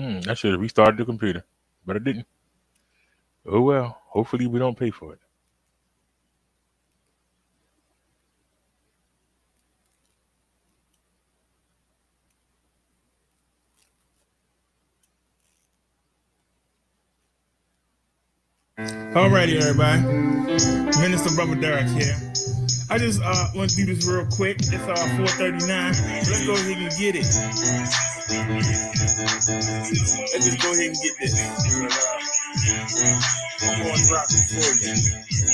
I should have restarted the computer, but I didn't. Oh well. Hopefully we don't pay for it. Alrighty, everybody. Minister Brother Derek here. I just want to do this real quick. It's 4:39. Let's go ahead and get it. Let's just go ahead and get this. I'm going to drop it for you.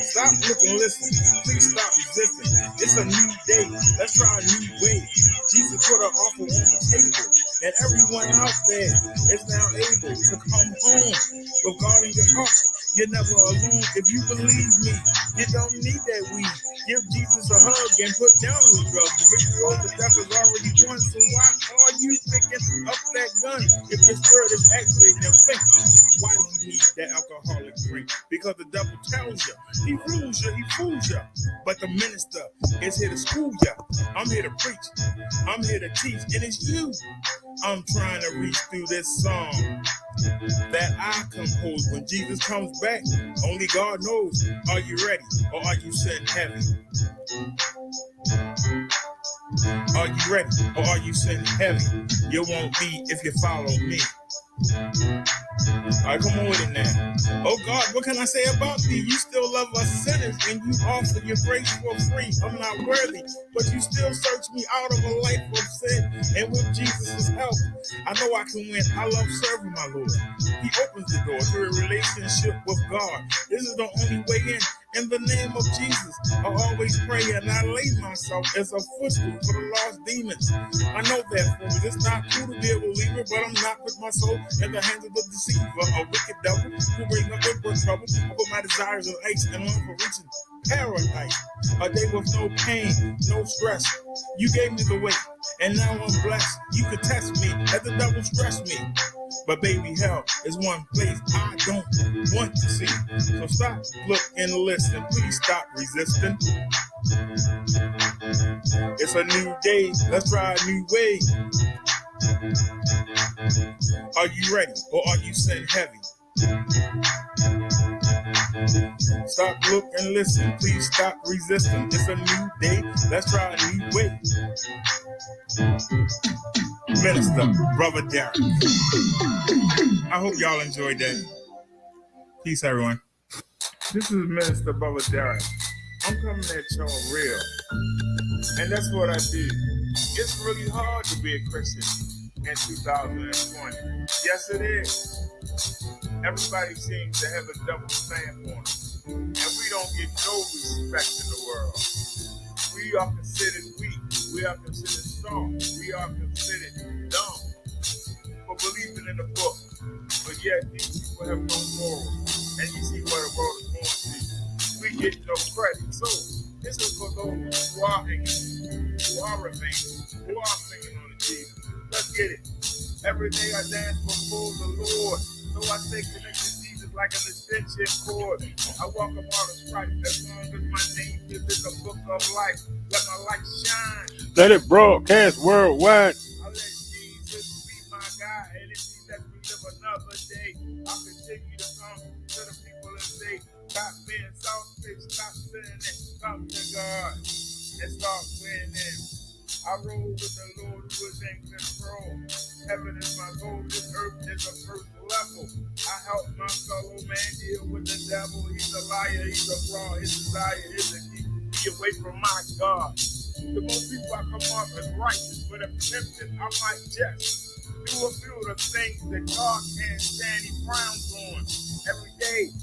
Stop looking, listen. Please stop resisting. It's a new day. Let's try a new way. Jesus put an offer on the table, and everyone out there is now able to come home with God in your heart. You're never alone. If you believe me, you don't need that weed. Give Jesus a hug and put down those drugs. The victory over death is already won. So why are you picking up that gun? If your spirit is activating your faith, why do you need that alcoholic drink? Because the devil tells you, he rules you, he fools you. But the minister is here to school you. I'm here to preach. I'm here to teach. And it's you I'm trying to reach through this song that I composed. When Jesus comes back, only God knows. Are you ready or are you sitting heavy? Are you ready or are you sitting heavy? You won't be if you follow me. All right, come on with it now. Oh God, what can I say about thee? You still love us sinners and you offer your grace for free. I'm not worthy, but you still search me out of a life of sin. And with Jesus' help, I know I can win. I love serving my Lord. He opens the door to a relationship with God. This is the only way in. In the name of Jesus, I always pray and I lay myself as a footstool for the lost demons. I know that for me. It's not cool to be a believer, but I'm not with my soul in the hands of the deceiver, a wicked devil who brings up inward trouble. I put my desires on ice and long for reaching paradise. A day with no pain, no stress. You gave me the way, and now I'm blessed. You could test me, let the devil stress me. But baby, hell is one place I don't want to see. So stop, look, and listen. Please stop resisting. It's a new day. Let's try a new way. Are you ready or are you sitting heavy? Stop, look, and listen. Please stop resisting. It's a new day. Let's try a new way. Minister, Brother Derek. I hope y'all enjoyed that. Peace, everyone. This is Minister Brother Derek. I'm coming at y'all real. And that's what I do. It's really hard to be a Christian in 2020. Yes, it is. Everybody seems to have a double stamp on them. And we don't get no respect in the world. We are considered weak. We are considered strong. We are considered dumb for believing in the book. But yet, these people have no morals. And you see where the world is going to. We get no credit. So, this is for those who are ignorant, who are remaining, who are thinking on the Jesus. Let's get it. Every day I dance before the Lord. So I stay connected to Jesus like an extension cord. I walk upon the Christ as long as my name is in the book of life. Let my light shine. Let it broadcast worldwide. I let Jesus be my guide. And if he lets me live another day, I'll continue to come to the people and say, stop being selfish, stop sinning, come to God and start winning. I roll with the Lord who is in control. Heaven is my goal, this earth is a first level. I help my fellow man deal with the devil. He's a liar, he's a fraud. His desire is to keep me away from my God. The most people I come off as righteous, but if tempted, I might just do a few of the things that God can't stand. He frowns on every day.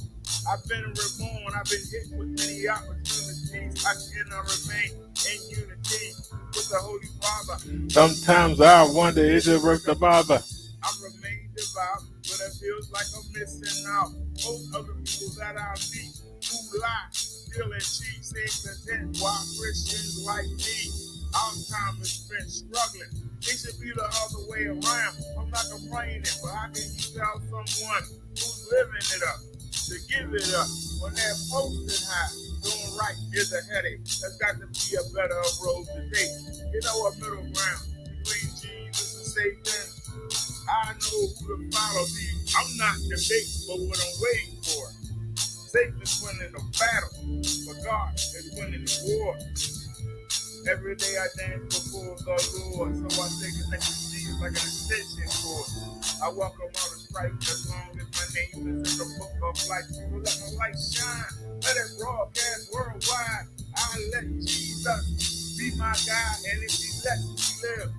I've been reborn, I've been hit with many opportunities. I cannot remain in unity with the Holy Father. Sometimes I wonder, is it worth the bother? I remain devout, but it feels like I'm missing out. Most of the people that I meet who lie, steal, and cheat seem content, while Christians like me, our time is spent struggling. It should be the other way around. I'm not complaining, but how can you tell someone who's living it up to give it up when they're posted high? Doing right is a headache. There's got to be a better road to take. You know, a middle ground between Jesus and Satan. I know who will follow. See, I'm not debating for what I'm waiting for. Satan is winning the battle, but God is winning the war. Every day I dance before the Lord, so I stay connected to Jesus like an extension cord. I welcome all the strife as long as my name is in the book of life. So let my light shine, let it broadcast worldwide. I let Jesus be my guide, and if he lets me live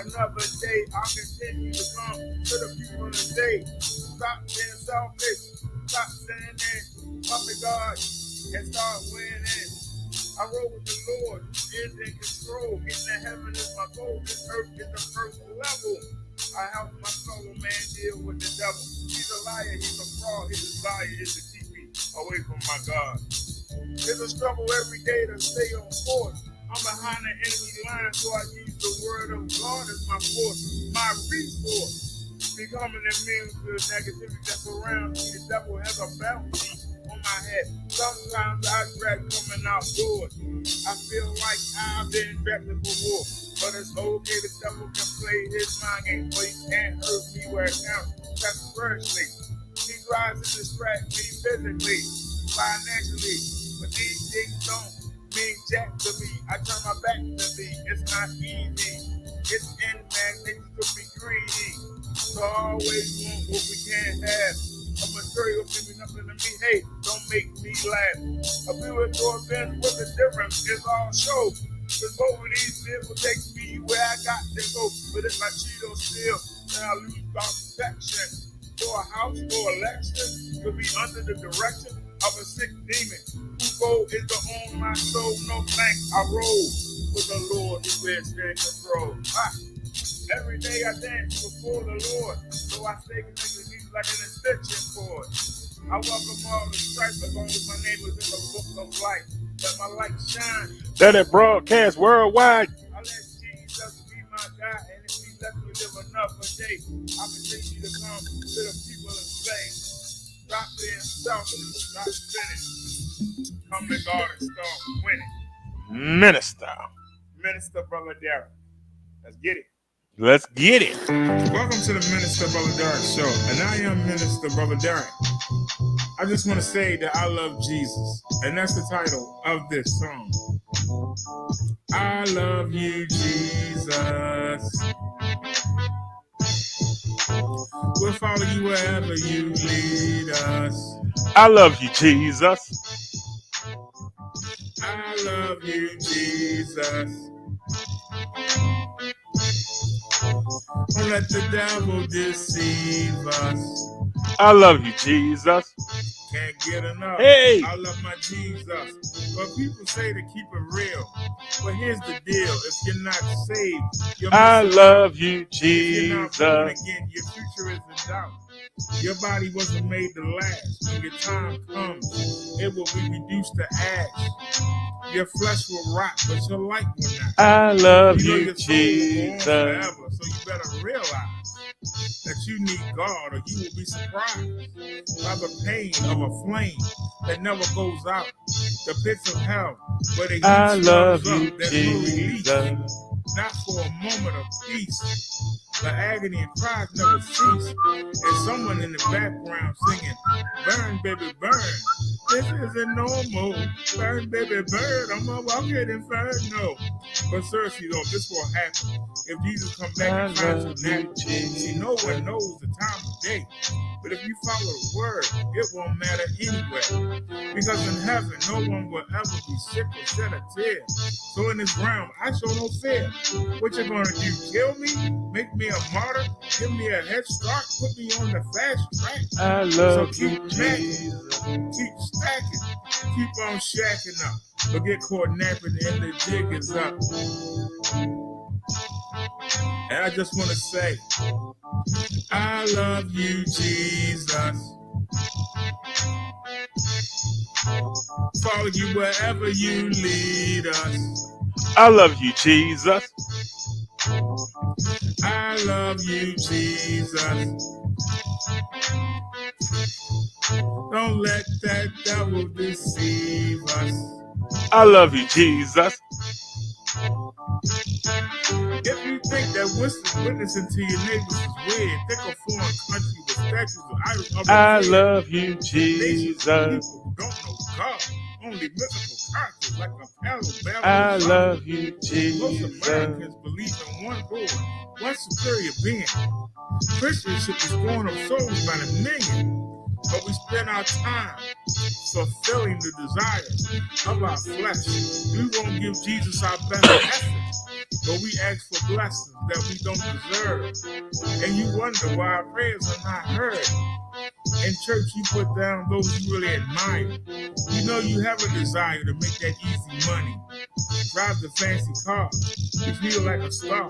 another day, I'll continue to come to the people today. Stop being selfish, stop saying that, come to God, and start winning. I roll with the Lord, who is in control. Getting to heaven is my goal. This earth is the first level. I help my fellow man deal with the devil. He's a liar, he's a fraud. His desire is to keep me away from my God. It's a struggle every day to stay on course. I'm behind the enemy line, so I use the word of God as my force, my resource. Becoming immune to the negativity that surrounds me. The devil has a bounty on my head. Sometimes I dread coming outdoors. I feel like I've been drafted for war. But it's okay, the devil can play his mind game, but he can't hurt me where it counts. That's spiritually. He tries to distract me physically, financially, but these things don't mean jack to me. I turn my back to me. It's not easy. It's in man, niggas could be greedy. So I always want what we can't have. A material can be nothing to me. Hey, don't make me laugh. A spiritual event with the difference is all show. Cause both of these men will take me where I got to go. But if I cheat or steal, then I lose my protection. For a house, for election, you'll be under the direction of a sick demon. Whose goal is to own my soul. No thanks, I roll with the Lord who is in control. Every day I dance before the Lord, so I stay connected to Jesus like an extension cord. I welcome all the strife as long as my name is in the book of life. Let my light shine. Let it broadcast worldwide. I let Jesus be my God, and if he lets me live another day, I'll continue to come to the people and say, stop being selfish, stop spinning. Come to God and start winning. Minister Brother Derek. Let's get it. Let's get it. Welcome to the Minister Brother Derek Show, and I am Minister Brother Derek. I just want to say that I love Jesus, and that's the title of this song. I love you, Jesus. We'll follow you wherever you lead us. I love you, Jesus. I love you, Jesus. Don't let the devil deceive us. I love you, Jesus. Can't get enough. Hey! I love my Jesus. But people say to keep it real. But here's the deal. If you're not saved, you're I missing love out. you, If you're not born Jesus. again, your future is in doubt. Your body wasn't made to last. When your time comes, it will be reduced to ash. Your flesh will rot, but your light will not. I love You know you, your soul will go on Jesus. forever, so you better realize that you need God, or you will be surprised by the pain of a flame that never goes out. The pits of hell, where the heat I love swells you, up, there's no release. Jesus. Not for a moment of peace. The agony and cries never cease. There's someone in the background singing, burn, baby, burn. This isn't normal. Burn, baby, burn. I'm a walking inferno. But seriously, though, this will happen. If Jesus come back and finds you napping. See, no one knows the time of day. But if you follow the word, it won't matter anyway. Because in heaven, no one will ever be sick or shed a tear. So in this realm, I show no fear. What you gonna do? Kill me? Make me a martyr? Give me a head start? Put me on the fast track? I love So keep you, Jesus. keep stacking, keep on shacking up. But get caught napping and the jig is up. And I just want to say, I love you, Jesus. Follow you wherever you lead us. I love you, Jesus. I love you, Jesus. Don't let that devil deceive us. I love you, Jesus. If you think that witnessing to your neighbors is weird, think of foreign country with statues of idols up I in the love you, nations of Jesus. people who don't know God, only mythical characters like a parallel I battle. love you, Most Jesus. Americans believe in one Lord, one superior being. Christians should be scorned of souls by the million, but we spend our time fulfilling the desires of our flesh. We won't give Jesus our best effort, but we ask for blessings that we don't deserve. And you wonder why our prayers are not heard. In church, you put down those you really admire. You know you have a desire to make that easy money. Drive the fancy car. You feel like a star.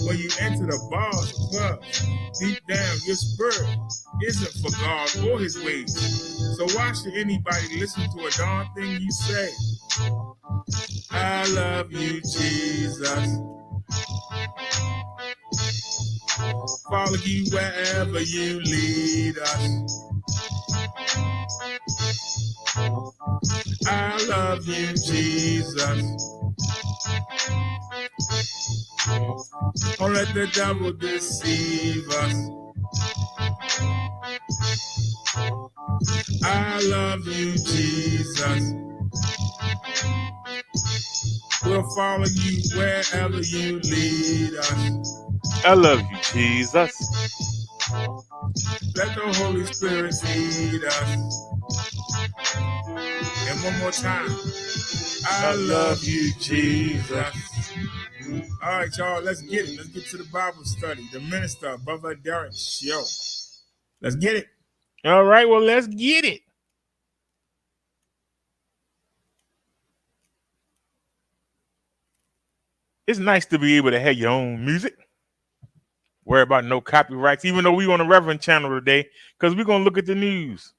When you enter the bars or clubs, deep down your spirit isn't for God or his ways. So why should anybody listen to a darn thing you say? I love you, Jesus. Follow you wherever you lead us. I love you, Jesus. Don't let the devil deceive us. I love you, Jesus. We'll follow you wherever you lead us. I love you, Jesus. Let the Holy Spirit feed us. And one more time. I love you, Jesus. All right, y'all, let's get it. Let's get to the Bible study. The minister, Brother Derek Show. Let's get it. All right, well, let's get it. It's nice to be able to have your own music. Worry about no copyrights, even though we on the Reverend channel today, because we're going to look at the news.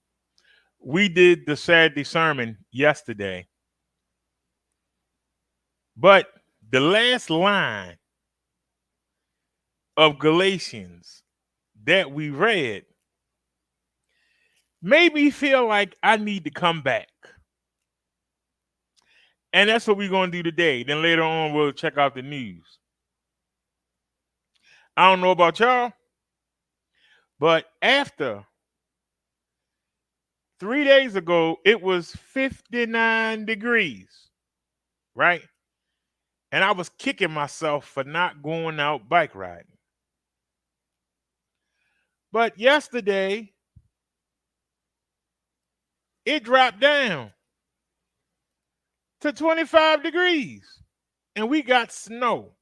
We did the Saturday sermon yesterday. But the last line of Galatians that we read made me feel like I need to come back. And that's what we're going to do today. Then later on, we'll check out the news. I don't know about y'all, but after 3 days ago, it was 59 degrees, right? And I was kicking myself for not going out bike riding. But yesterday, it dropped down to 25 degrees and we got snow.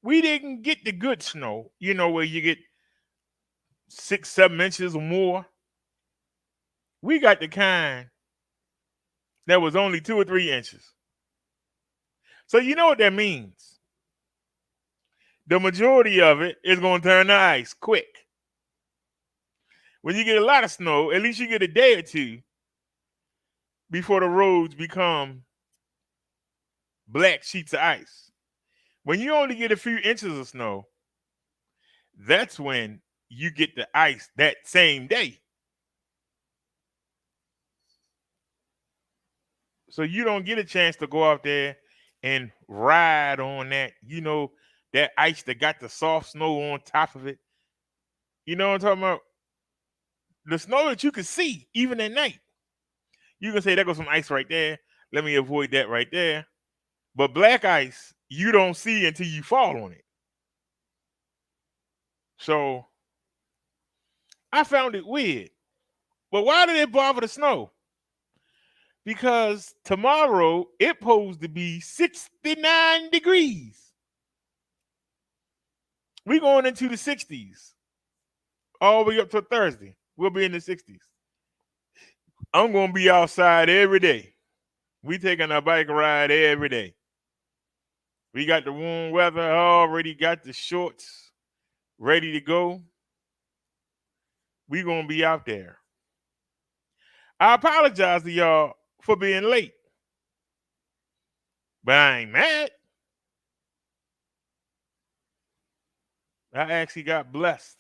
We didn't get the good snow, where you get 6, 7 inches or more. We got the kind that was only 2 or 3 inches. So you know what that means. The majority of it is going to turn to ice quick. When you get a lot of snow, at least you get a day or two before the roads become black sheets of ice. When you only get a few inches of snow, that's when you get the ice that same day. So you don't get a chance to go out there and ride on that, that ice that got the soft snow on top of it. You know what I'm talking about? The snow that you can see even at night. You can say, there goes some ice right there. Let me avoid that right there. But black ice, you don't see until you fall on it. So I found it weird. But why did it bother the snow? Because tomorrow it's supposed to be 69 degrees. We're going into the 60s. All the way up to Thursday. We'll be in the 60s. I'm going to be outside every day. We taking a bike ride every day. We got the warm weather, already got the shorts ready to go. We going to be out there. I apologize to y'all for being late. But I ain't mad. I actually got blessed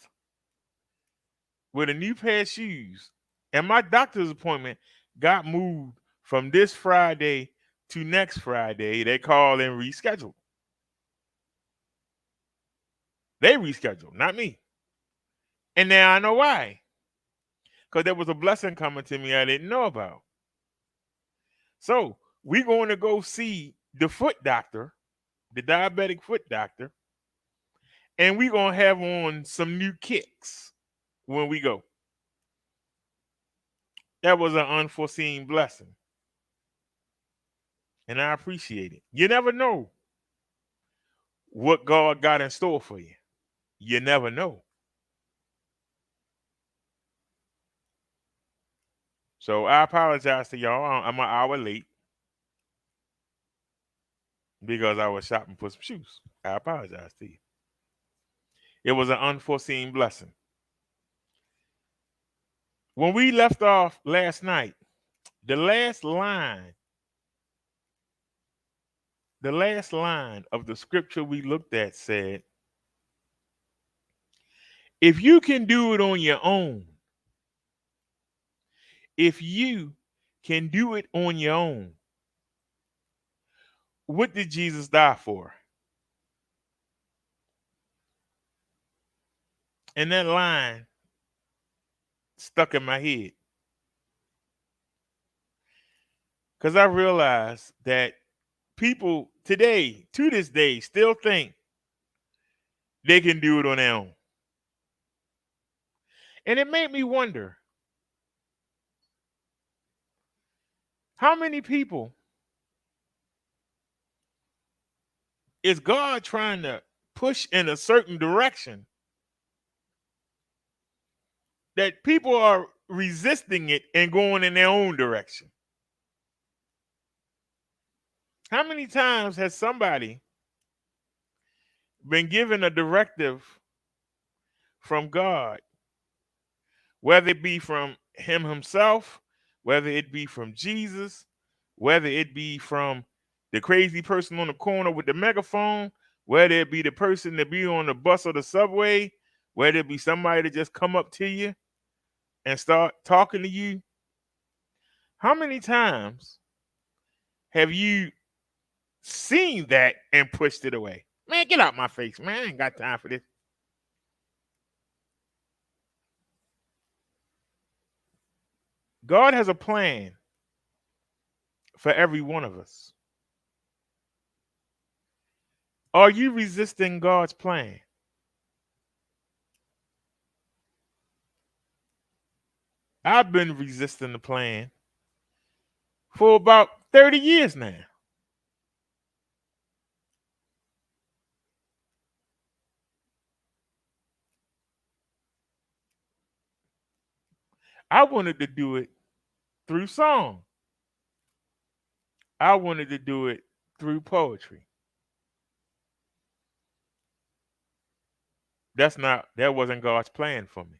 with a new pair of shoes. And my doctor's appointment got moved from this Friday to next Friday. They called and rescheduled. They rescheduled, not me. And now I know why. Because there was a blessing coming to me I didn't know about. So we're going to go see the foot doctor, the diabetic foot doctor, and we're going to have on some new kicks when we go. That was an unforeseen blessing. And I appreciate it. You never know what God got in store for you. You never know. So I apologize to y'all. I'm an hour late because I was shopping for some shoes. I apologize to you. It was an unforeseen blessing. When we left off last night, the last line of the scripture we looked at said, if you can do it on your own, if you can do it on your own, what did Jesus die for? And that line stuck in my head. Because I realized that people today, to this day, still think they can do it on their own. And it made me wonder, how many people is God trying to push in a certain direction that people are resisting it and going in their own direction? How many times has somebody been given a directive from God, whether it be from him himself, whether it be from Jesus, whether it be from the crazy person on the corner with the megaphone, whether it be the person that be on the bus or the subway, whether it be somebody that just come up to you and start talking to you? How many times have you seen that and pushed it away? Man, get out my face, man. I ain't got time for this. God has a plan for every one of us. Are you resisting God's plan? I've been resisting the plan for about 30 years now. I wanted to do it through song. I wanted to do it through poetry. That wasn't God's plan for me.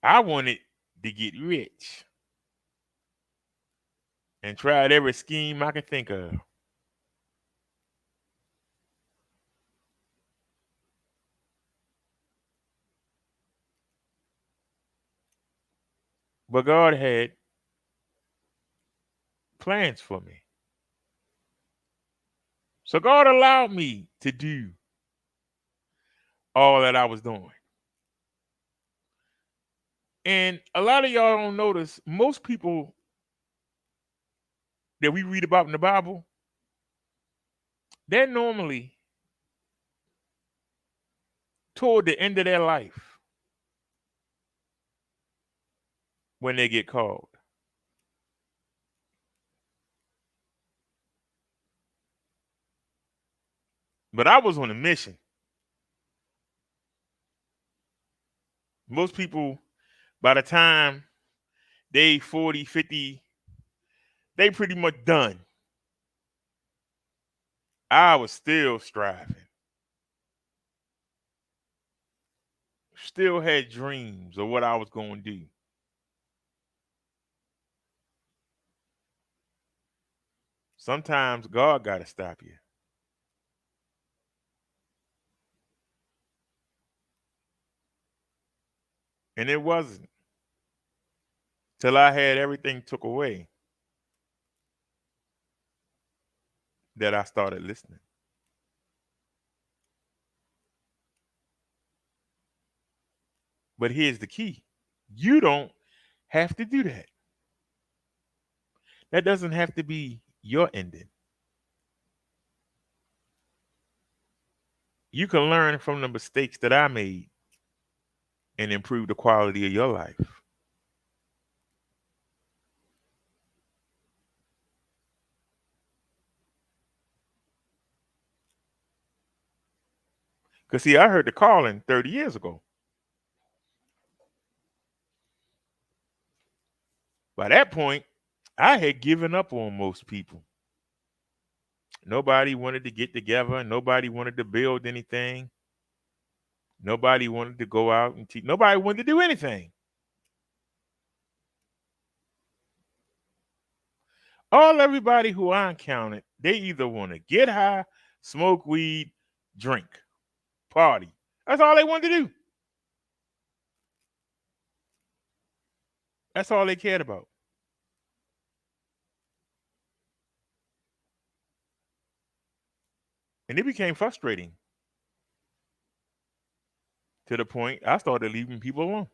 I wanted to get rich and tried every scheme I could think of. But God had plans for me. So God allowed me to do all that I was doing. And a lot of y'all don't notice, most people that we read about in the Bible, they're normally toward the end of their life when they get called. But I was on a mission. Most people, by the time they 40, 50, they pretty much done. I was still striving. Still had dreams of what I was going to do. Sometimes God got to stop you. And it wasn't till I had everything took away that I started listening. But here's the key. You don't have to do that. That doesn't have to be your ending. You can learn from the mistakes that I made and improve the quality of your life. Because, see, I heard the calling 30 years ago. By that point, I had given up on most people. Nobody wanted to get together. Nobody wanted to build anything. Nobody wanted to go out and teach. Nobody wanted to do anything. Everybody who I encountered, they either want to get high, smoke weed, drink, party. That's all they wanted to do. That's all they cared about. And it became frustrating to the point I started leaving people alone.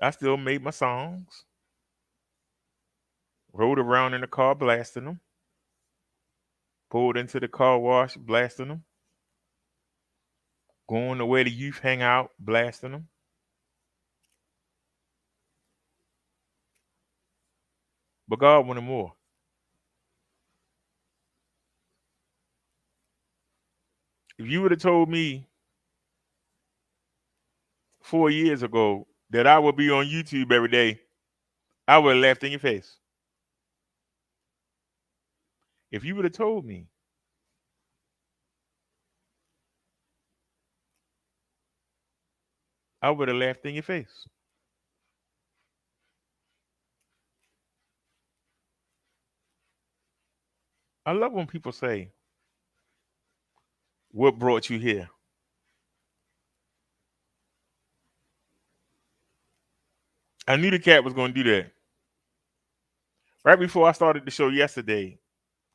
I still made my songs, rode around in the car blasting them, pulled into the car wash blasting them, going to where the youth hang out blasting them. But God wanted more. If you would have told me 4 years ago that I would be on YouTube every day, I would have laughed in your face. If you would have told me I would have laughed in your face. I love when people say, "What brought you here?" I knew the cat was going to do that. Right before I started the show yesterday,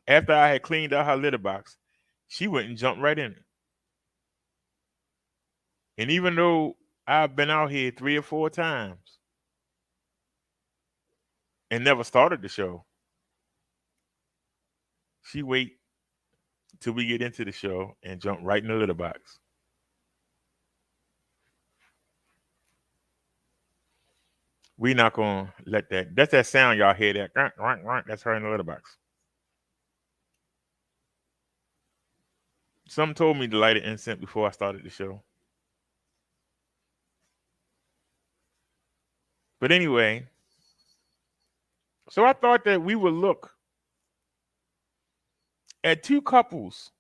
after I had cleaned out her litter box, she went and jumped right in it. And even though I've been out here 3 or 4 times and never started the show, she wait till we get into the show and jump right in the litter box. We not gonna let that. That's that sound y'all hear. That that's her in the litter box. Some told me to light an incense before I started the show. But anyway, so I thought that we would look at 2 couples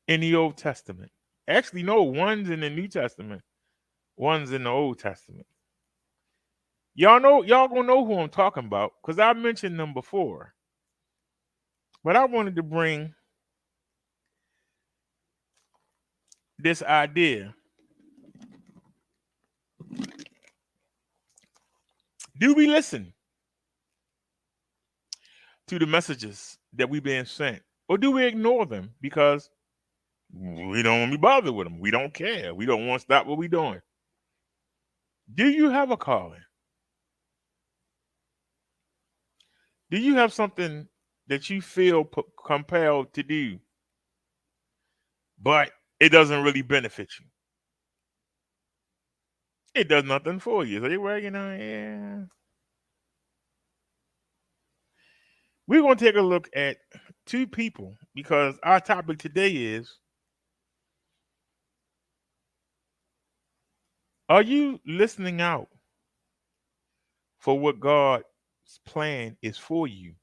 in the Old Testament. Actually, no, one's in the New Testament, one's in the Old Testament. Y'all gonna know who I'm talking about because I mentioned them before. But I wanted to bring this idea. Do we listen to the messages that we've been sent? Or do we ignore them because we don't want to be bothered with them? We don't care. We don't want to stop what we're doing. Do you have a calling? Do you have something that you feel compelled to do, but it doesn't really benefit you? It does nothing for you. So well, yeah. We're going to take a look at 2 people because our topic today is, are you listening out for what God's plan is for you?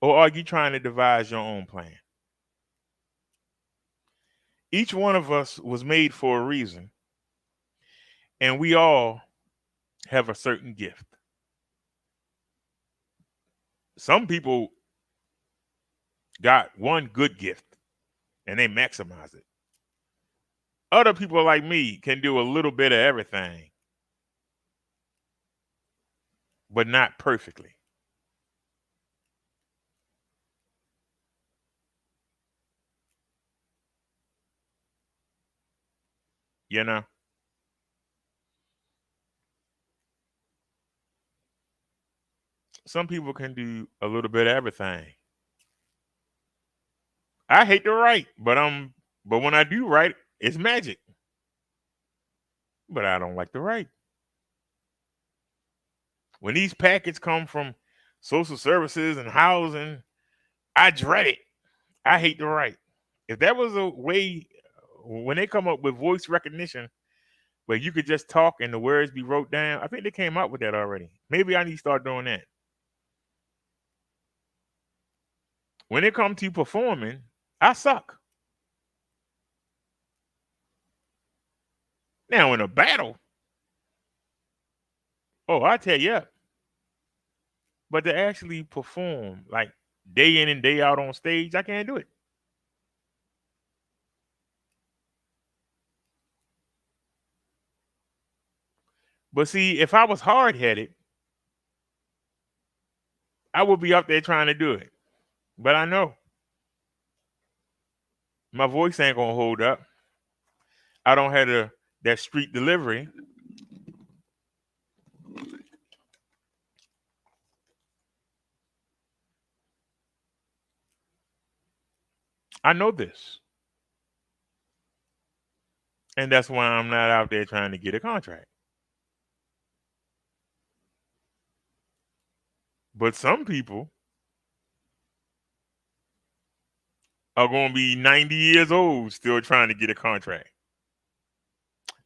Or are you trying to devise your own plan? Each one of us was made for a reason, and we all have a certain gift. Some people got one good gift and they maximize it. Other people like me can do a little bit of everything. but not perfectly. You know, some people can do a little bit of everything. I hate to write, but when I do write, it's magic. But I don't like to write. When these packets come from social services and housing, I dread it. I hate to write. If that was a way when they come up with voice recognition where you could just talk and the words be wrote down, I think they came up with that already. Maybe I need to start doing that. When it comes to performing, I suck. Now in a battle, oh, I tell you, but to actually perform like day in and day out on stage, I can't do it. But see, if I was hard headed, I would be up there trying to do it. But I know my voice ain't gonna hold up. I don't have that street delivery. I know this. And that's why I'm not out there trying to get a contract. But some people are going to be 90 years old still trying to get a contract.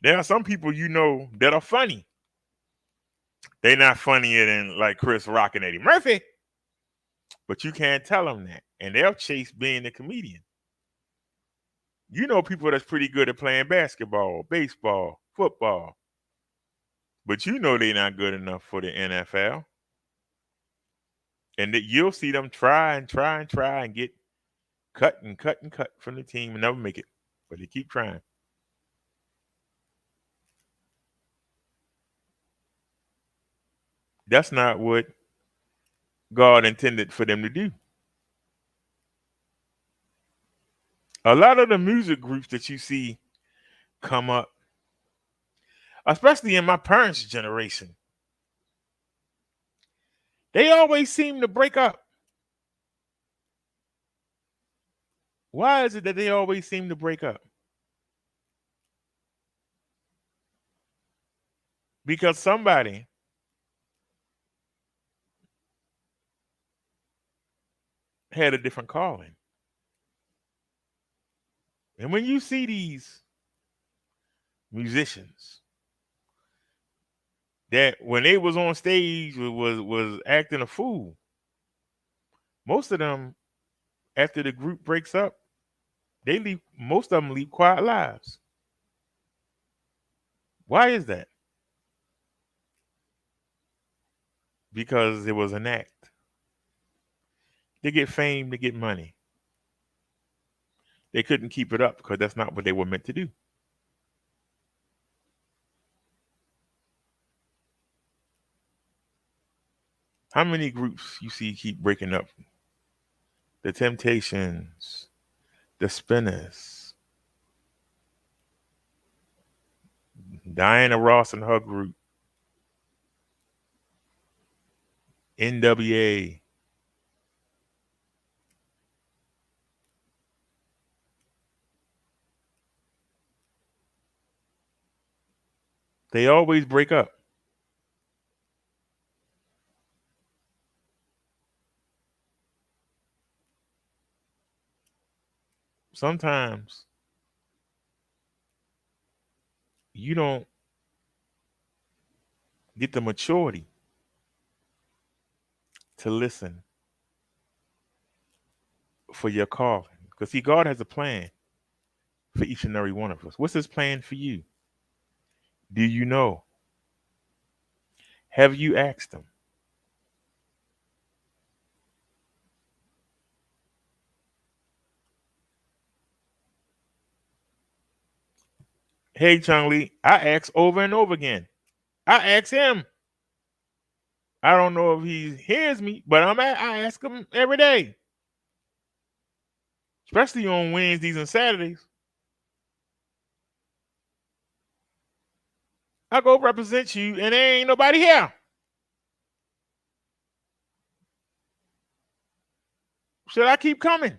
There are some people that are funny. They're not funnier than like Chris Rock and Eddie Murphy, but you can't tell them that. And they'll chase being a comedian. You know people that's pretty good at playing basketball, baseball, football, but you know they're not good enough for the NFL. And that you'll see them try and try and try and get cut and cut and cut from the team and never make it. But they keep trying. That's not what God intended for them to do. A lot of the music groups that you see come up, especially in my parents' generation, they always seem to break up. Why is it that they always seem to break up? Because somebody had a different calling. And when you see these musicians that when they was on stage was acting a fool, most of them after the group breaks up, most of them lead quiet lives. Why is that? Because it was an act. They get fame, they get money. They couldn't keep it up because that's not what they were meant to do. How many groups you see keep breaking up? The Temptations, the Spinners, Diana Ross and her group, NWA. They always break up. Sometimes you don't get the maturity to listen for your calling. Because see, God has a plan for each and every one of us. What's his plan for you? Do you know? Have you asked him? Hey, Chung Lee, I asked over and over again. I asked him. I don't know if he hears me, but I ask him every day, especially on Wednesdays and Saturdays. I go represent you, and there ain't nobody here. Should I keep coming?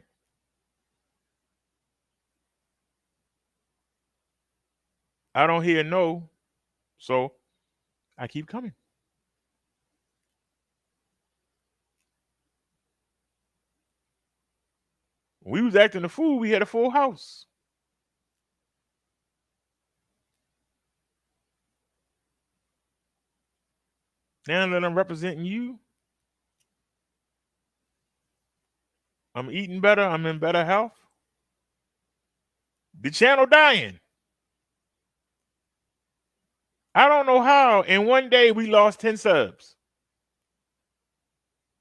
I don't hear no, so I keep coming. We was acting the fool. We had a full house. Now that I'm representing you, I'm eating better. I'm in better health. The channel dying. I don't know how. In one day, we lost 10 subs.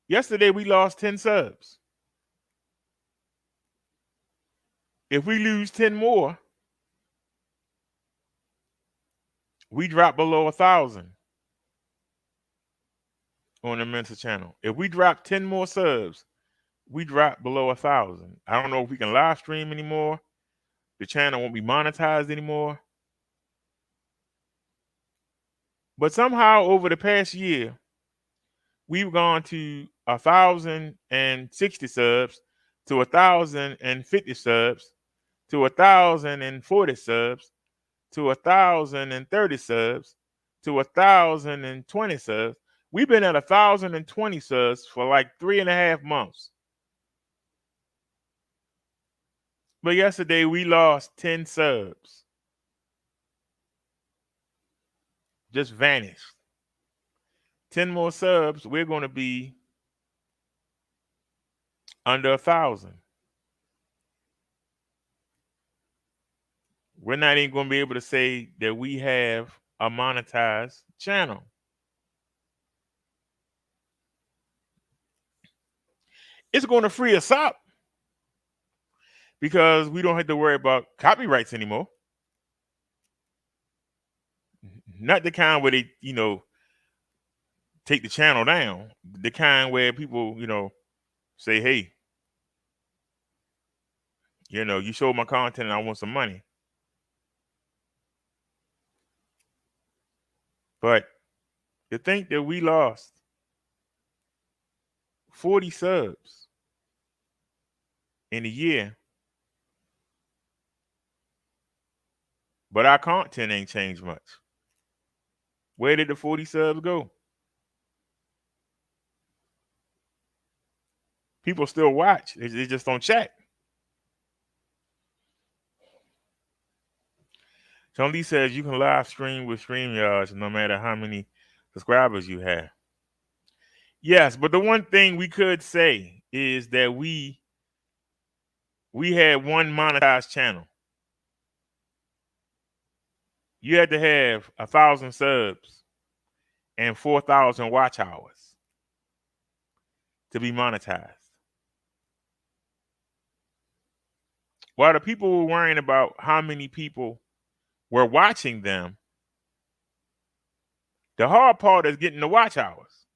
Yesterday, we lost 10 subs. If we lose 10 more, we drop below 1,000 on the Mensa channel. If we drop 10 more subs, we drop below 1,000. I don't know if we can live stream anymore. The channel won't be monetized anymore. But somehow over the past year, we've gone to 1,060 subs, to 1,050 subs, to 1,040 subs, to 1,030 subs, to 1,020 subs. We've been at 1,020 subs for like 3.5 months. But yesterday we lost 10 subs. Just vanished. 10 more subs, we're going to be under 1,000. We're not even going to be able to say that we have a monetized channel. It's going to free us up because we don't have to worry about copyrights anymore. Not the kind where they, take the channel down. The kind where people, say, hey, you showed my content and I want some money. But to think that we lost 40 subs in a year, but our content ain't changed much. Where did the 40 subs go? People still watch. They just don't chat. Tony says you can live stream with StreamYards no matter how many subscribers you have. Yes, but the one thing we could say is that we had one monetized channel. You had to have 1,000 subs and 4,000 watch hours to be monetized. While the people were worrying about how many people were watching them, the hard part is getting the watch hours.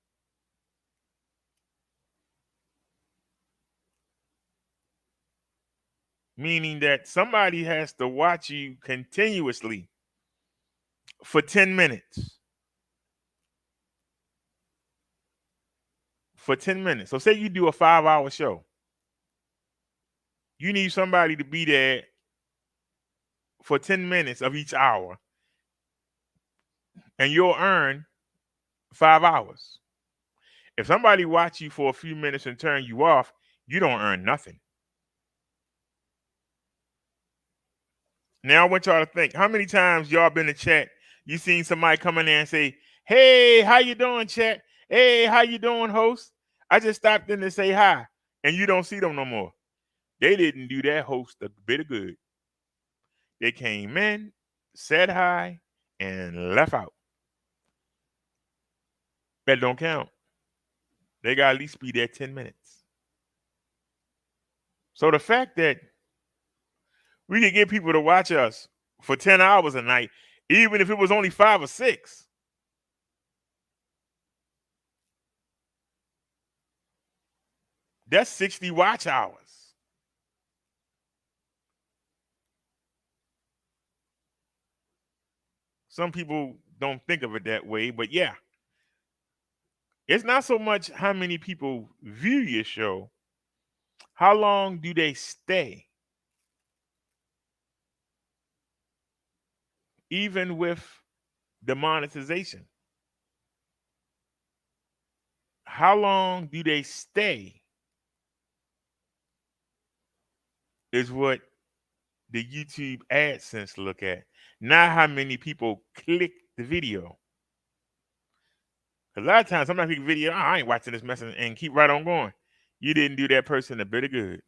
Meaning that somebody has to watch you continuously for 10 minutes. For 10 minutes. So say you do a 5-hour show. You need somebody to be there for 10 minutes of each hour. And you'll earn 5 hours. If somebody watch you for a few minutes and turn you off, you don't earn nothing. Now I want y'all to think, how many times y'all been in chat, you seen somebody come in there and say, hey, how you doing, chat? Hey, how you doing, host? I just stopped in to say hi, and you don't see them no more. They didn't do that host a bit of good. They came in, said hi, and left out. That don't count. They got to at least be there 10 minutes. So the fact that we could get people to watch us for 10 hours a night, even if it was only 5 or 6, That's 60 watch hours. Some people don't think of it that way, but yeah, it's not so much how many people view your show, how long do they stay, even with the monetization. How long do they stay is what the YouTube AdSense look at, not how many people click the video. A lot of times, somebody click a video, "Oh, I ain't watching this mess," and keep right on going. You didn't do that person a bit of good.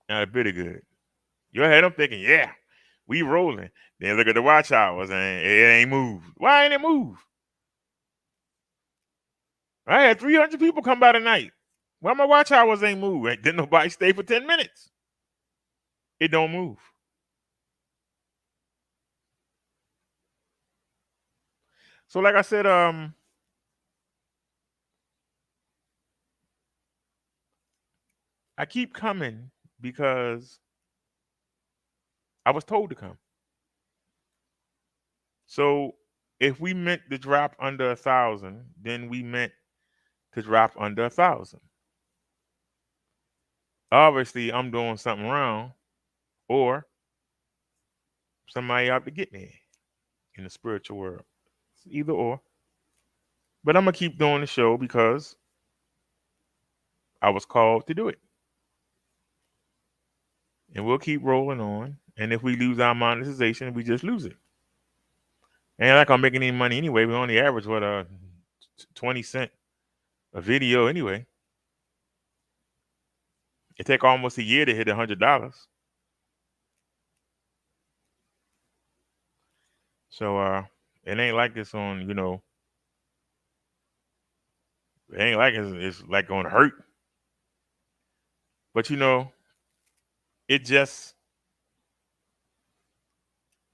Not a bit of good. Your head, I'm thinking, yeah, we rolling. Then look at the watch hours and it ain't moved. Why ain't it moved? I had 300 people come by tonight. Why my watch hours ain't moved? Didn't nobody stay for 10 minutes? It don't move. So like I said, I keep coming because I was told to come. So if we meant to drop under 1,000, then we meant to drop under 1,000. Obviously, I'm doing something wrong, or somebody out to get me in the spiritual world. It's either or. But I'm gonna keep doing the show because I was called to do it. And we'll keep rolling on. And if we lose our monetization, we just lose it. Ain't like I'm making any money anyway. We only average 20 cents a video anyway. It take almost a year to hit $100. So it ain't like it's on, it ain't like it's like gonna hurt. But it just,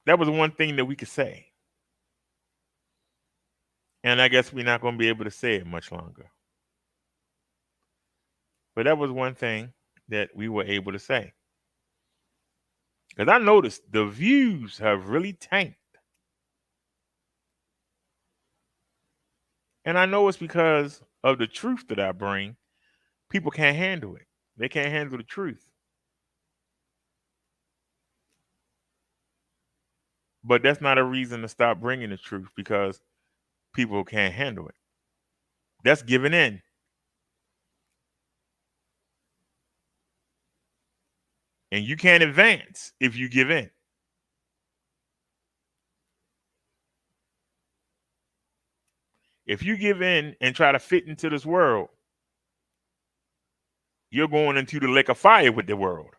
that was one thing that we could say. And I guess we're not gonna be able to say it much longer. But that was one thing that we were able to say. Because I noticed the views have really tanked. And I know it's because of the truth that I bring. People can't handle it. They can't handle the truth. But that's not a reason to stop bringing the truth because people can't handle it. That's giving in. And you can't advance if you give in. If you give in and try to fit into this world, you're going into the lake of fire with the world.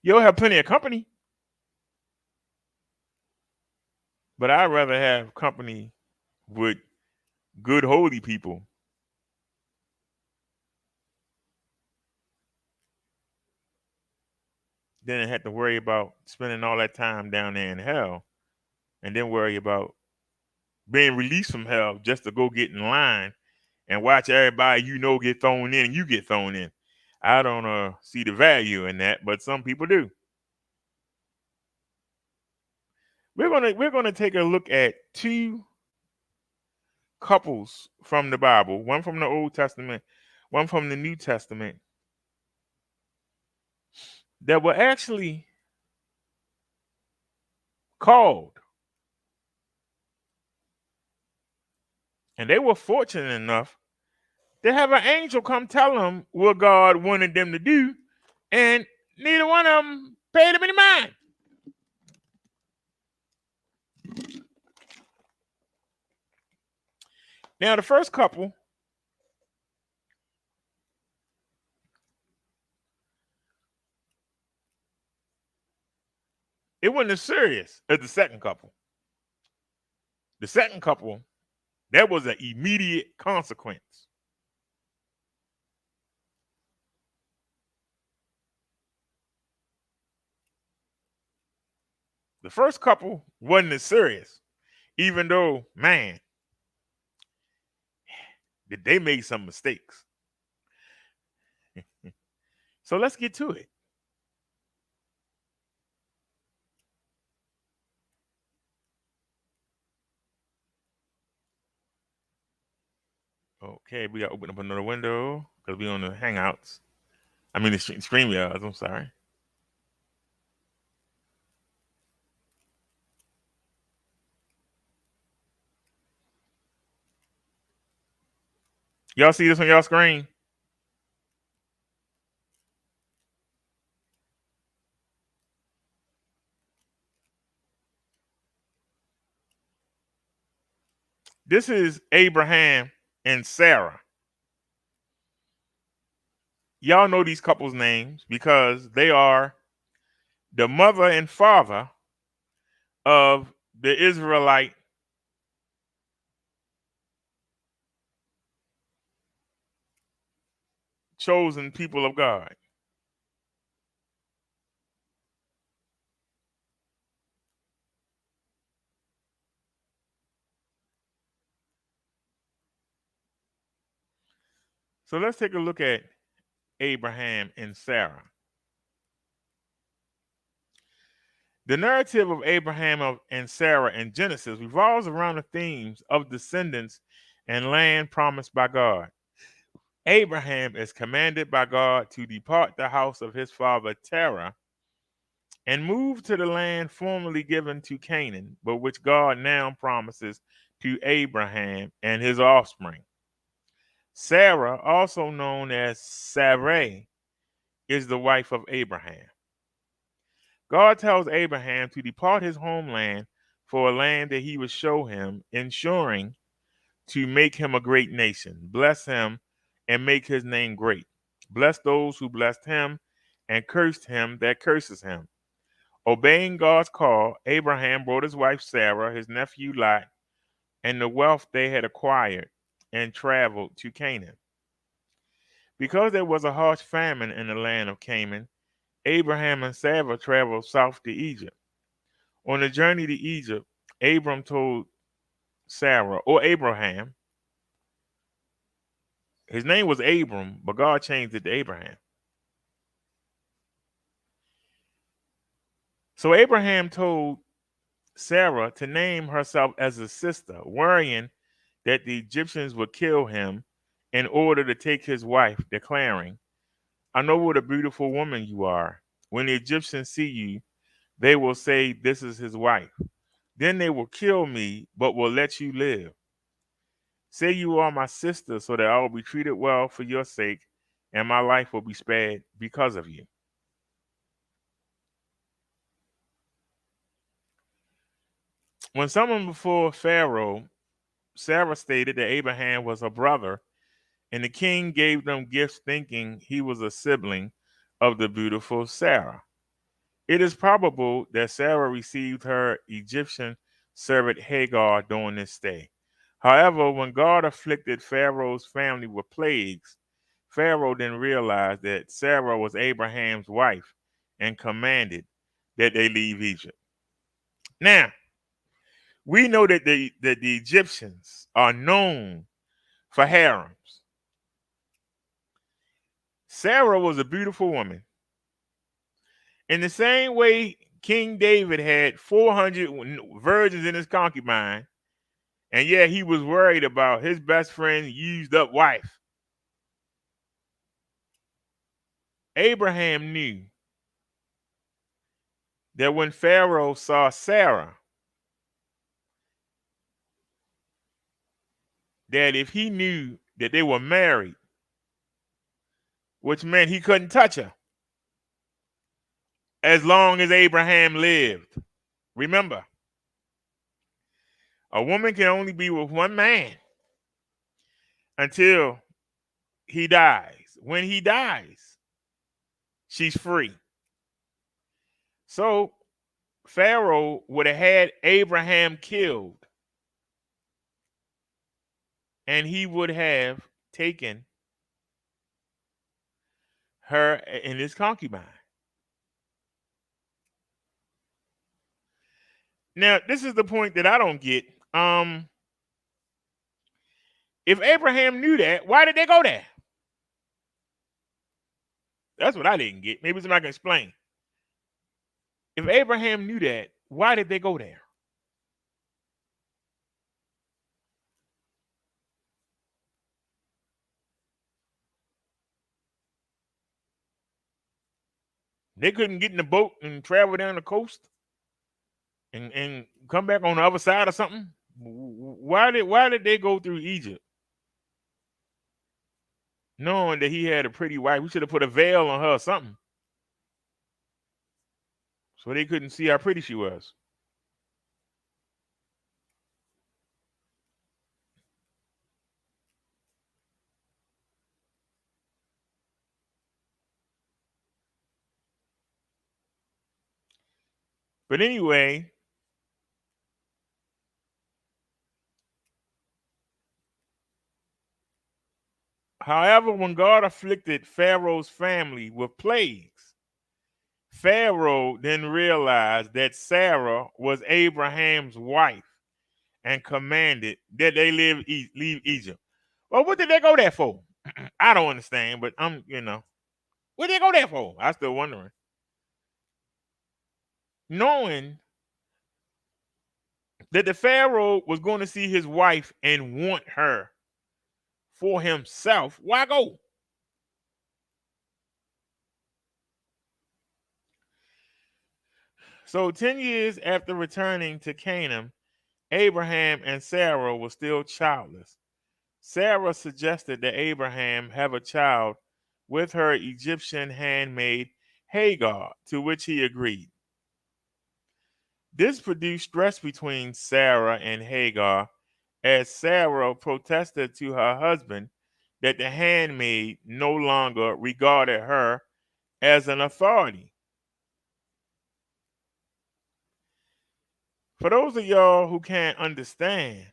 You'll have plenty of company. But I'd rather have company with good, holy people than have to worry about spending all that time down there in hell and then worry about being released from hell just to go get in line and watch everybody get thrown in and you get thrown in. I don't see the value in that, but some people do. We're gonna take a look at two couples from the Bible, one from the Old Testament, one from the New Testament, that were actually called. And they were fortunate enough to have an angel come tell them what God wanted them to do, and neither one of them paid them any mind. Now, the first couple, it wasn't as serious as the second couple. The second couple, that was an immediate consequence. The first couple wasn't as serious, even though, man, that they made some mistakes. So let's get to it. Okay, we gotta open up another window because we on the Hangouts. I mean the StreamYards. I'm sorry. Y'all see this on y'all screen? This is Abraham and Sarah. Y'all know these couples' names because they are the mother and father of the Israelite chosen people of God. So let's take a look at Abraham and Sarah. The narrative of Abraham and Sarah in Genesis revolves around the themes of descendants and land promised by God. Abraham is commanded by God to depart the house of his father Terah and move to the land formerly given to Canaan, but which God now promises to Abraham and his offspring. Sarah, also known as Sarai, is the wife of Abraham. God tells Abraham to depart his homeland for a land that he would show him, ensuring to make him a great nation, bless him, and make his name great. Bless those who blessed him, and cursed him that curses him. Obeying God's call, Abraham brought his wife Sarah, his nephew Lot, and the wealth they had acquired, and traveled to Canaan. Because there was a harsh famine in the land of Canaan, Abraham and Sarah traveled south to Egypt. On the journey to Egypt, Abram told Sarah, or Abraham, his name was Abram, but God changed it to Abraham. So Abraham told Sarah to name herself as a sister, worrying that the Egyptians would kill him in order to take his wife, declaring, I know what a beautiful woman you are. When the Egyptians see you, they will say, this is his wife. Then they will kill me, but will let you live. Say you are my sister, so that I will be treated well for your sake, and my life will be spared because of you. When summoned before Pharaoh, Sarah stated that Abraham was her brother, and the king gave them gifts thinking he was a sibling of the beautiful Sarah. It is probable that Sarah received her Egyptian servant Hagar during this stay. However, when God afflicted Pharaoh's family with plagues, Pharaoh then realized that Sarah was Abraham's wife and commanded that they leave Egypt. Now, we know that the Egyptians are known for harems. Sarah was a beautiful woman. In the same way King David had 400 virgins in his concubine, and yet he was worried about his best friend's used up wife. Abraham knew that when Pharaoh saw Sarah, that if he knew that they were married, which meant he couldn't touch her as long as Abraham lived. Remember, a woman can only be with one man until he dies. When he dies, she's free. So Pharaoh would have had Abraham killed, and he would have taken her in his concubine. Now, this is the point that I don't get. If Abraham knew that, why did they go there? That's what I didn't get. Maybe somebody can explain. If Abraham knew that, why did they go there? They couldn't get in the boat and travel down the coast and come back on the other side or something. Why did they go through Egypt? Knowing that he had a pretty wife, we should have put a veil on her or something, so they couldn't see how pretty she was. But anyway, however, when God afflicted Pharaoh's family with plagues, Pharaoh then realized that Sarah was Abraham's wife and commanded that they leave Egypt. Well, what did they go there for? I don't understand, but what did they go there for? I still wondering. Knowing that the Pharaoh was going to see his wife and want her for himself, why go? So 10 years after returning to Canaan, Abraham and Sarah were still childless. Sarah suggested that Abraham have a child with her Egyptian handmaid Hagar, to which he agreed. This produced stress between Sarah and Hagar, as Sarah protested to her husband that the handmaid no longer regarded her as an authority. For those of y'all who can't understand,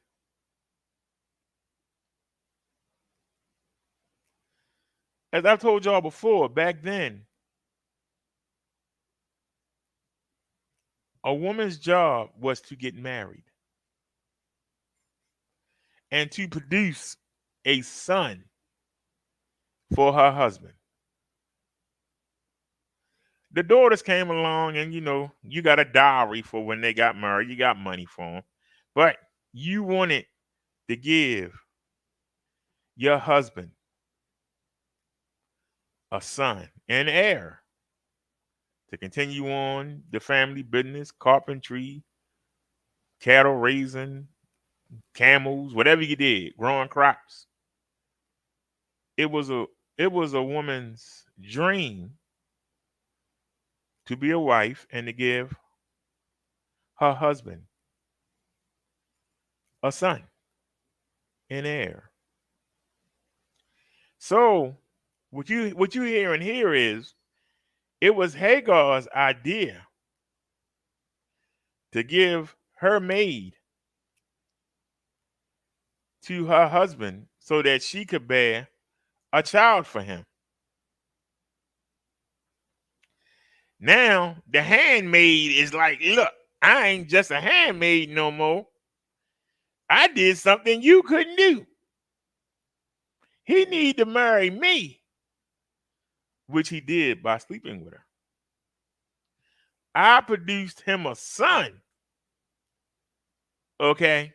as I've told y'all before, back then, a woman's job was to get married and to produce a son for her husband. The daughters came along, and you got a dowry for when they got married. You got money for them, but you wanted to give your husband a son, an heir, to continue on the family business, carpentry, cattle raising, camels, whatever you did, growing crops. It was a woman's dream to be a wife and to give her husband a son, an heir. So what you hearing here is it was Hagar's idea to give her maid to her husband so that she could bear a child for him. Now the handmaid is like, look, I ain't just a handmaid no more. I did something you couldn't do. He need to marry me, which he did by sleeping with her. I produced him a son. Okay.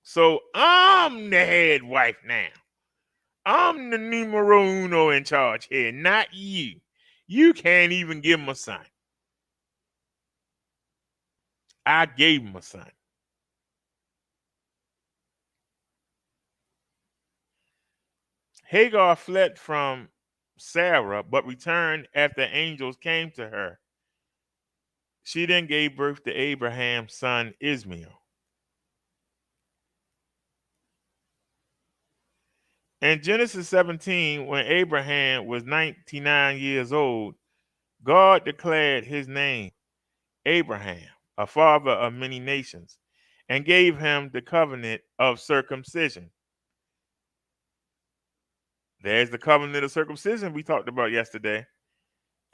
So I'm the head wife now. I'm the numero uno in charge here, not you. You can't even give him a son. I gave him a son. Hagar fled from Sarah, but returned after angels came to her. She then gave birth to Abraham's son Ishmael. In Genesis 17, when Abraham was 99 years old, God declared his name Abraham, a father of many nations, and gave him the covenant of circumcision. There's the covenant of circumcision we talked about yesterday.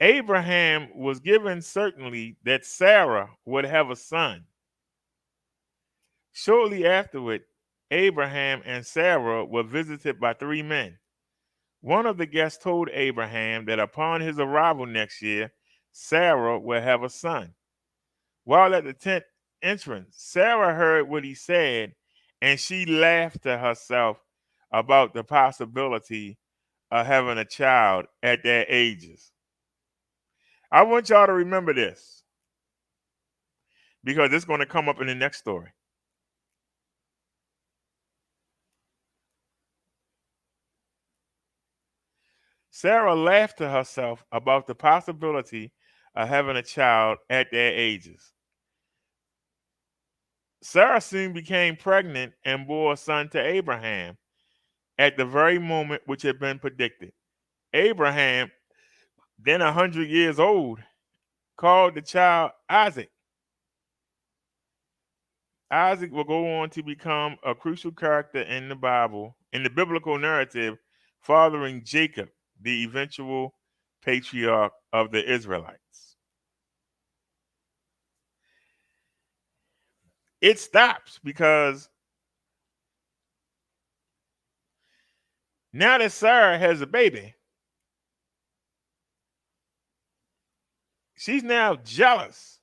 Abraham was given certainty that Sarah would have a son. Shortly afterward, Abraham and Sarah were visited by three men. One of the guests told Abraham that upon his arrival next year, Sarah will have a son. While at the tent entrance, Sarah heard what he said, and she laughed to herself about the possibility of having a child at their ages. I want y'all to remember this because it's going to come up in the next story. Sarah laughed to herself about the possibility of having a child at their ages. Sarah soon became pregnant and bore a son to Abraham at the very moment which had been predicted. Abraham, then 100 years old, called the child Isaac. Isaac will go on to become a crucial character in the Bible, in the biblical narrative, fathering Jacob, the eventual patriarch of the Israelites. It stops because now that Sarah has a baby, she's now jealous.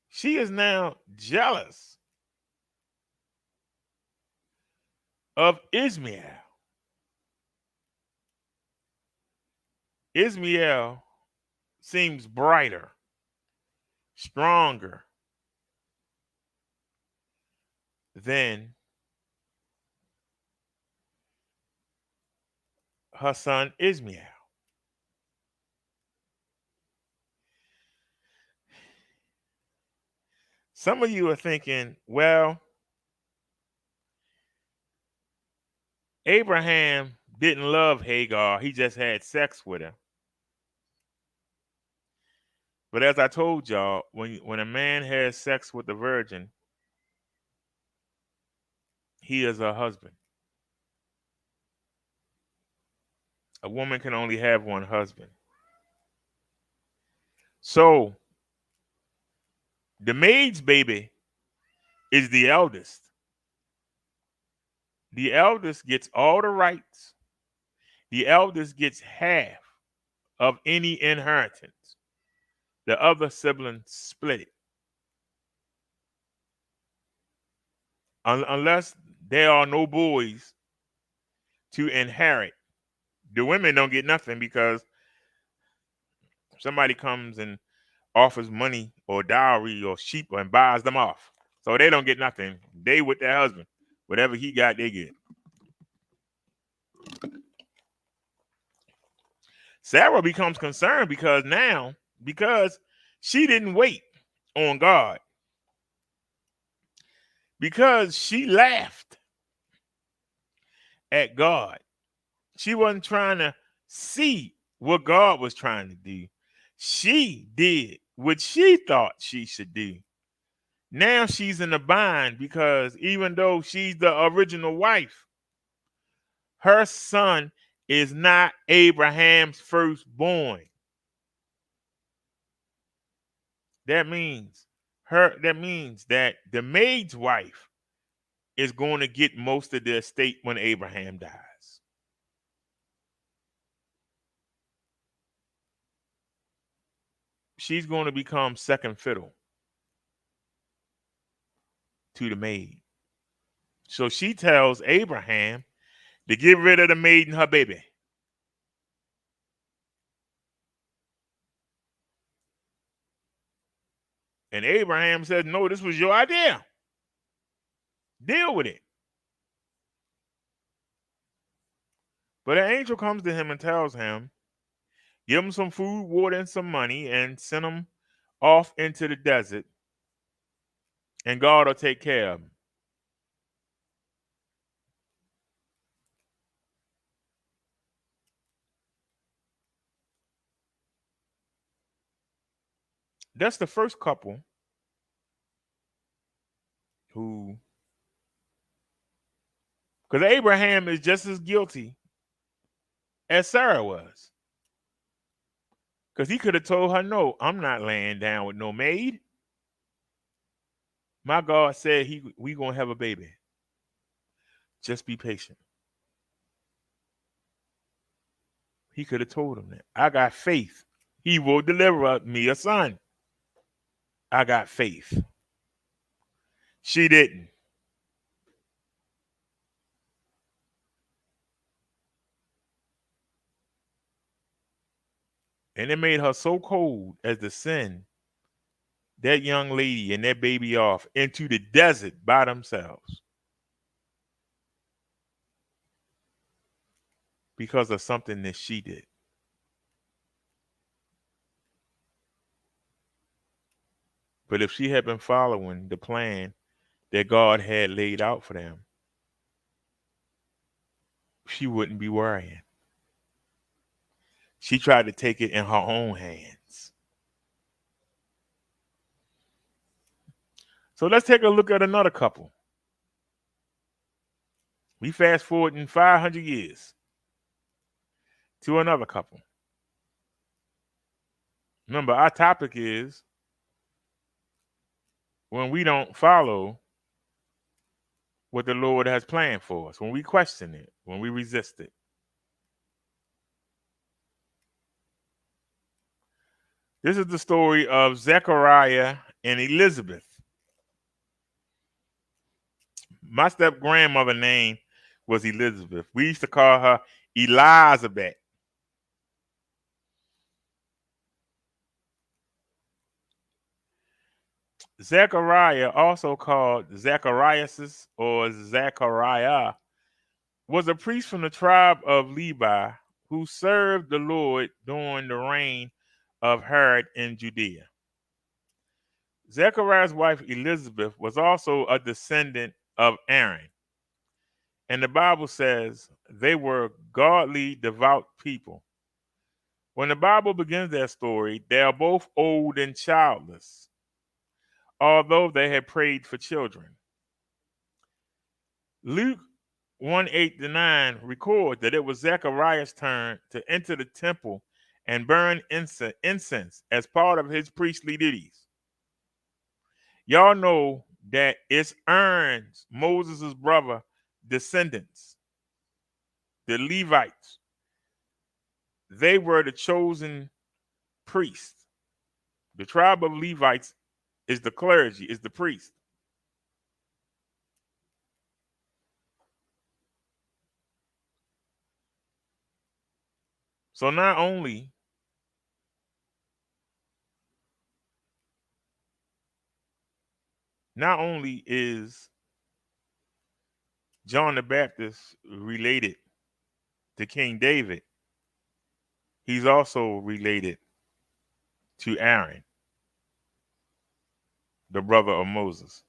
She is now jealous of Ishmael. Ishmael seems brighter, stronger than her son Ishmael. Some of you are thinking, well, Abraham didn't love Hagar, he just had sex with her. But as I told y'all, when a man has sex with a virgin, he is her husband. A woman can only have one husband. So the maid's baby is the eldest. The eldest gets all the rights. The eldest gets half of any inheritance. The other siblings split it. Unless there are no boys to inherit, the women don't get nothing because somebody comes and offers money or dowry or sheep and buys them off. So they don't get nothing. They with their husband. Whatever he got, they get. Sarah becomes concerned because she didn't wait on God. Because she laughed at God. She wasn't trying to see what God was trying to do. She did what she thought she should do. Now she's in a bind because even though she's the original wife, her son is not Abraham's firstborn. That means that the maid's wife is going to get most of the estate when Abraham dies. She's going to become second fiddle to the maid. So she tells Abraham to get rid of the maid and her baby. And Abraham says, no, this was your idea. Deal with it. But an angel comes to him and tells him, give him some food, water, and some money, and send him off into the desert, and God will take care of him. That's the first couple who, because Abraham is just as guilty as Sarah was. Because he could have told her, no, I'm not laying down with no maid. My God said we gonna have a baby. Just be patient. He could have told him that. I got faith. He will deliver me a son. I got faith. She didn't. And it made her so cold as to send that young lady and that baby off into the desert by themselves because of something that she did. But if she had been following the plan that God had laid out for them, she wouldn't be worrying. She tried to take it in her own hands. So let's take a look at another couple. We fast forward in 500 years to another couple. Remember, our topic is when we don't follow what the Lord has planned for us, when we question it, when we resist it. This is the story of Zechariah and Elizabeth. My step grandmother name was Elizabeth. We used to call her Elizabeth. Zechariah, also called Zacharias or Zechariah, was a priest from the tribe of Levi who served the Lord during the reign of Herod in Judea. Zechariah's wife Elizabeth was also a descendant of Aaron. And the Bible says they were godly, devout people. When the Bible begins their story, they are both old and childless, although they had prayed for children. Luke 1:8-9 records that it was Zechariah's turn to enter the temple and burn incense as part of his priestly duties. Y'all know that it's Aaron's, Moses' brother, descendants, the Levites. They were the chosen priests. The tribe of Levites is the clergy, is the priest. So not only is John the Baptist related to King David, he's also related to Aaron, the brother of Moses.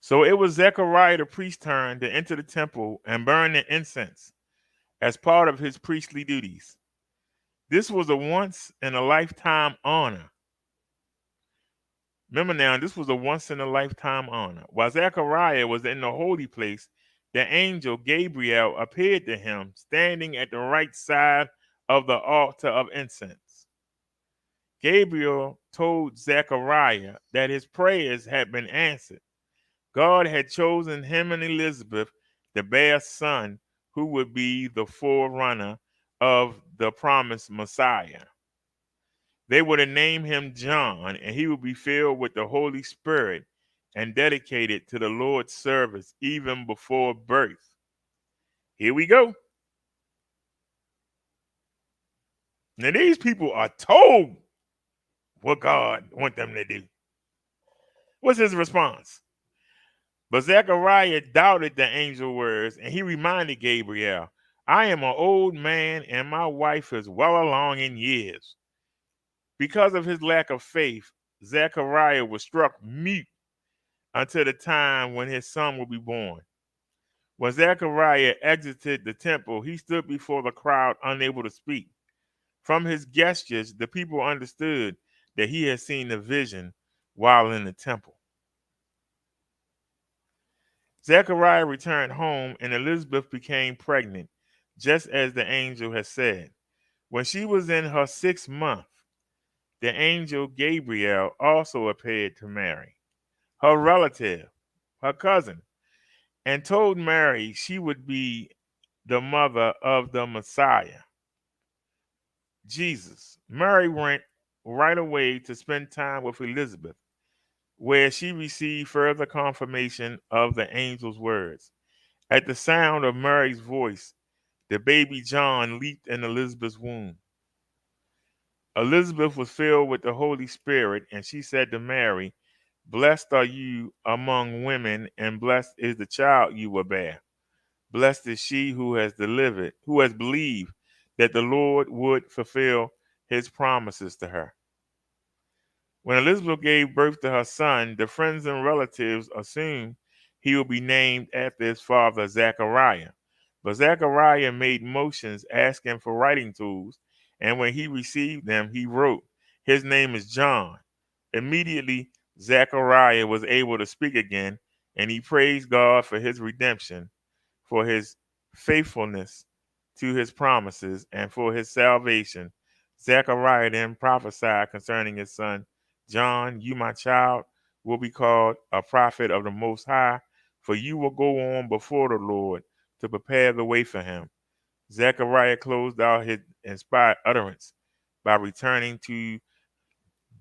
So it was Zechariah the priest's turn to enter the temple and burn the incense as part of his priestly duties. This was a once in a lifetime honor. Remember now, this was a once in a lifetime honor. While Zechariah was in the holy place, the angel Gabriel appeared to him standing at the right side of the altar of incense. Gabriel told Zechariah that his prayers had been answered. God had chosen him and Elizabeth to bear a son who would be the forerunner of the promised Messiah. They were to name him John, and he would be filled with the Holy Spirit and dedicated to the Lord's service even before birth. Here we go. Now these people are told what God wants them to do. What's his response? But Zechariah doubted the angel's words, and he reminded Gabriel, I am an old man, and my wife is well along in years. Because of his lack of faith, Zechariah was struck mute until the time when his son would be born. When Zechariah exited the temple, he stood before the crowd unable to speak. From his gestures, the people understood that he had seen a vision while in the temple. Zechariah returned home, and Elizabeth became pregnant, just as the angel had said. When she was in her 6th month, the angel Gabriel also appeared to Mary, her relative, her cousin, and told Mary she would be the mother of the Messiah, Jesus. Mary went right away to spend time with Elizabeth, where she received further confirmation of the angel's words. At the sound of Mary's voice, the baby John leaped in Elizabeth's womb. Elizabeth was filled with the Holy Spirit, and she said to Mary, "Blessed are you among women, and blessed is the child you will bear. Blessed is she who has believed that the Lord would fulfill his promises to her." When Elizabeth gave birth to her son, the friends and relatives assumed he would be named after his father, Zechariah. But Zechariah made motions asking for writing tools, and when he received them, he wrote, "His name is John." Immediately, Zechariah was able to speak again, and he praised God for his redemption, for his faithfulness to his promises, and for his salvation. Zechariah then prophesied concerning his son, "John, you, my child, will be called a prophet of the Most High, for you will go on before the Lord to prepare the way for him." Zechariah closed out his inspired utterance by returning to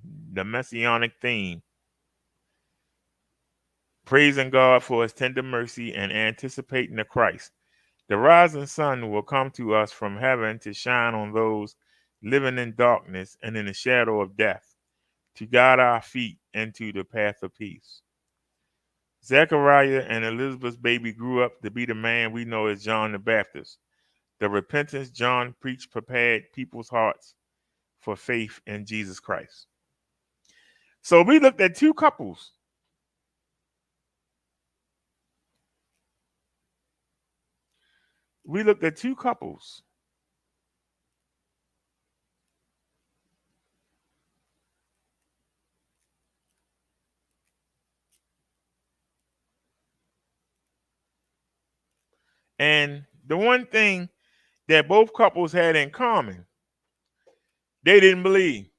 the messianic theme, praising God for his tender mercy and anticipating the Christ. The rising sun will come to us from heaven to shine on those living in darkness and in the shadow of death, to guide our feet into the path of peace. Zechariah and Elizabeth's baby grew up to be the man we know as John the Baptist. The repentance John preached prepared people's hearts for faith in Jesus Christ. So we looked at two couples. We looked at two couples. And the one thing that both couples had in common, they didn't believe.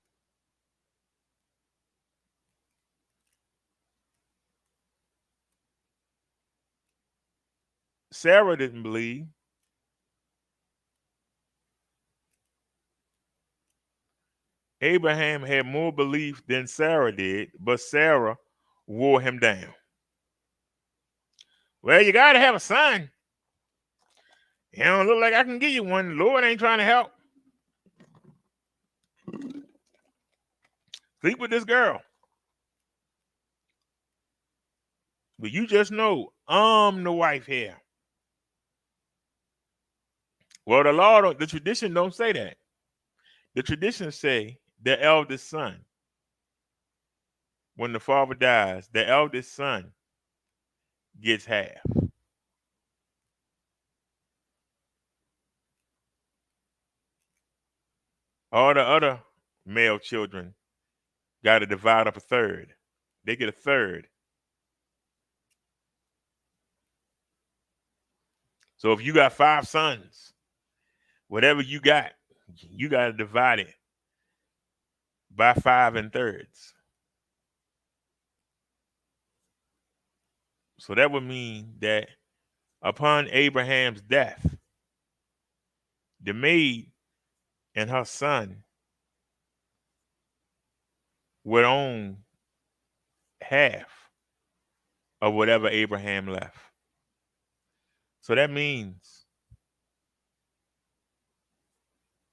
Sarah didn't believe. Abraham had more belief than Sarah did, but Sarah wore him down. "Well, you got to have a son. You don't look like I can give you one. The Lord ain't trying to help. Sleep with this girl. But you just know I'm the wife here." Well, the tradition don't say that. The tradition say the eldest son. When the father dies, the eldest son gets half. All the other male children got to divide up a third. They get a third. So if you got 5 sons, whatever you got to divide it by 5 and thirds. So that would mean that upon Abraham's death, the maid and her son would own half of whatever Abraham left. So that means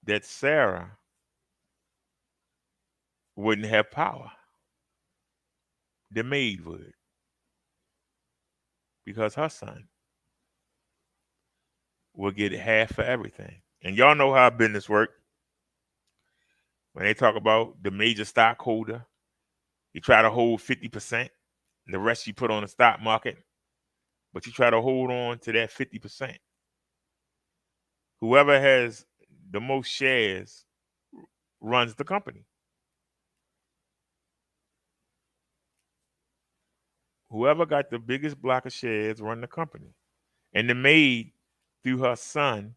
that Sarah wouldn't have power. The maid would, because her son will get half for everything. And y'all know how business work. When they talk about the major stockholder, you try to hold 50%, the rest you put on the stock market, but you try to hold on to that 50%. Whoever has the most shares runs the company. Whoever got the biggest block of shares run the company. And the maid, through her son,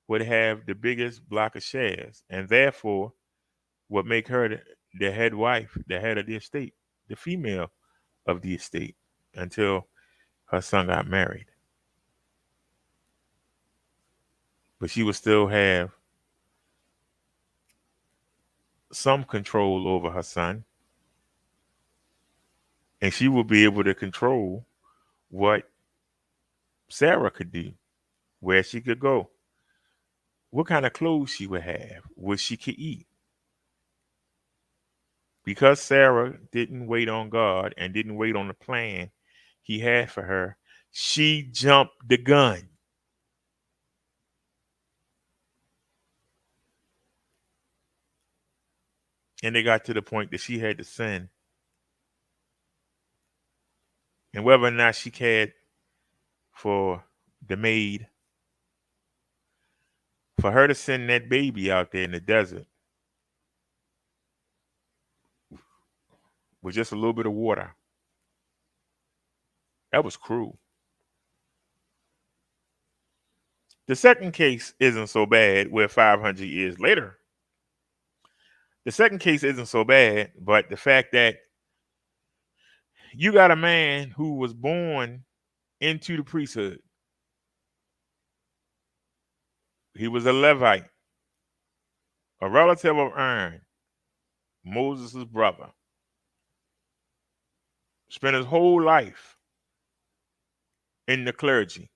would have the biggest block of shares. And therefore, would make her the head wife, the head of the estate, the female of the estate, until her son got married. But she would still have some control over her son, and she would be able to control what Sarah could do, where she could go, what kind of clothes she would have, what she could eat. Because Sarah didn't wait on God and didn't wait on the plan he had for her, she jumped the gun. And it got to the point that she had to sin. And whether or not she cared for the maid, for her to send that baby out there in the desert with just a little bit of water, that was cruel. The second case isn't so bad, where 500 years later, the second case isn't so bad, but the fact that you got a man who was born into the priesthood. He was a Levite, a relative of Aaron, Moses' brother. Spent his whole life in the clergy.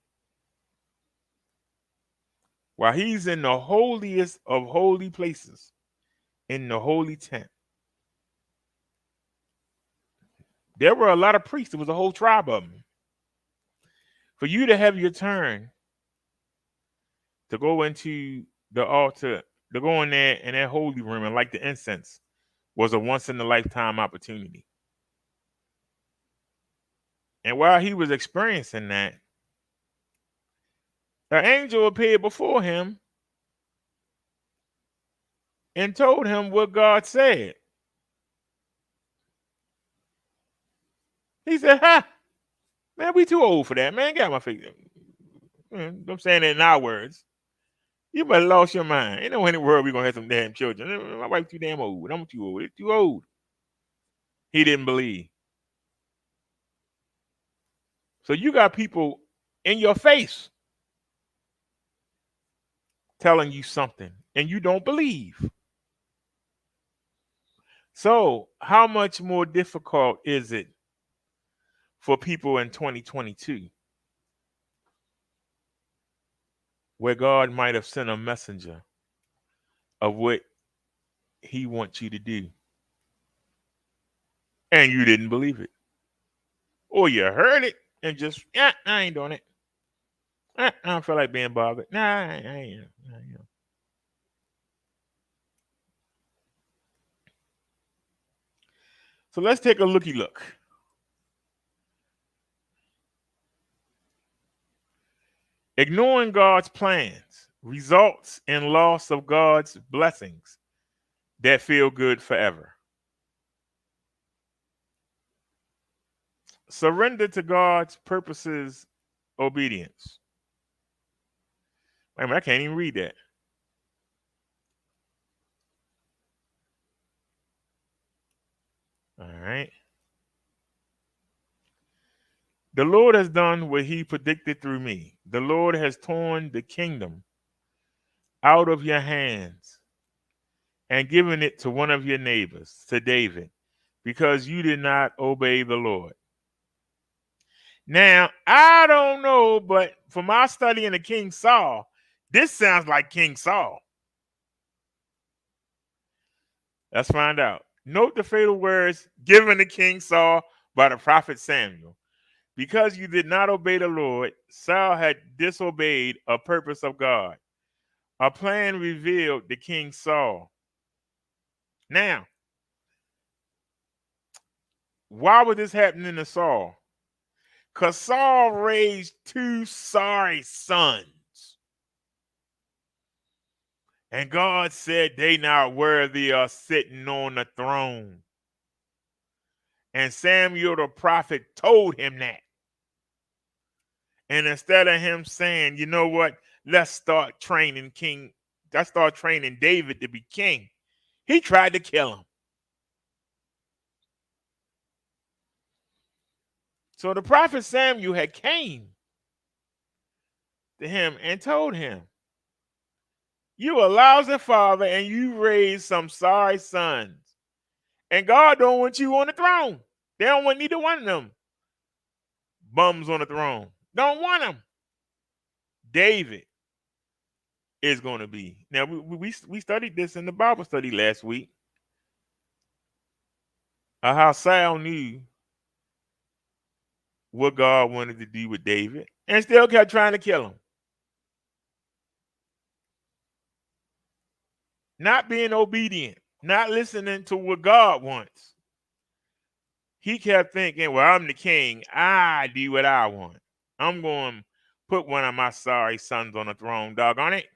While he's in the holiest of holy places, in the holy tent, there were a lot of priests. There was a whole tribe of them. For you to have your turn to go into the altar, to go in there in that holy room and light the incense, was a once in a lifetime opportunity. And while he was experiencing that, an angel appeared before him and told him what God said. He said, "Ha, man, we too old for that, man. Get out my face." I'm saying it in our words. You better lost your mind. Ain't no in the world we gonna have some damn children. My wife's too damn old. I'm too old. It's too old. He didn't believe. So you got people in your face telling you something and you don't believe. So how much more difficult is it for people in 2022 where God might have sent a messenger of what he wants you to do and you didn't believe it? Or you heard it and just, I ain't doing it. I don't feel like being bothered. Nah, I ain't. So let's take a looky look. Ignoring God's plans results in loss of God's blessings that feel good forever. Surrender to God's purposes, obedience. Wait a minute, I can't even read that. All right. The Lord has done what he predicted through me. The Lord has torn the kingdom out of your hands and given it to one of your neighbors, to David, because you did not obey the Lord. Now, I don't know, but from our study in the King Saul, this sounds like King Saul. Let's find out. Note the fatal words given to King Saul by the prophet Samuel. Because you did not obey the Lord, Saul had disobeyed a purpose of God. A plan revealed to King Saul. Now, why was this happening to Saul? Because Saul raised two sorry sons. And God said they not worthy of sitting on the throne. And Samuel the prophet told him that. And instead of him saying, you know what, let's start training David to be king, He tried to kill him. So the prophet Samuel had came to him and told him, you a lousy father and you raised some sorry sons. And God don't want you on the throne. They don't want neither one of them bums on the throne. Don't want them. David is going to be. Now, we studied this in the Bible study last week. How Saul knew what God wanted to do with David and still kept trying to kill him. Not being obedient, not listening to what God wants. He kept thinking, well, I'm the king. I do what I want. I'm going to put one of my sorry sons on the throne, doggone it.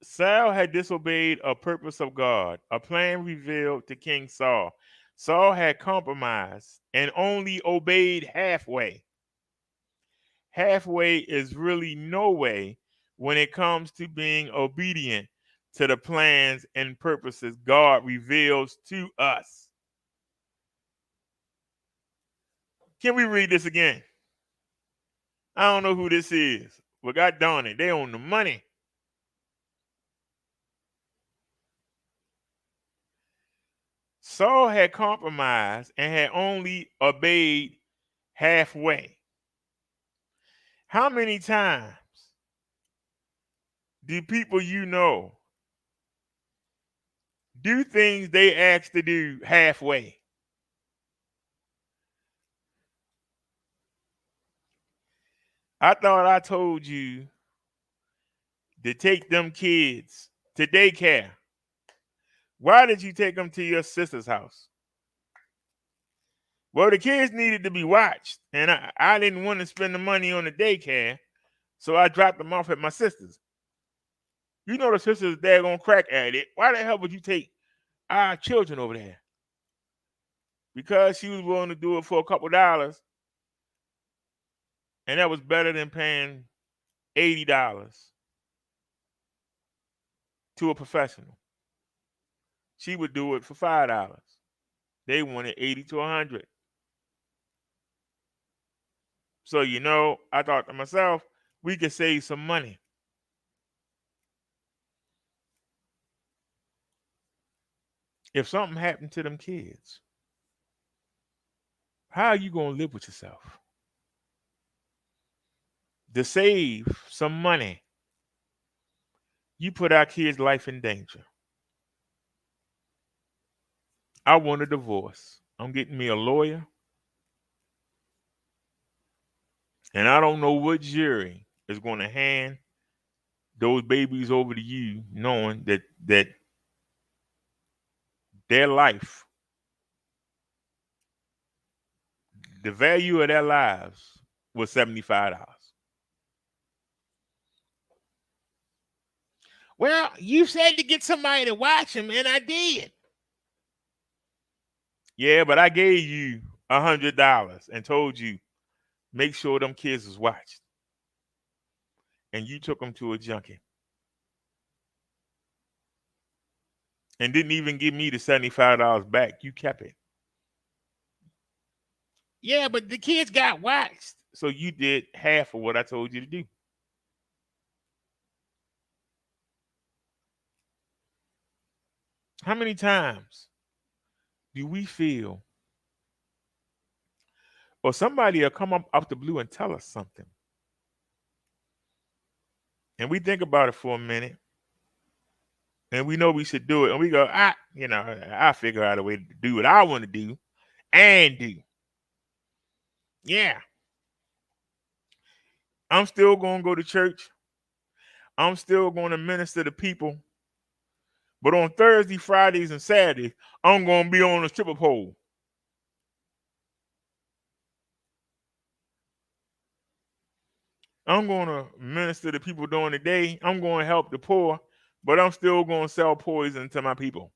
Saul had disobeyed a purpose of God, a plan revealed to King Saul. Saul had compromised and only obeyed halfway. Halfway is really no way when it comes to being obedient to the plans and purposes God reveals to us. Can we read this again? I don't know who this is, but God darn it, they own the money. Saul had compromised and had only obeyed halfway. How many times do people you know do things they ask to do halfway? I thought I told you to take them kids to daycare. Why did you take them to your sister's house? Well, the kids needed to be watched, and I didn't want to spend the money on the daycare, so I dropped them off at my sister's. You know the sister's daggone crack at it. Why the hell would you take our children over there? Because she was willing to do it for a couple dollars, and that was better than paying $80 to a professional. She would do it for $5. They wanted 80 to 100. So, I thought to myself, we could save some money. If something happened to them kids, how are you going to live with yourself? To save some money, you put our kids' life in danger. I want a divorce. I'm getting me a lawyer. And I don't know what jury is going to hand those babies over to you, knowing that their life, the value of their lives was $75. Well, you said to get somebody to watch them, and I did. Yeah, but I gave you $100 and told you, make sure them kids was watched. And you took them to a junkie. And didn't even give me the $75 back. You kept it. Yeah, but the kids got watched. So you did half of what I told you to do. How many times do we feel, or somebody will come up out the blue and tell us something, and we think about it for a minute, and we know we should do it, and we go, I'll figure out a way to do what I want to do and do. Yeah. I'm still going to go to church. I'm still going to minister to people. But on Thursday, Fridays, and Saturdays, I'm going to be on a stripper pole. I'm going to minister to people during the day. I'm going to help the poor, but I'm still going to sell poison to my people.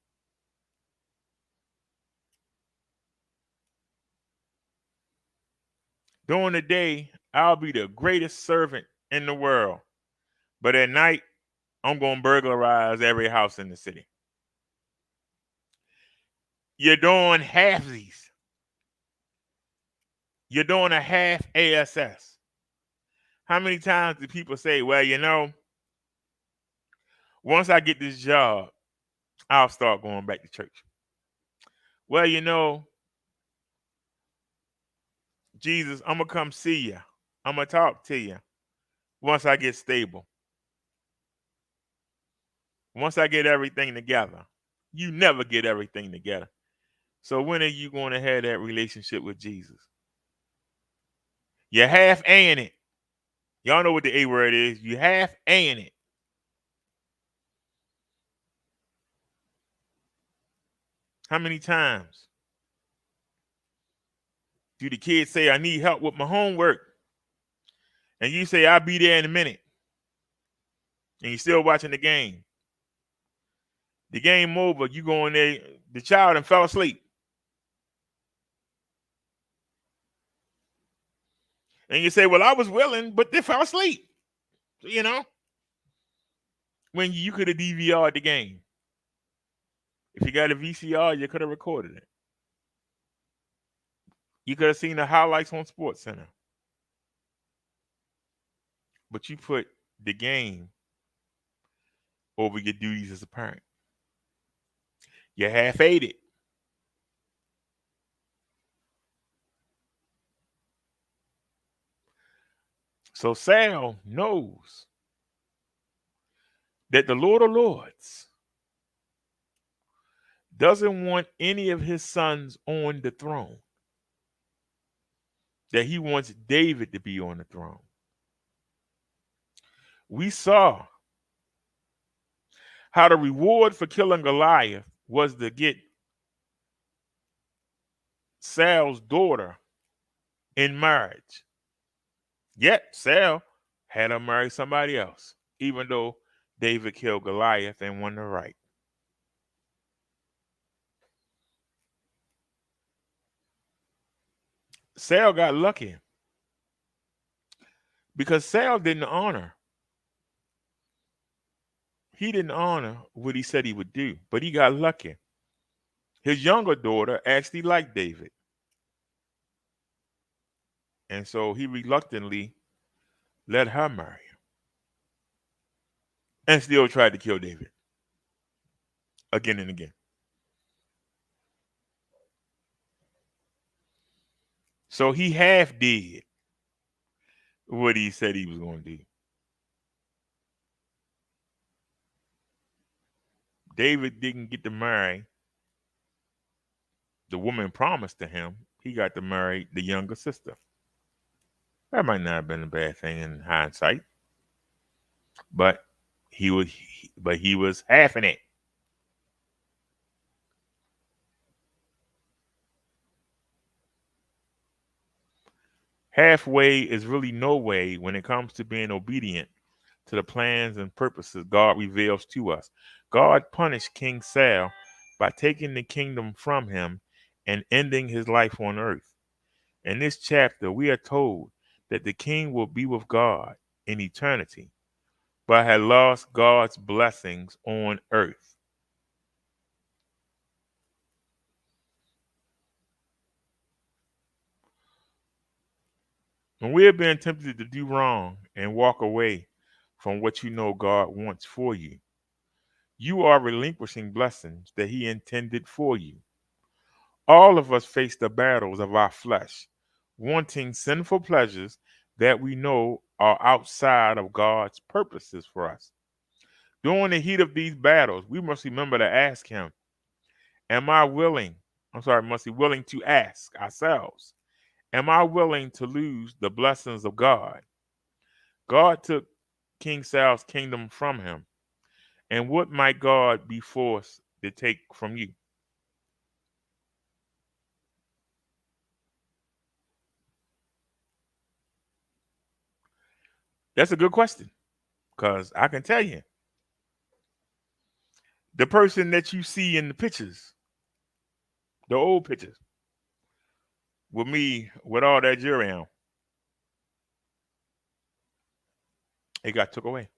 During the day, I'll be the greatest servant in the world. But at night, I'm going to burglarize every house in the city. You're doing halfsies. You're doing a half ASS. How many times do people say, well, once I get this job, I'll start going back to church? Well, Jesus, I'm going to come see you. I'm going to talk to you once I get stable. Once I get everything together. You never get everything together. So when are you going to have that relationship with Jesus? You're half A-ing it. Y'all know what the A word is. You half A-ing it. How many times do the kids say, I need help with my homework? And you say, I'll be there in a minute. And you're still watching the game. The game over, you go in there, the child and fell asleep. And you say, well, I was willing, but they fell asleep. When you could have DVR'd the game. If you got a VCR, you could have recorded it. You could have seen the highlights on Sports Center. But you put the game over your duties as a parent. You half-ate it. So Sal knows that the Lord of Lords doesn't want any of his sons on the throne. That he wants David to be on the throne. We saw how the reward for killing Goliath was to get Sal's daughter in marriage. Yet Sal had her marry somebody else, even though David killed Goliath and won the right. Sal got lucky because Sal didn't honor. He didn't honor what he said he would do, but he got lucky. His younger daughter actually liked David. And so he reluctantly let her marry him. And still tried to kill David. Again and again. So he half did what he said he was going to do. David didn't get to marry the woman promised to him. He got to marry the younger sister. That might not have been a bad thing in hindsight. But he was halving it. Halfway is really no way when it comes to being obedient to the plans and purposes God reveals to us. God punished King Saul by taking the kingdom from him and ending his life on earth. In this chapter, we are told that the king will be with God in eternity, but had lost God's blessings on earth. When we are being tempted to do wrong and walk away from what you know God wants for you, you are relinquishing blessings that he intended for you. All of us face the battles of our flesh, wanting sinful pleasures that we know are outside of God's purposes for us. During the heat of these battles, we must remember to ask him, must be willing to ask ourselves, am I willing to lose the blessings of God? God took King Saul's kingdom from him. And what might God be forced to take from you? That's a good question, because I can tell you, the person that you see in the pictures, the old pictures, with me with all that jewelry on, It got took away.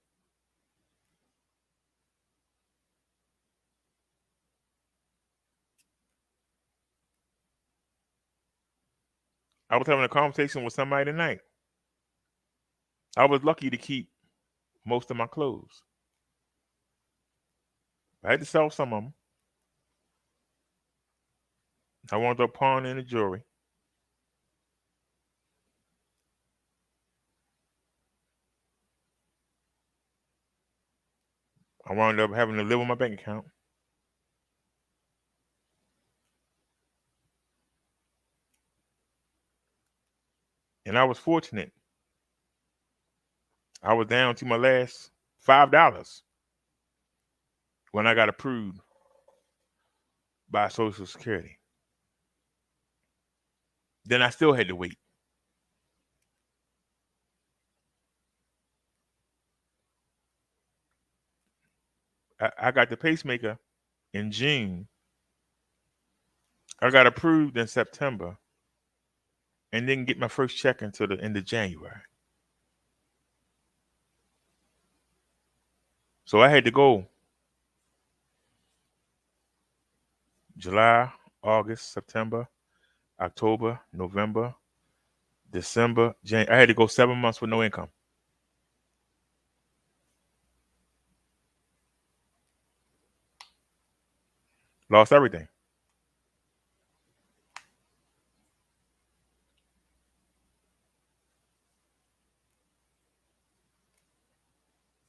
I was having a conversation with somebody tonight. I was lucky to keep most of my clothes. I had to sell some of them. I wound up pawning the jewelry. I wound up having to live on my bank account. And I was fortunate. I was down to my last $5 when I got approved by Social Security. Then I still had to wait. I got the pacemaker in June. I got approved in September and didn't get my first check until the end of January. So I had to go July, August, September, October, November, December, January. I had to go 7 months with no income. Lost everything.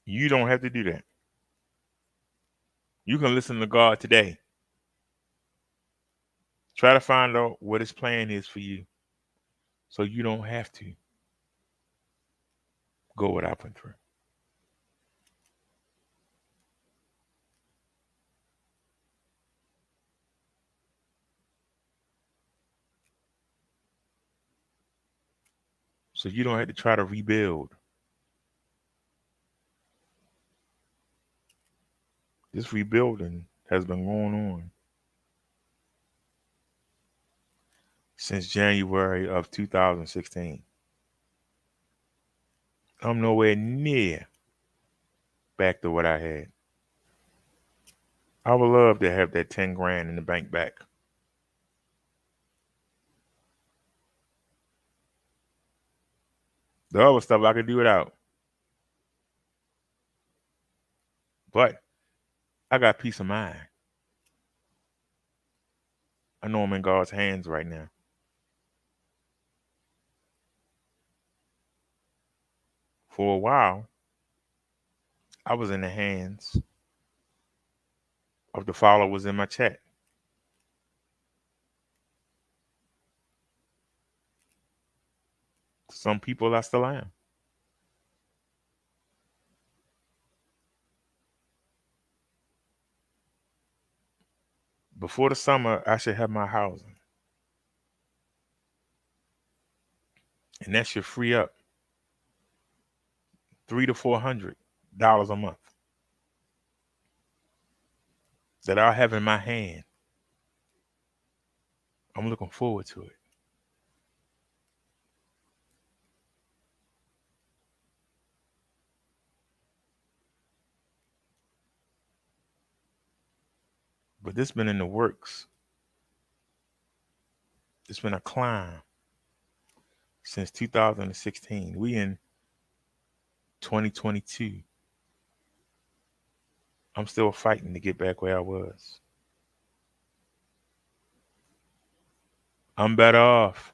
You don't have to do that. You can listen to God today. Try to find out what his plan is for you so you don't have to go what I went through. So you don't have to try to rebuild. This rebuilding has been going on since January of 2016. I'm nowhere near back to what I had. I would love to have that 10 grand in the bank back. The other stuff I could do without. But I got peace of mind. I know I'm in God's hands right now. For a while, I was in the hands of the followers in my chat. Some people I still am. Before the summer, I should have my housing. And that should free up $300 to $400 a month that I'll have in my hand. I'm looking forward to it. But this been in the works. It's been a climb since 2016. We in 2022. I'm still fighting to get back where I was. I'm better off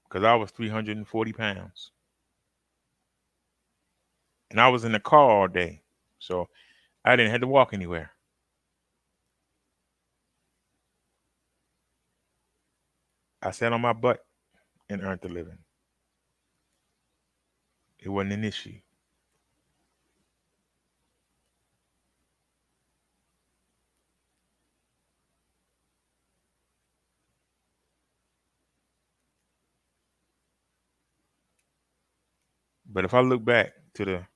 because I was 340 pounds. And I was in the car all day. So I didn't have to walk anywhere. I sat on my butt and earned a living. It wasn't an issue. But if I look back to the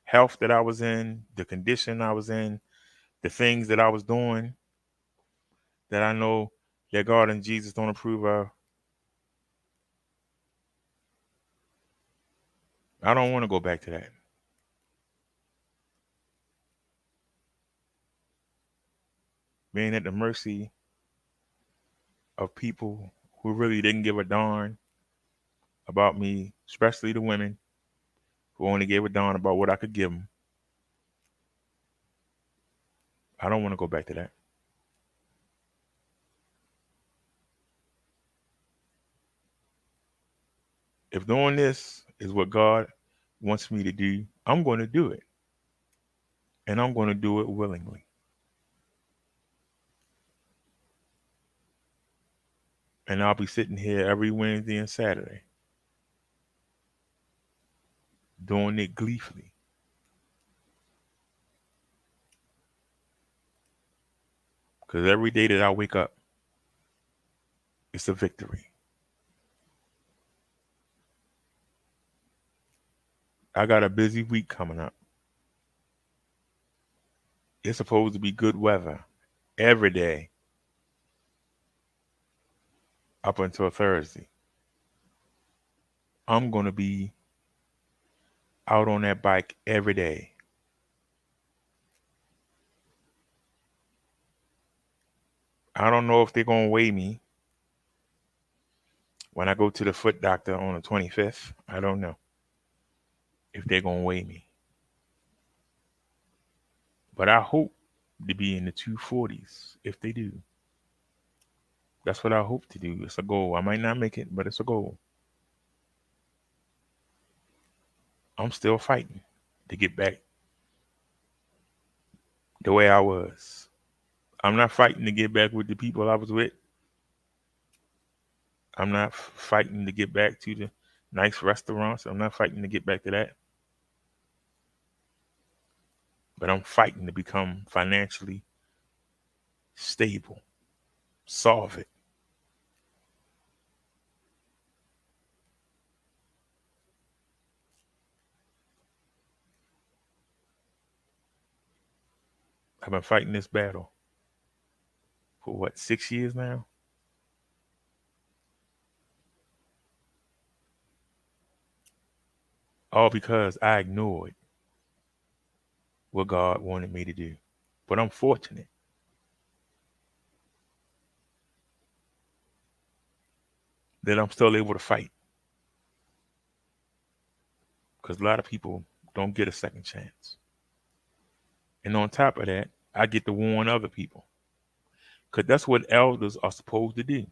health that I was in, the condition I was in, the things that I was doing that I know that God and Jesus don't approve of, I don't want to go back to that. Being at the mercy of people who really didn't give a darn about me, especially the women who only gave a darn about what I could give them. I don't want to go back to that. If doing this is what God wants me to do, I'm going to do it. And I'm going to do it willingly. And I'll be sitting here every Wednesday and Saturday doing it gleefully. Because every day that I wake up, it's a victory. I got a busy week coming up. It's supposed to be good weather every day up until Thursday. I'm going to be out on that bike every day. I don't know if they're going to weigh me when I go to the foot doctor on the 25th. I don't know if they're going to weigh me. But I hope to be in the 240s if they do. That's what I hope to do. It's a goal. I might not make it, but it's a goal. I'm still fighting to get back the way I was. I'm not fighting to get back with the people I was with. I'm not fighting to get back to the nice restaurants. I'm not fighting to get back to that. But I'm fighting to become financially stable, solve it. I've been fighting this battle for 6 years now? All because I ignored what God wanted me to do. But I'm fortunate that I'm still able to fight. Because a lot of people don't get a second chance. And on top of that, I get to warn other people. Because that's what elders are supposed to do.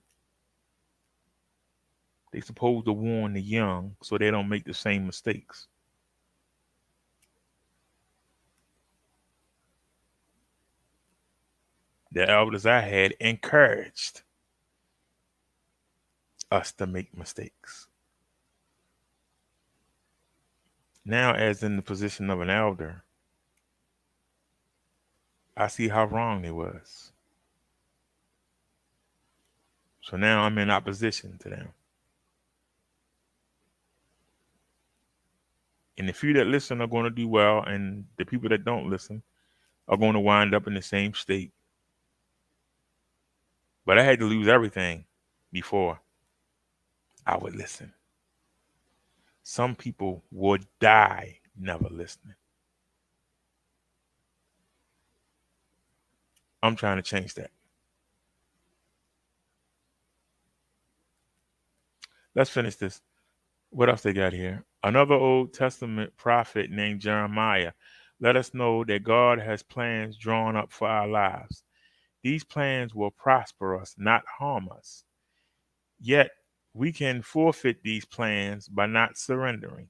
They're supposed to warn the young so they don't make the same mistakes. The elders I had encouraged us to make mistakes. Now, as in the position of an elder, I see how wrong they was. So now I'm in opposition to them. And the few that listen are going to do well, and the people that don't listen are going to wind up in the same state. But I had to lose everything before I would listen. Some people would die never listening. I'm trying to change that. Let's finish this. What else they got here? Another Old Testament prophet named Jeremiah let us know that God has plans drawn up for our lives. These plans will prosper us, not harm us. Yet we can forfeit these plans by not surrendering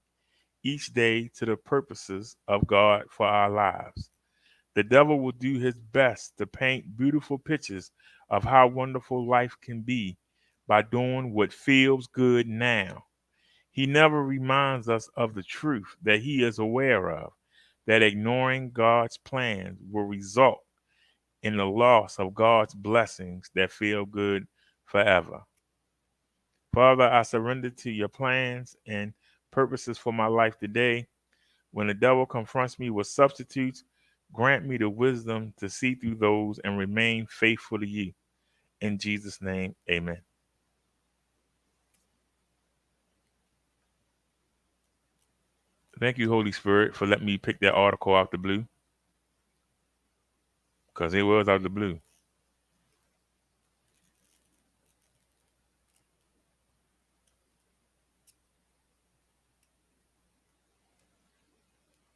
each day to the purposes of God for our lives. The devil will do his best to paint beautiful pictures of how wonderful life can be by doing what feels good now. He never reminds us of the truth that he is aware of, that ignoring God's plans will result in the loss of God's blessings that feel good forever. Father, I surrender to your plans and purposes for my life today. When the devil confronts me with substitutes, grant me the wisdom to see through those and remain faithful to you. In Jesus' name, amen. Thank you, Holy Spirit, for letting me pick that article out the blue. Because it was out the blue.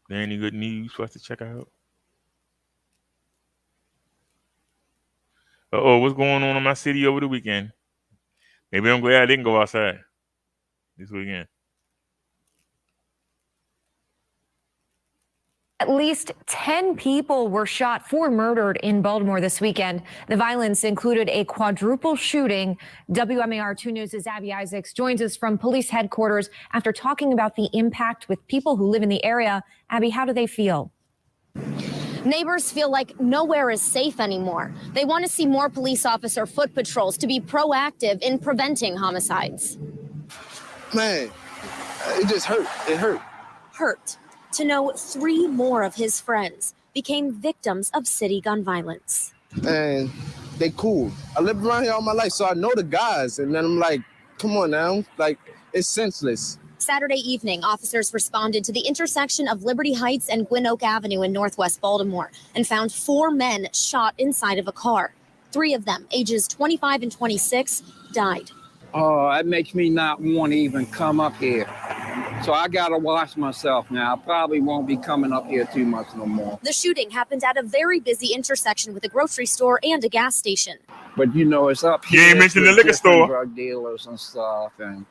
There any good news for us to check out? What's going on in my city over the weekend? Maybe I'm glad I didn't go outside this weekend. At least 10 people were shot, 4 murdered in Baltimore this weekend. The violence included a quadruple shooting. WMAR 2 News' Abby Isaacs joins us from police headquarters after talking about the impact with people who live in the area. Abby, how do they feel? Neighbors feel like nowhere is safe anymore. They want to see more police officer foot patrols to be proactive in preventing homicides. Man, it just hurt. It hurt. Hurt to know 3 more of his friends became victims of city gun violence. And they cool. I lived around here all my life, so I know the guys. And then I'm like, come on now. Like, it's senseless. Saturday evening, officers responded to the intersection of Liberty Heights and Gwynn Oak Avenue in Northwest Baltimore and found 4 men shot inside of a car. 3 of them, ages 25 and 26, died. Oh, that makes me not want to even come up here. So I got to watch myself now. I probably won't be coming up here too much no more. The shooting happened at a very busy intersection with a grocery store and a gas station. But, you know, it's up here. You ain't mentioned the liquor store. Drug dealers and stuff, and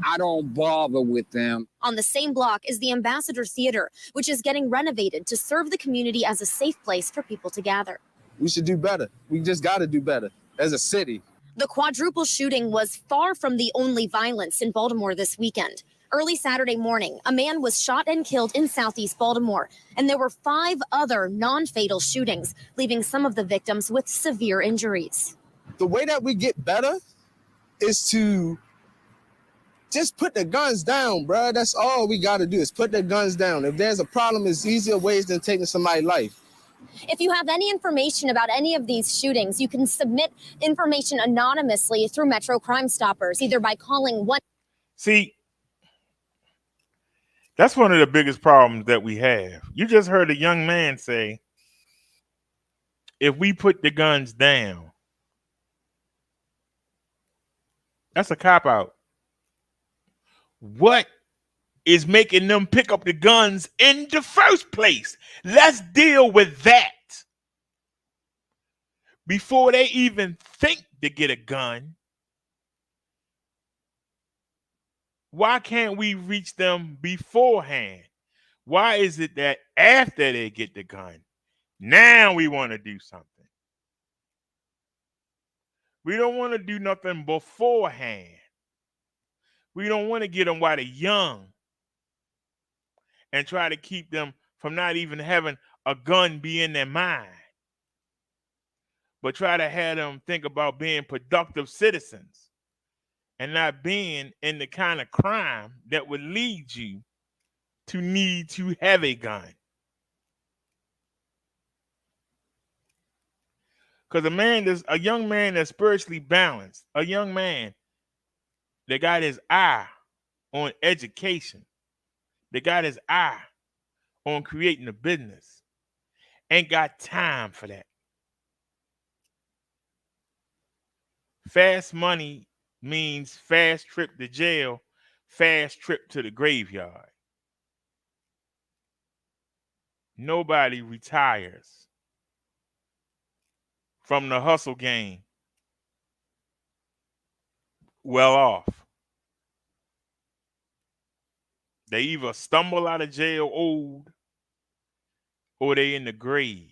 I don't bother with them. On the same block is the Ambassador Theater, which is getting renovated to serve the community as a safe place for people to gather. We should do better. We just got to do better as a city. The quadruple shooting was far from the only violence in Baltimore this weekend. Early Saturday morning, a man was shot and killed in Southeast Baltimore, and there were 5 other non-fatal shootings, leaving some of the victims with severe injuries. The way that we get better is to just put the guns down, bro. That's all we got to do is put the guns down. If there's a problem, it's easier ways than taking somebody's life. If you have any information about any of these shootings, you can submit information anonymously through Metro Crime Stoppers, either by calling 1. See, that's one of the biggest problems that we have. You just heard a young man say, if we put the guns down, that's a cop-out. What is making them pick up the guns in the first place? Let's deal with that. Before they even think to get a gun, why can't we reach them beforehand? Why is it that after they get the gun, now we want to do something? We don't want to do nothing beforehand. We don't want to get them while they're young and try to keep them from not even having a gun be in their mind, but try to have them think about being productive citizens and not being in the kind of crime that would lead you to need to have a gun. Because a young man that's spiritually balanced, a young man that got his eye on education, that got his eye on creating a business, ain't got time for that. Fast money means fast trip to jail, fast trip to the graveyard. Nobody retires from the hustle game well off. They either stumble out of jail old or they in the grave.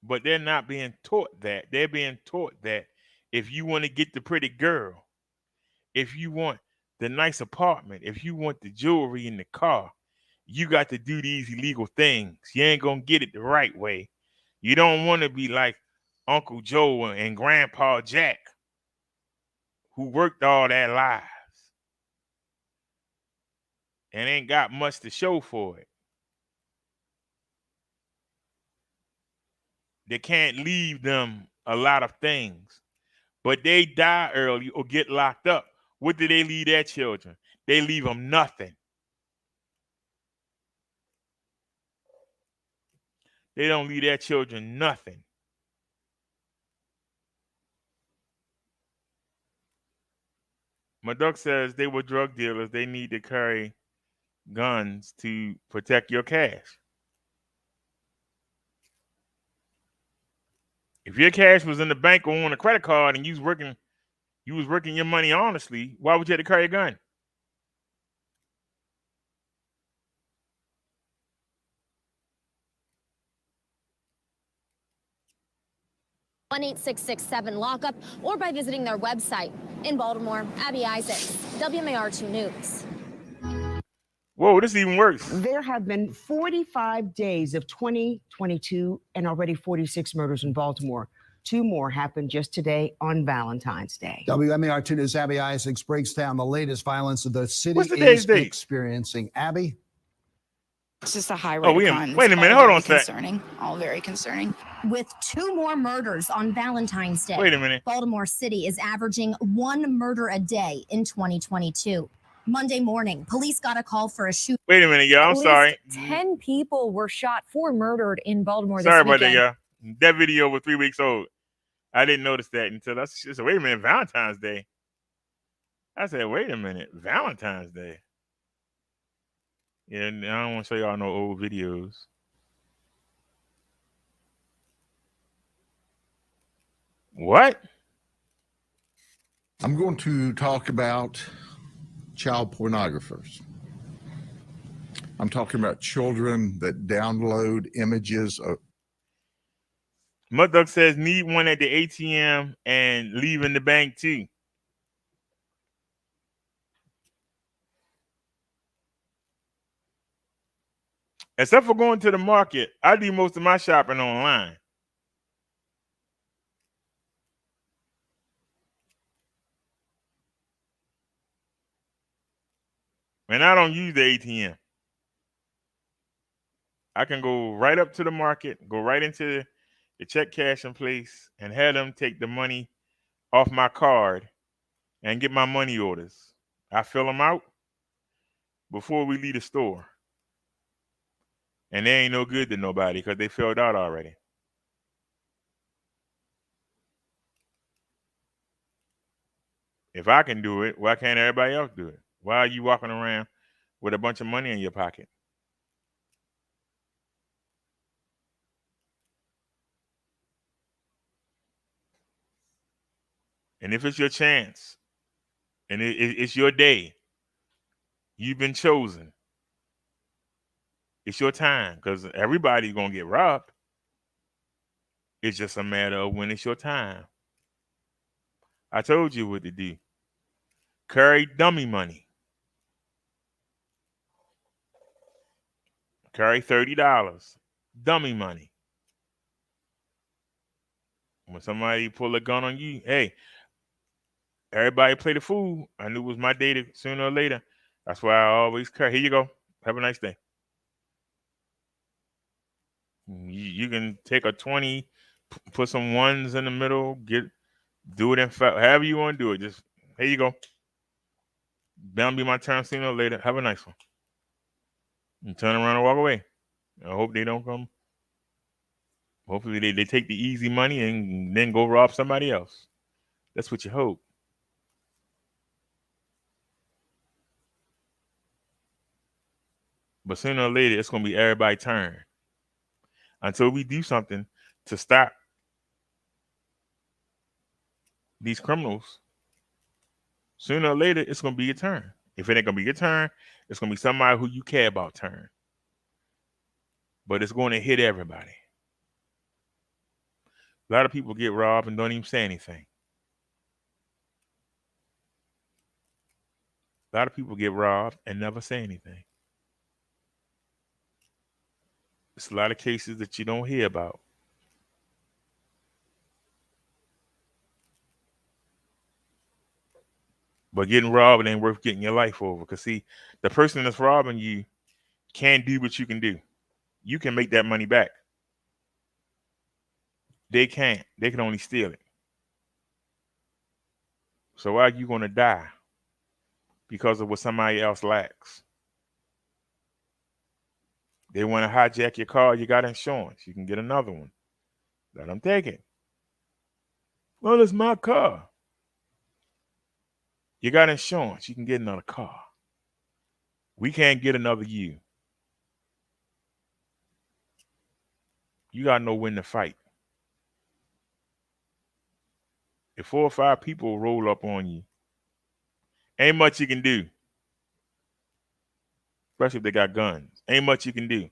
But they're not being taught that. They're being taught that if you want to get the pretty girl, if you want the nice apartment, if you want the jewelry in the car, you got to do these illegal things. You ain't going to get it the right way. You don't want to be like Uncle Joe and Grandpa Jack, who worked all their lives and ain't got much to show for it. They can't leave them a lot of things, but they die early or get locked up, what do they leave their children? They leave them nothing. They don't leave their children nothing. Maduk says they were drug dealers. They need to carry guns to protect your cash. If your cash was in the bank or on a credit card and you was working your money honestly, why would you have to carry a gun? One 8667 lockup, or by visiting their website. In Baltimore, Abby Isaacs, WMAR2 News. Whoa, this is even worse. There have been 45 days of 2022 and already 46 murders in Baltimore. 2 more happened just today on Valentine's Day. WMAR2 News' Abby Isaacs breaks down the latest violence that the city What's the day's is date? experiencing. Abby? It's just a high rate of crime. Wait a minute, All hold very on a sec. concerning. All very concerning. With 2 more murders on Valentine's Day. Wait a minute. Baltimore City is averaging 1 murder a day in 2022. Monday morning, police got a call for a shooting. Wait a minute, y'all. I'm At least sorry. 10 people were shot for murdered in Baltimore Sorry this about weekend. that, y'all. That video was 3 weeks old. I didn't notice that until I said, wait a minute, Valentine's Day. I said, wait a minute, Valentine's Day. Yeah, I don't want to show y'all no old videos. What? I'm going to talk about child pornographers. I'm talking about children that download images of. Mudduck says need one at the ATM and leave in the bank too. Except for going to the market, I do most of my shopping online. And I don't use the ATM. I can go right up to the market, go right into the check cashing place, and have them take the money off my card and get my money orders. I fill them out before we leave the store. And they ain't no good to nobody because they filled out already. If I can do it, why can't everybody else do it? Why are you walking around with a bunch of money in your pocket? And if it's your chance, and it's your day, you've been chosen. It's your time because everybody's going to get robbed. It's just a matter of when it's your time. I told you what to do. Carry dummy money. Carry $30. Dummy money. When somebody pull a gun on you, hey, everybody play the fool. I knew it was my day to, sooner or later. That's why I always carry. Here you go. Have a nice day. You can take a 20, put some ones in the middle, do it in however you want to do it. Just here you go. That'll be my turn sooner or later. Have a nice one. And turn around and walk away. I hope they don't come. Hopefully they take the easy money and then go rob somebody else. That's what you hope. But sooner or later, it's going to be everybody's turn. Until we do something to stop these criminals, sooner or later, it's going to be your turn. If it ain't going to be your turn, it's going to be somebody who you care about turn. But it's going to hit everybody. A lot of people get robbed and don't even say anything. A lot of people get robbed and never say anything. It's a lot of cases that you don't hear about. But getting robbed ain't worth getting your life over. Because, see, the person that's robbing you can't do what you can do. You can make that money back. They can't. They can only steal it. So why are you going to die because of what somebody else lacks? They want to hijack your car. You got insurance. You can get another one. Let them take it. Well, it's my car. You got insurance. You can get another car. We can't get another you. You got to know when to fight. If 4 or 5 people roll up on you, ain't much you can do. Especially if they got guns. Ain't much you can do.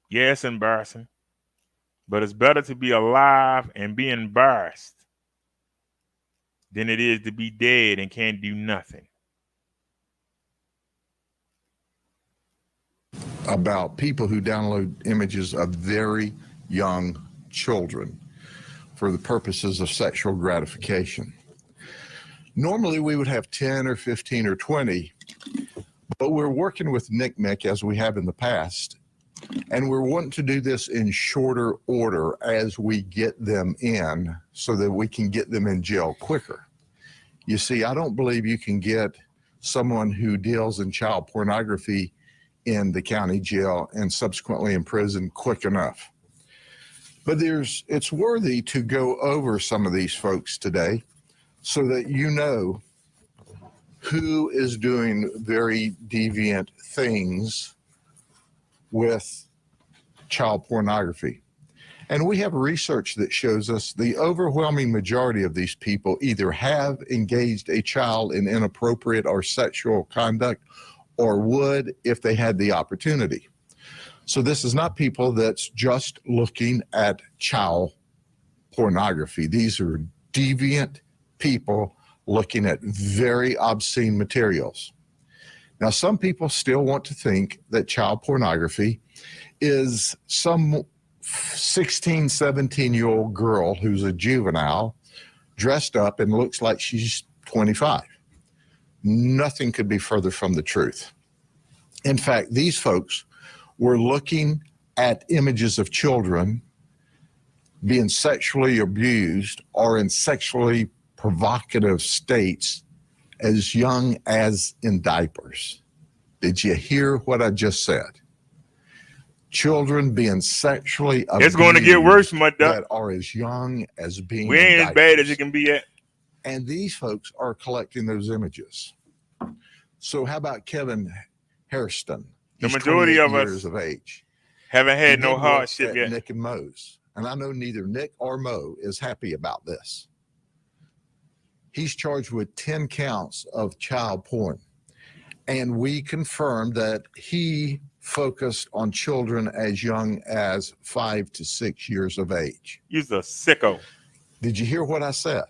Yeah, it's embarrassing. But it's better to be alive and be embarrassed than it is to be dead and can't do nothing. About people who download images of very young children for the purposes of sexual gratification. Normally we would have 10 or 15 or 20, but we're working with NCMEC as we have in the past, and we're wanting to do this in shorter order as we get them in so that we can get them in jail quicker. You see, I don't believe you can get someone who deals in child pornography in the county jail and subsequently in prison quick enough. But it's worthy to go over some of these folks today so that you know who is doing very deviant things with child pornography. And we have research that shows us the overwhelming majority of these people either have engaged a child in inappropriate or sexual conduct or would if they had the opportunity. So this is not people that's just looking at child pornography. These are deviant people looking at very obscene materials. Now, some people still want to think that child pornography is some 16, 17-year-old girl who's a juvenile dressed up and looks like she's 25. Nothing could be further from the truth. In fact, these folks were looking at images of children being sexually abused or in sexually provocative states as young as in diapers. Did you hear what I just said? Children being sexually abused. It's going to get worse, my duck. That are as young as being We ain't as bad as it can be at. And these folks are collecting those images. So how about Kevin Hairston? The He's majority of us years of age. Haven't had He no did work hardship at yet. Nick and Mo's. And I know neither Nick or Mo is happy about this. He's charged with 10 counts of child porn. And we confirmed that he focused on children as young as 5 to 6 years of age. He's a sicko. Did you hear what I said?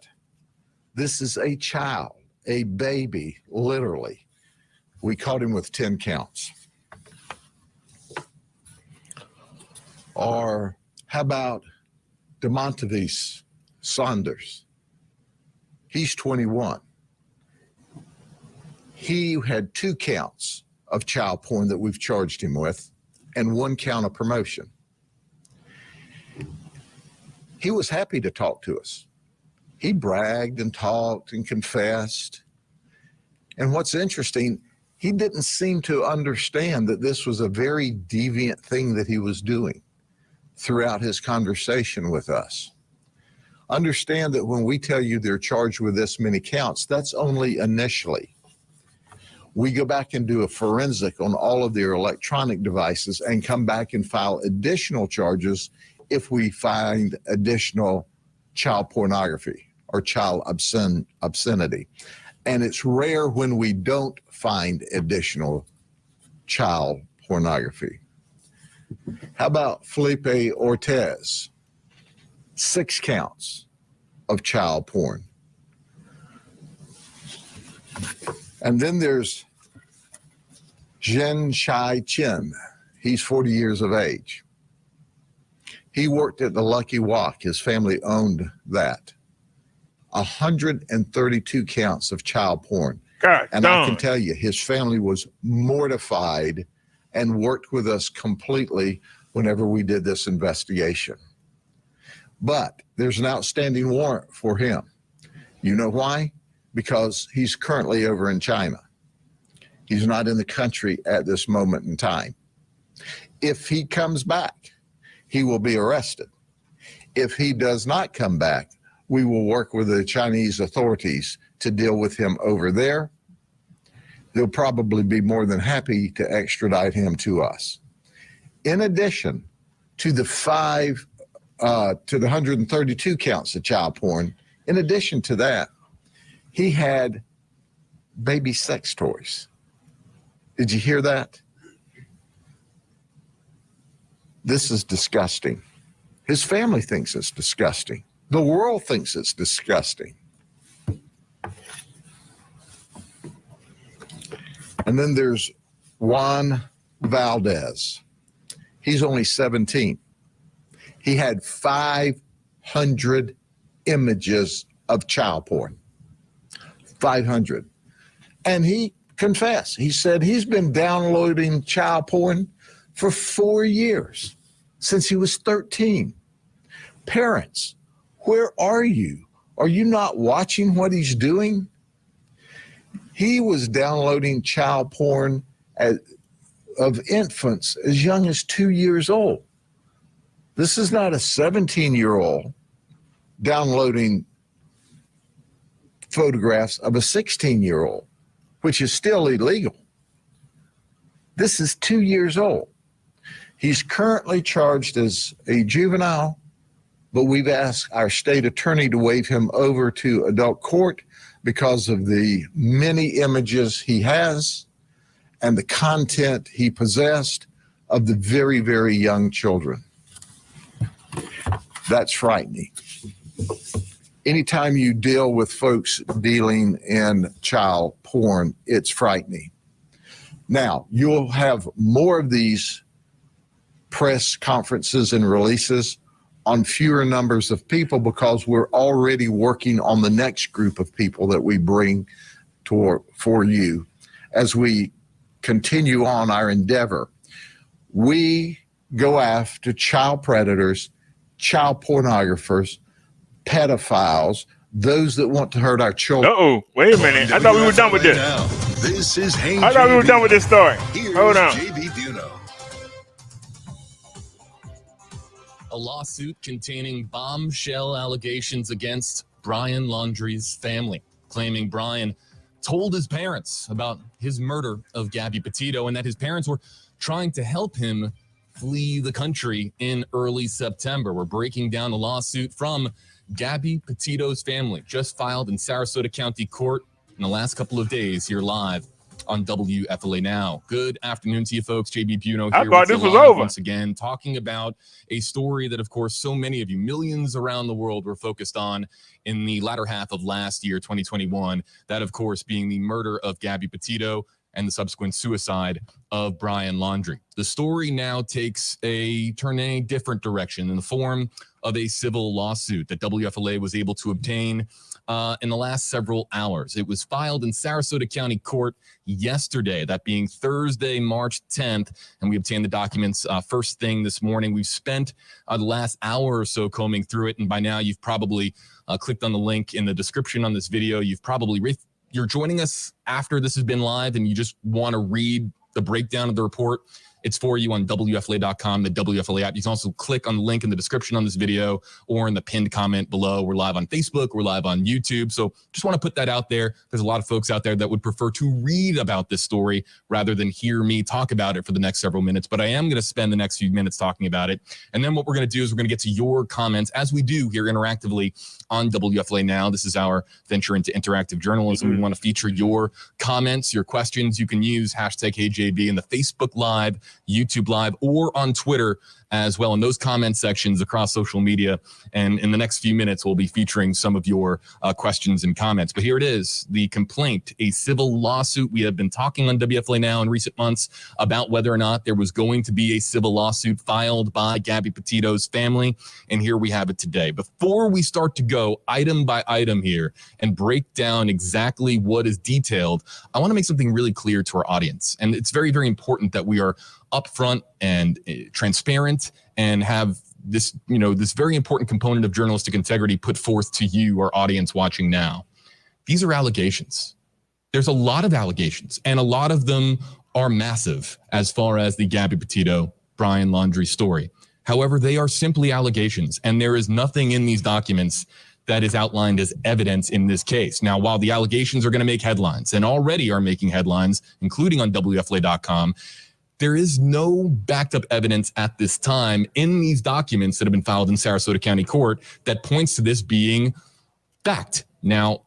This is a child, a baby, literally. We caught him with 10 counts. Or how about DeMontavis Saunders? He's 21. He had 2 counts of child porn that we've charged him with and 1 count of promotion. He was happy to talk to us. He bragged and talked and confessed. And what's interesting, he didn't seem to understand that this was a very deviant thing that he was doing throughout his conversation with us. Understand that when we tell you they're charged with this many counts, that's only initially. We go back and do a forensic on all of their electronic devices and come back and file additional charges if we find additional child pornography or child obscenity. And it's rare when we don't find additional child pornography. How about Felipe Ortez? 6 counts of child porn. And then there's Zhen Shai Chen. He's 40 years of age. He worked at the Lucky Walk. His family owned that. 132 counts of child porn. God, and I can tell you, his family was mortified and worked with us completely whenever we did this investigation. but there's an outstanding warrant for him. You know why? Because he's currently over in China. He's not in the country at this moment in time. If he comes back, he will be arrested. If he does not come back, we will work with the Chinese authorities to deal with him over there. They'll probably be more than happy to extradite him to us. In addition to the 132 counts of child porn, in addition to that, he had baby sex toys. Did you hear that? This is disgusting. His family thinks it's disgusting. The world thinks it's disgusting. And then there's Juan Valdez. He's only 17. He had 500 images of child porn. 500. And he confessed. He said he's been downloading child porn for 4 years, since he was 13. Parents, where are you? Are you not watching what he's doing? He was downloading child porn of infants as young as 2 years old. This is not a 17-year-old downloading photographs of a 16-year-old, which is still illegal. This is 2 years old. He's currently charged as a juvenile, but we've asked our state attorney to waive him over to adult court because of the many images he has and the content he possessed of the very, very young children. That's frightening. Anytime you deal with folks dealing in child porn, it's frightening. Now, you'll have more of these press conferences and releases on fewer numbers of people because we're already working on the next group of people that we bring for you as we continue on our endeavor. We go after child predators, child pornographers, pedophiles, those that want to hurt our children. Uh-oh, wait a minute. I thought we were done with this. This is Hey I thought we were done with this story. Hold on. JB Buno. A lawsuit containing bombshell allegations against Brian Laundrie's family, claiming Brian told his parents about his murder of Gabby Petito and that his parents were trying to help him flee the country in early September. We're breaking down a lawsuit from Gabby Petito's family, just filed in Sarasota County Court in the last couple of days, here live on WFLA Now. Good afternoon to you folks. JB Buno here. I thought this was over. Once again, talking about a story that, of course, so many of you, millions around the world, were focused on in the latter half of last year, 2021. That, of course, being the murder of Gabby Petito and the subsequent suicide of Brian Laundrie. The story now takes a turn in a different direction in the form of a civil lawsuit that WFLA was able to obtain in the last several hours. It was filed in Sarasota County Court yesterday, that being Thursday, March 10th, and we obtained the documents first thing this morning. We've spent the last hour or so combing through it, and by now you've probably clicked on the link in the description on this video. You're joining us after this has been live and you just want to read the breakdown of the report. It's for you on WFLA.com, the WFLA app. You can also click on the link in the description on this video or in the pinned comment below. We're live on Facebook. We're live on YouTube. So just want to put that out there. There's a lot of folks out there that would prefer to read about this story rather than hear me talk about it for the next several minutes. But I am going to spend the next few minutes talking about it. And then what we're going to do is we're going to get to your comments, as we do here interactively on WFLA Now. This is our venture into interactive journalism. We want to feature your comments, your questions. You can use hashtag HeyJB in the Facebook Live, YouTube Live, or on Twitter as well in those comment sections across social media. And in the next few minutes, we'll be featuring some of your questions and comments. But here it is, the complaint, a civil lawsuit. We have been talking on WFLA Now in recent months about whether or not there was going to be a civil lawsuit filed by Gabby Petito's family. And here we have it today. Before we start to go item by item here and break down exactly what is detailed, I want to make something really clear to our audience. And it's very, very important that we are upfront and transparent and have this very important component of journalistic integrity put forth to you, our audience watching now. These are allegations. There's a lot of allegations, and a lot of them are massive as far as the Gabby Petito, Brian Laundrie story. However, they are simply allegations, and there is nothing in these documents that is outlined as evidence in this case. Now, while the allegations are going to make headlines and already are making headlines, including on WFLA.com, there is no backed up evidence at this time in these documents that have been filed in Sarasota County Court that points to this being fact. Now,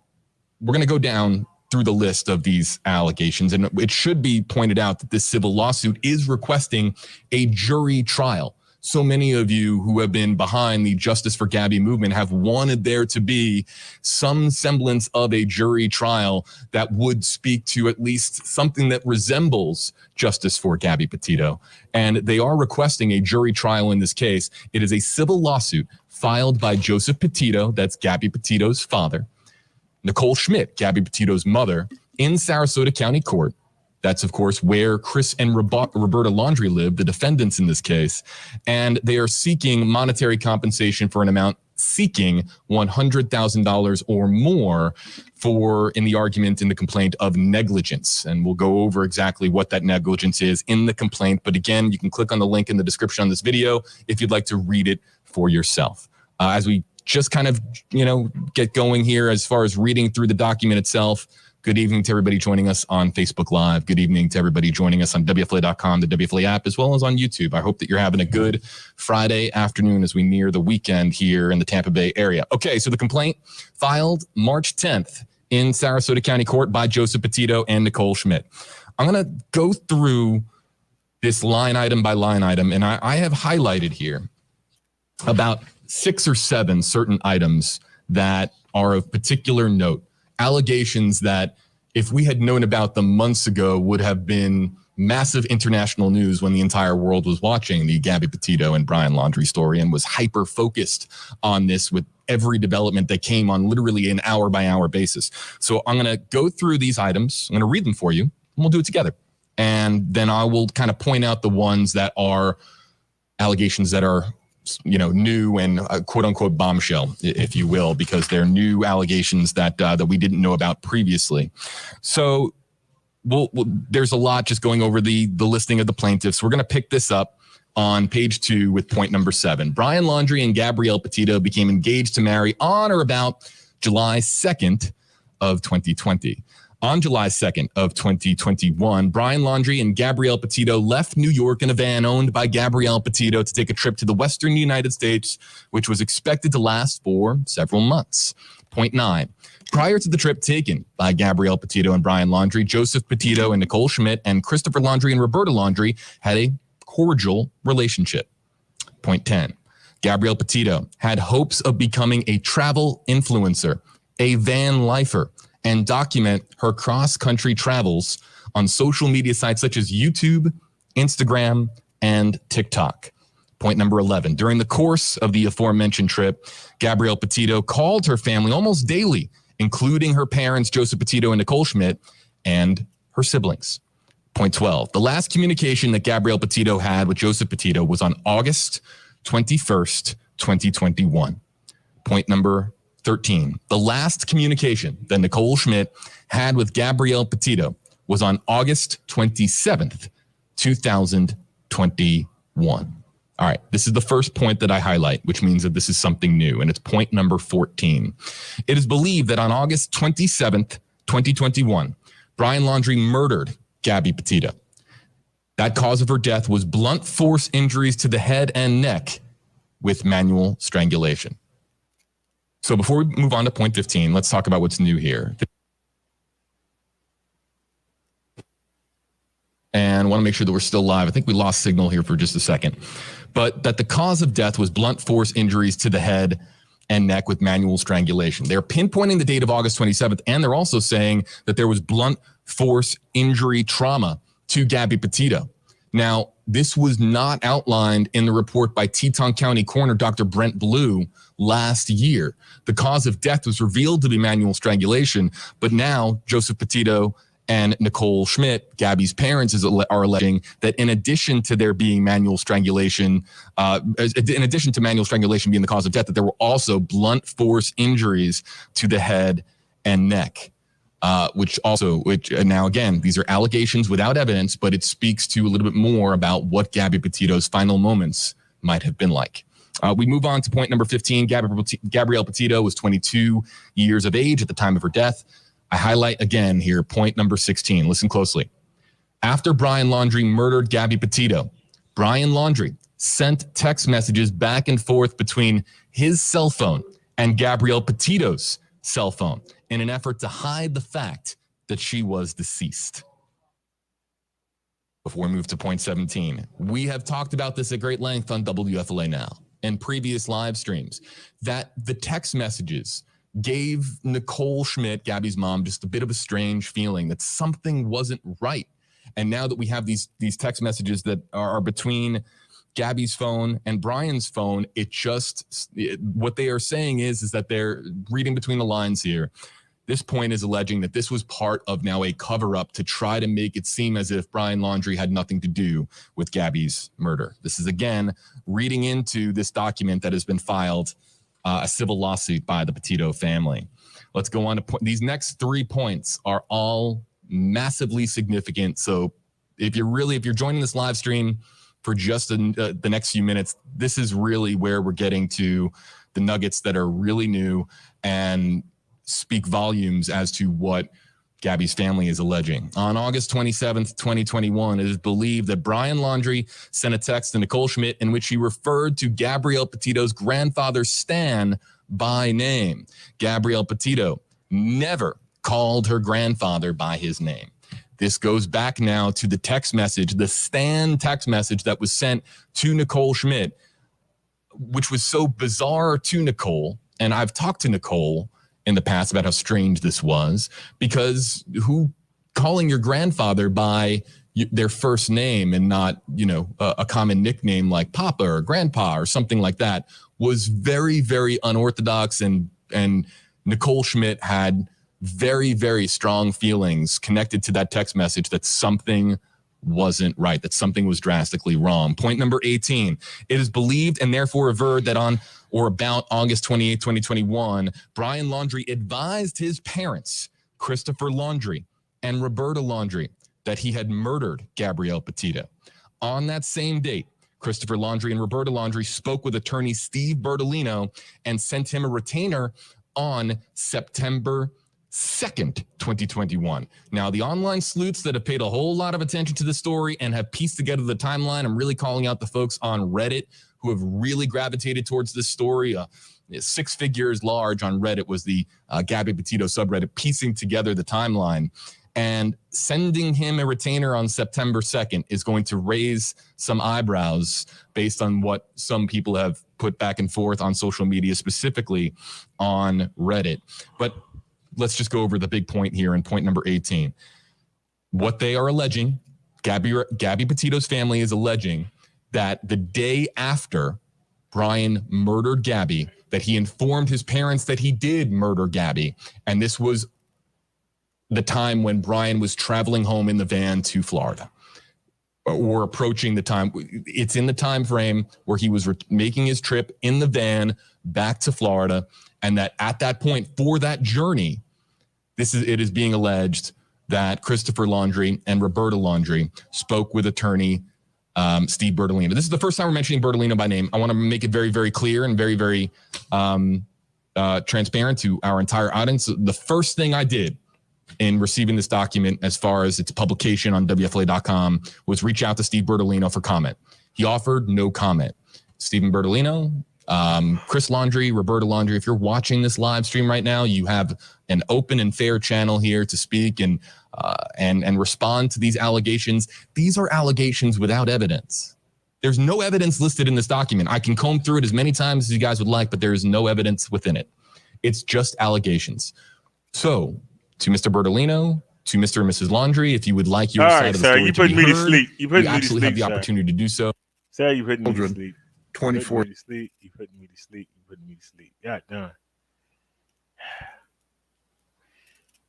we're going to go down through the list of these allegations, and it should be pointed out that this civil lawsuit is requesting a jury trial. So many of you who have been behind the Justice for Gabby movement have wanted there to be some semblance of a jury trial that would speak to at least something that resembles justice for Gabby Petito. And they are requesting a jury trial in this case. It is a civil lawsuit filed by Joseph Petito, that's Gabby Petito's father, Nicole Schmidt, Gabby Petito's mother, in Sarasota County Court. That's, of course, where Chris and Roberta Laundrie live, the defendants in this case. And they are seeking monetary compensation for an amount seeking $100,000 or more in the argument in the complaint of negligence. And we'll go over exactly what that negligence is in the complaint. But again, you can click on the link in the description on this video if you'd like to read it for yourself. As we just kind of, get going here as far as reading through the document itself. Good evening to everybody joining us on Facebook Live. Good evening to everybody joining us on WFLA.com, the WFLA app, as well as on YouTube. I hope that you're having a good Friday afternoon as we near the weekend here in the Tampa Bay area. Okay, so the complaint filed March 10th in Sarasota County Court by Joseph Petito and Nicole Schmidt. I'm going to go through this line item by line item, and I have highlighted here about 6 or 7 certain items that are of particular note. Allegations that, if we had known about them months ago, would have been massive international news when the entire world was watching the Gabby Petito and Brian Laundrie story and was hyper focused on this with every development that came on literally an hour by hour basis. So I'm going to go through these items. I'm going to read them for you, and we'll do it together. And then I will kind of point out the ones that are allegations that are new and quote unquote bombshell, if you will, because they're new allegations that we didn't know about previously. So there's a lot just going over the listing of the plaintiffs. We're going to pick this up on page 2 with point number 7. Brian Laundrie and Gabrielle Petito became engaged to marry on or about July 2nd of 2020. On July 2nd of 2021, Brian Laundrie and Gabrielle Petito left New York in a van owned by Gabrielle Petito to take a trip to the western United States, which was expected to last for several months. Point 9. Prior to the trip taken by Gabrielle Petito and Brian Laundrie, Joseph Petito and Nicole Schmidt and Christopher Laundrie and Roberta Laundrie had a cordial relationship. Point 10. Gabrielle Petito had hopes of becoming a travel influencer, a van lifer, and document her cross-country travels on social media sites such as YouTube, Instagram, and TikTok. Point number 11. During the course of the aforementioned trip, Gabrielle Petito called her family almost daily, including her parents, Joseph Petito and Nicole Schmidt, and her siblings. Point 12. The last communication that Gabrielle Petito had with Joseph Petito was on August 21st, 2021. Point number 13. The last communication that Nicole Schmidt had with Gabrielle Petito was on August 27th, 2021. All right, this is the first point that I highlight, which means that this is something new, and it's point number 14. It is believed that on August 27th, 2021, Brian Laundrie murdered Gabby Petito. That cause of her death was blunt force injuries to the head and neck with manual strangulation. So before we move on to point 15, let's talk about what's new here. And I want to make sure that we're still live. I think we lost signal here for just a second. But that the cause of death was blunt force injuries to the head and neck with manual strangulation. They're pinpointing the date of August 27th, and they're also saying that there was blunt force injury trauma to Gabby Petito. Now, this was not outlined in the report by Teton County Coroner Dr. Brent Blue last year. The cause of death was revealed to be manual strangulation, but now Joseph Petito And Nicole Schmidt, Gabby's parents, are alleging that in addition to there being manual strangulation, in addition to manual strangulation being the cause of death, that there were also blunt force injuries to the head and neck. Which now again, these are allegations without evidence, but it speaks to a little bit more about what Gabby Petito's final moments might have been like. We move on to point number 15. Gabrielle Petito was 22 years of age at the time of her death. I highlight again here point number 16. Listen closely. After Brian Laundrie murdered Gabby Petito, Brian Laundrie sent text messages back and forth between his cell phone and Gabrielle Petito's cell phone in an effort to hide the fact that she was deceased. Before we move to point 17, we have talked about this at great length on WFLA Now and previous live streams, that the text messages gave Nicole Schmidt, Gabby's mom, just a bit of a strange feeling that something wasn't right. And now that we have these text messages that are between Gabby's phone and Brian's phone, what they are saying is that they're reading between the lines here. This point is alleging that this was part of now a cover-up to try to make it seem as if Brian Laundrie had nothing to do with Gabby's murder. This is, again, reading into this document that has been filed, a civil lawsuit by the Petito family. Let's go on to these next 3 points are all massively significant. So if you're joining this live stream for just the next few minutes, this is really where we're getting to the nuggets that are really new and speak volumes as to what Gabby's family is alleging. On August 27th, 2021, it is believed that Brian Laundrie sent a text to Nicole Schmidt in which he referred to Gabrielle Petito's grandfather, Stan, by name. Gabrielle Petito never called her grandfather by his name. This goes back now to the text message, the Stan text message that was sent to Nicole Schmidt, which was so bizarre to Nicole. And I've talked to Nicole in the past about how strange this was, because who calling your grandfather by their first name and not, a common nickname like Papa or Grandpa or something like that was very, very unorthodox. And Nicole Schmidt had very, very strong feelings connected to that text message that something wasn't right, that something was drastically wrong. Point number 18, it is believed and therefore averred that on or about August 28, 2021, Brian Laundrie advised his parents, Christopher Laundrie and Roberta Laundrie, that he had murdered Gabrielle Petito. On that same date, Christopher Laundrie and Roberta Laundrie spoke with attorney Steve Bertolino and sent him a retainer on September 2nd, 2021. Now, the online sleuths that have paid a whole lot of attention to the story and have pieced together the timeline, I'm really calling out the folks on Reddit who have really gravitated towards this story. 6 figures large on Reddit was the Gabby Petito subreddit, piecing together the timeline. And sending him a retainer on September 2nd is going to raise some eyebrows based on what some people have put back and forth on social media, specifically on Reddit. But let's just go over the big point here in point number 18. What they are alleging, Gabby Petito's family is alleging that the day after Brian murdered Gabby, that he informed his parents that he did murder Gabby. And this was the time when Brian was traveling home in the van to Florida, or approaching the time. It's in the time frame where he was making his trip in the van back to Florida. And that at that point, for that journey, it is being alleged that Christopher Laundrie and Roberta Laundrie spoke with attorney Steve Bertolino. This is the first time we're mentioning Bertolino by name. I want to make it very, very clear and very, very transparent to our entire audience. The first thing I did in receiving this document, as far as its publication on WFLA.com, was reach out to Steve Bertolino for comment. He offered no comment. Stephen Bertolino, Chris Laundrie, Roberta Laundrie, if you're watching this live stream right now, you have an open and fair channel here to speak and respond to these allegations. These are allegations without evidence. There's no evidence listed in this document. I can comb through it as many times as you guys would like, but there is no evidence within it. It's just allegations. So, to Mr. Bertolino, to Mr. and Mrs. Laundrie, if you would like your side of the story you putting me to sleep. You putting me to sleep. Absolutely have the opportunity to do so. Sir, you putting me to sleep. 24. You putting me to sleep. You putting me to sleep. God done.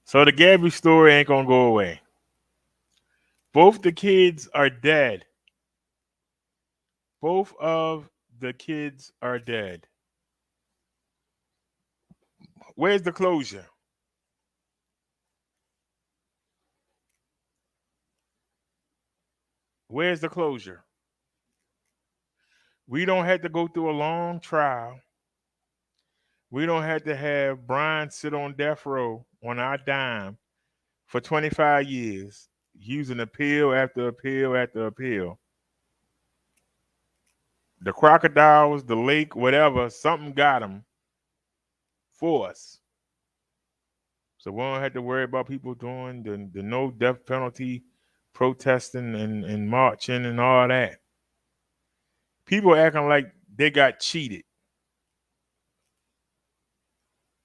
So the Gabby story ain't gonna go away. Both the kids are dead. Both of the kids are dead. Where's the closure? Where's the closure? We don't have to go through a long trial. We don't have to have Brian sit on death row on our dime for 25 years, using appeal after appeal after appeal. The crocodiles, the lake, whatever, something got them for us. So we don't have to worry about people doing the no death penalty protesting and marching and all that. People acting like they got cheated.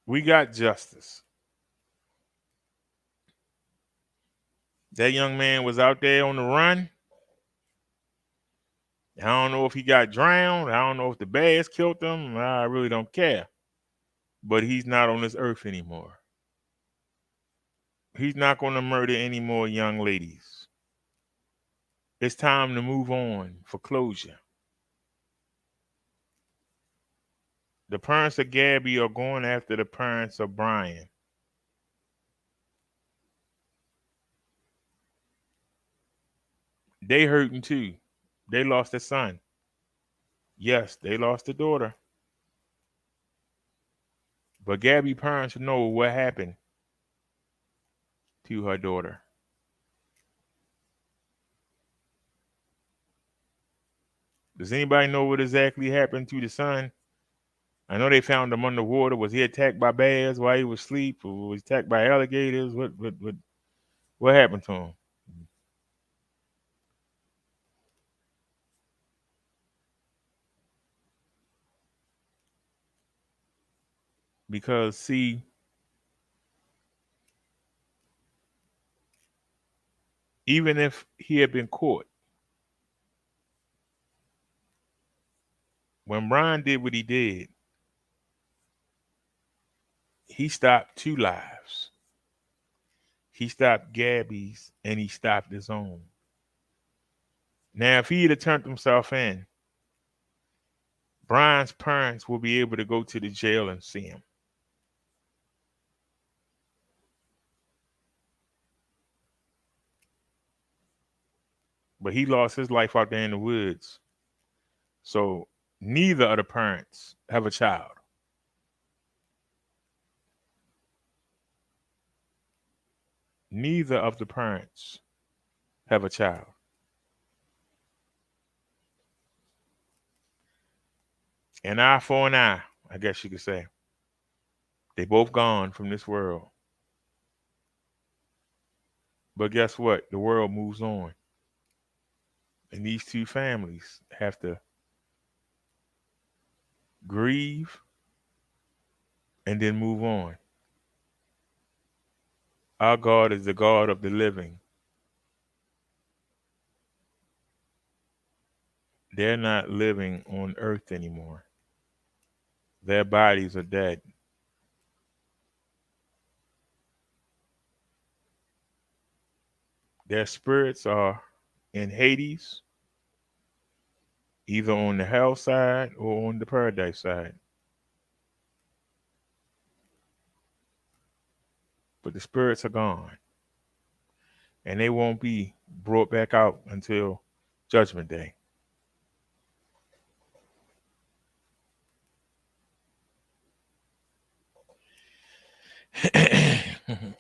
We got justice. That young man was out there on the run. I don't know if he got drowned. I don't know if the bears killed him. I really don't care. But he's not on this earth anymore. He's not going to murder any more young ladies. It's time to move on for closure. The parents of Gabby are going after the parents of Brian. They hurting too. They lost a son. Yes, they lost a daughter. But Gabby parents know what happened to her daughter. Does anybody know what exactly happened to the son? I know they found him underwater. Was he attacked by bears while he was asleep, or was he attacked by alligators? What happened to him? Because see, even if he had been caught, when Brian did what he did, he stopped 2 lives. He stopped Gabby's and he stopped his own. Now, if he had turned himself in, Brian's parents will be able to go to the jail and see him. But he lost his life out there in the woods. So neither of the parents have a child. Neither of the parents have a child. An eye for an eye, I guess you could say. They both gone from this world. But guess what? The world moves on. And these 2 families have to grieve and then move on. Our God is the God of the living. They're not living on earth anymore. Their bodies are dead. Their spirits are in Hades, either on the hell side or on the paradise side. But the spirits are gone. And they won't be brought back out until Judgment Day.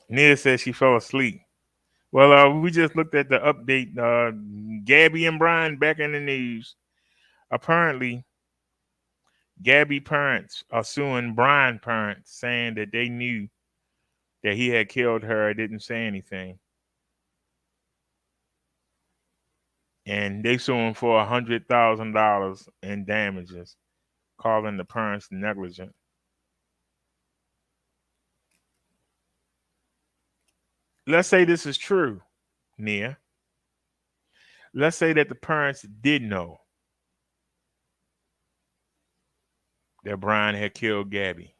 Nia says she fell asleep. Well, we just looked at the update. Gabby and Brian back in the news. Apparently, Gabby parents are suing Brian parents, saying that they knew that he had killed her, didn't say anything. And they suing for $100,000 in damages, calling the parents negligent. Let's say this is true, Nia. Let's say that the parents did know that Brian had killed Gabby.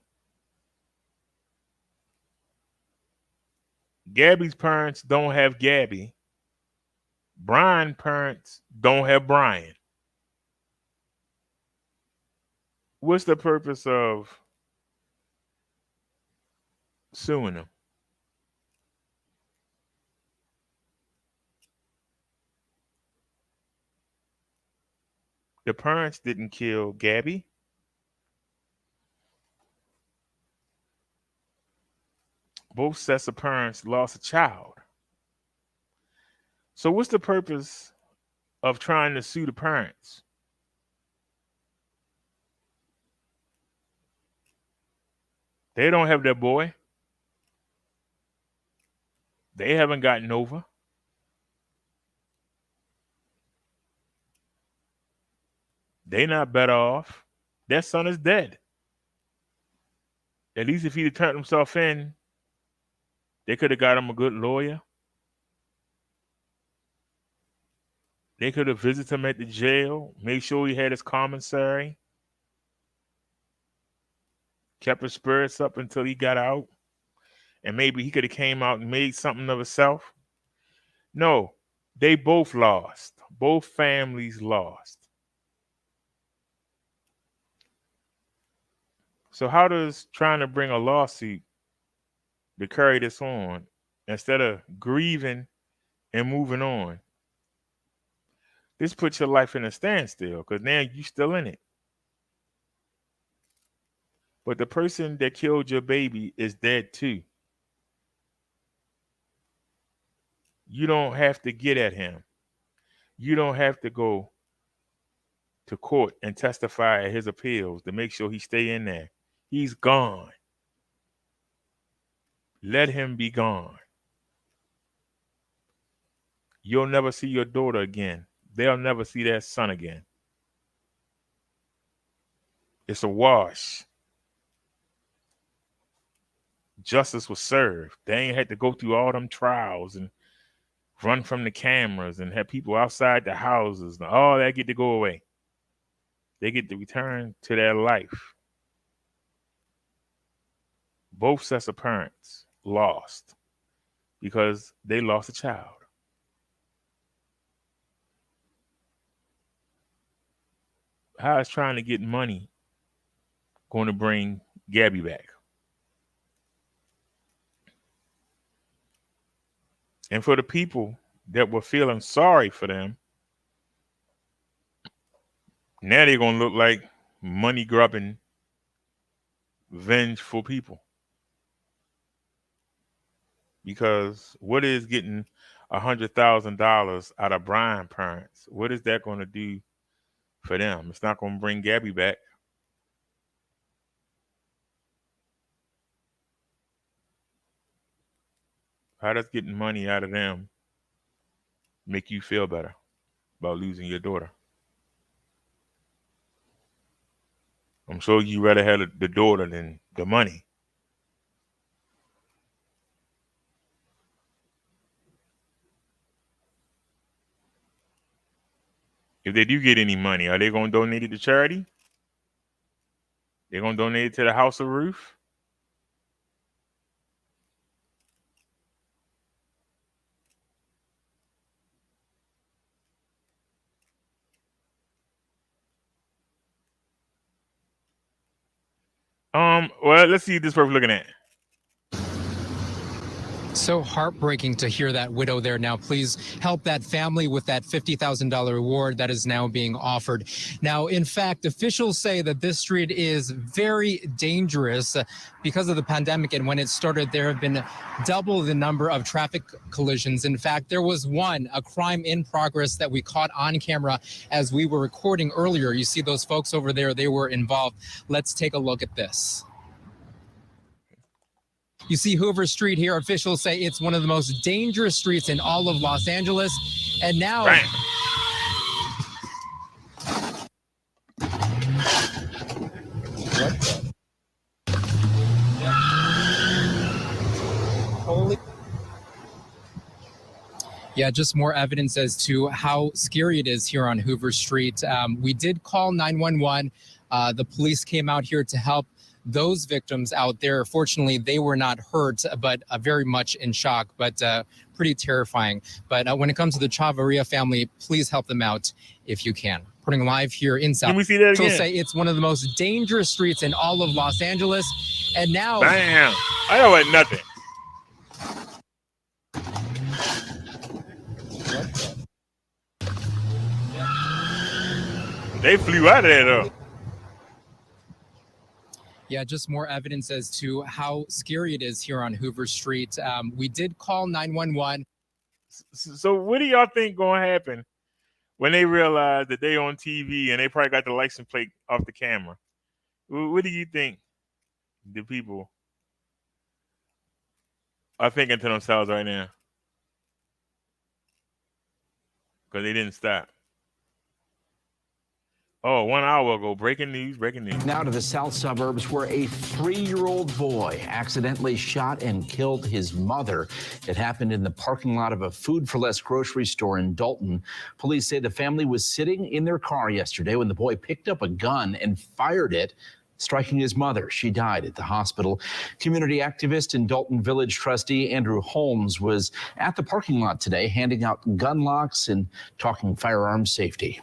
Gabby's parents don't have Gabby. Brian parents don't have Brian. What's the purpose of suing them? The parents didn't kill Gabby. Both sets of parents lost a child. So what's the purpose of trying to sue the parents? They don't have their boy. They haven't gotten over. They not better off. Their son is dead. At least if he'd turned himself in, they could have got him a good lawyer. They could have visited him at the jail, made sure he had his commissary, kept his spirits up until he got out, and maybe he could have came out and made something of himself. No, they both lost. Both families lost. So how does trying to bring a lawsuit to carry this on instead of grieving and moving on? This puts your life in a standstill because now you're still in it. But the person that killed your baby is dead too. You don't have to get at him. You don't have to go to court and testify at his appeals to make sure he stay in there. He's gone. Let him be gone. You'll never see your daughter again. They'll never see their son again. It's a wash. Justice was served. They ain't had to go through all them trials and run from the cameras and have people outside the houses. And all that get to go away. They get to return to their life. Both sets of parents lost because they lost a child. How is trying to get money going to bring Gabby back? And for the people that were feeling sorry for them, now they're going to look like money-grubbing, vengeful people. Because what is getting $100,000 out of Brian parents? What is that going to do for them? It's not going to bring Gabby back. How does getting money out of them make you feel better about losing your daughter? I'm sure you rather have the daughter than the money. If they do get any money, are they going to donate it to charity? They're going to donate it to the House of Ruth? Well, let's see this person looking at. So heartbreaking to hear that widow there. Now, please help that family with that $50,000 reward that is now being offered. Now, in fact, officials say that this street is very dangerous because of the pandemic. And when it started, there have been double the number of traffic collisions. In fact, there was a crime in progress that we caught on camera as we were recording earlier. You see those folks over there, they were involved. Let's take a look at this. You see Hoover Street here. Officials say it's one of the most dangerous streets in all of Los Angeles. And now... Right. Holy... Yeah, just more evidence as to how scary it is here on Hoover Street. We did call 911. The police came out here to help those victims out there. Fortunately, they were not hurt, but very much in shock, but pretty terrifying. But when it comes to the Chavarria family, please help them out if you can. Reporting live here in South. Can we see that again? She'll say it's one of the most dangerous streets in all of Los Angeles. And now... Bam! I know it nothing. They flew out of there, though. Yeah, just more evidence as to how scary it is here on Hoover Street. We did call 911. So what do y'all think gonna happen when they realize that they on TV and they probably got the license plate off the camera? What do you think the people are thinking to themselves right now? Because they didn't stop. Oh, 1 hour ago, breaking news. Now to the south suburbs where a 3-year-old boy accidentally shot and killed his mother. It happened in the parking lot of a Food for Less grocery store in Dalton. Police say the family was sitting in their car yesterday when the boy picked up a gun and fired it, striking his mother. She died at the hospital. Community activist and Dalton Village trustee Andrew Holmes was at the parking lot today handing out gun locks and talking firearms safety.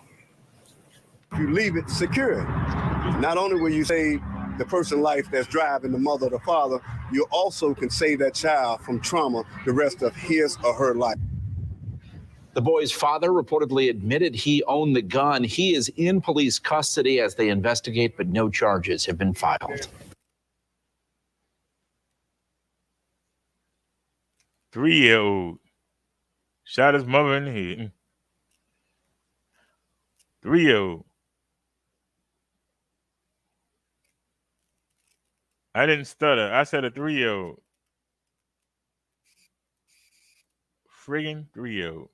If you leave it secure, not only will you save the person's life that's driving, the mother or the father, you also can save that child from trauma the rest of his or her life. The boy's father reportedly admitted he owned the gun. He is in police custody as they investigate, but no charges have been filed. 3-year-old shot his mother in the head. 3-year-old. I didn't stutter. I said a 3-year-old. Friggin' 3-year-old.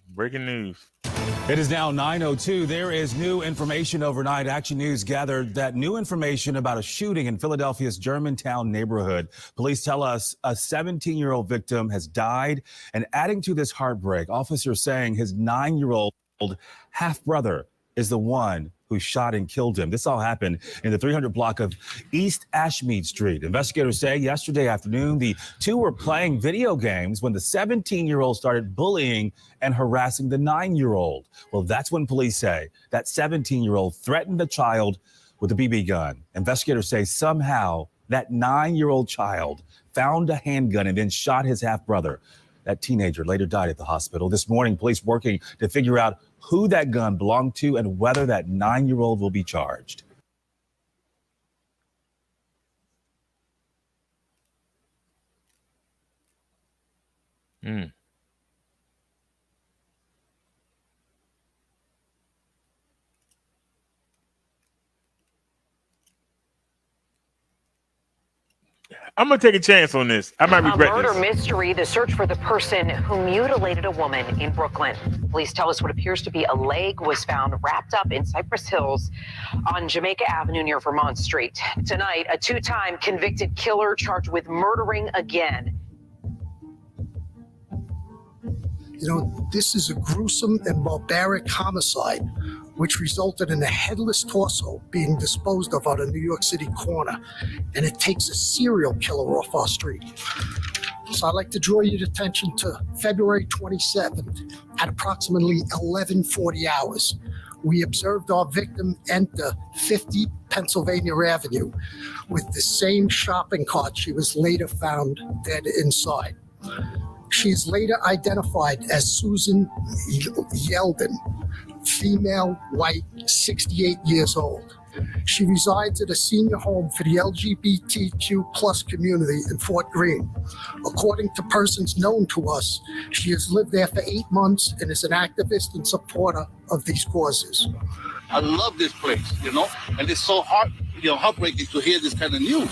Breaking news. It is now 9:02. There is new information overnight. Action News gathered that new information about a shooting in Philadelphia's Germantown neighborhood. Police tell us a 17-year-old victim has died. And adding to this heartbreak, officers saying his 9-year-old half-brother is the one who shot and killed him. This all happened in the 300 block of East Ashmead Street. Investigators say yesterday afternoon, the two were playing video games when the 17-year-old started bullying and harassing the 9-year-old. Well, that's when police say that 17-year-old threatened the child with a BB gun. Investigators say somehow that 9-year-old child found a handgun and then shot his half-brother. That teenager later died at the hospital. This morning, police working to figure out who that gun belonged to and whether that 9-year-old will be charged. I'm going to take a chance on this. I might regret A murder this. mystery, the search for the person who mutilated a woman in Brooklyn. Police tell us what appears to be a leg was found wrapped up in Cypress Hills on Jamaica Avenue near Vermont Street. Tonight, a 2-time convicted killer charged with murdering again. You know, this is a gruesome and barbaric homicide, which resulted in a headless torso being disposed of on a New York City corner. And it takes a serial killer off our street. So I'd like to draw your attention to February 27th at approximately 11:40 hours. We observed our victim enter 50 Pennsylvania Avenue with the same shopping cart she was later found dead inside. She is later identified as Susan Yeldon, female, white, 68 years old. She resides at a senior home for the LGBTQ plus community in Fort Greene. According to persons known to us, she has lived there for 8 months and is an activist and supporter of these causes. I love this place, and it's so heartbreaking to hear this kind of news.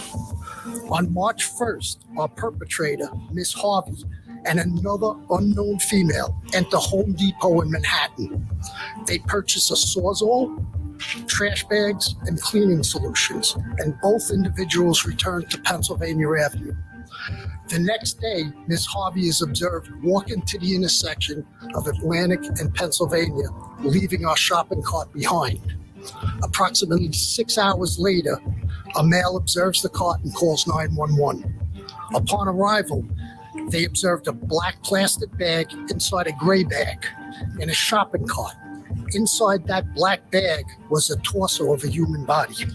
On March 1st, our perpetrator, Miss Harvey, and another unknown female enter Home Depot in Manhattan. They purchase a Sawzall, trash bags, and cleaning solutions, and both individuals return to Pennsylvania Avenue. The next day, Miss Harvey is observed walking to the intersection of Atlantic and Pennsylvania, leaving our shopping cart behind. Approximately 6 hours later, a male observes the cart and calls 911. Upon arrival, they observed a black plastic bag inside a gray bag in a shopping cart. Inside that black bag was the torso of a human body.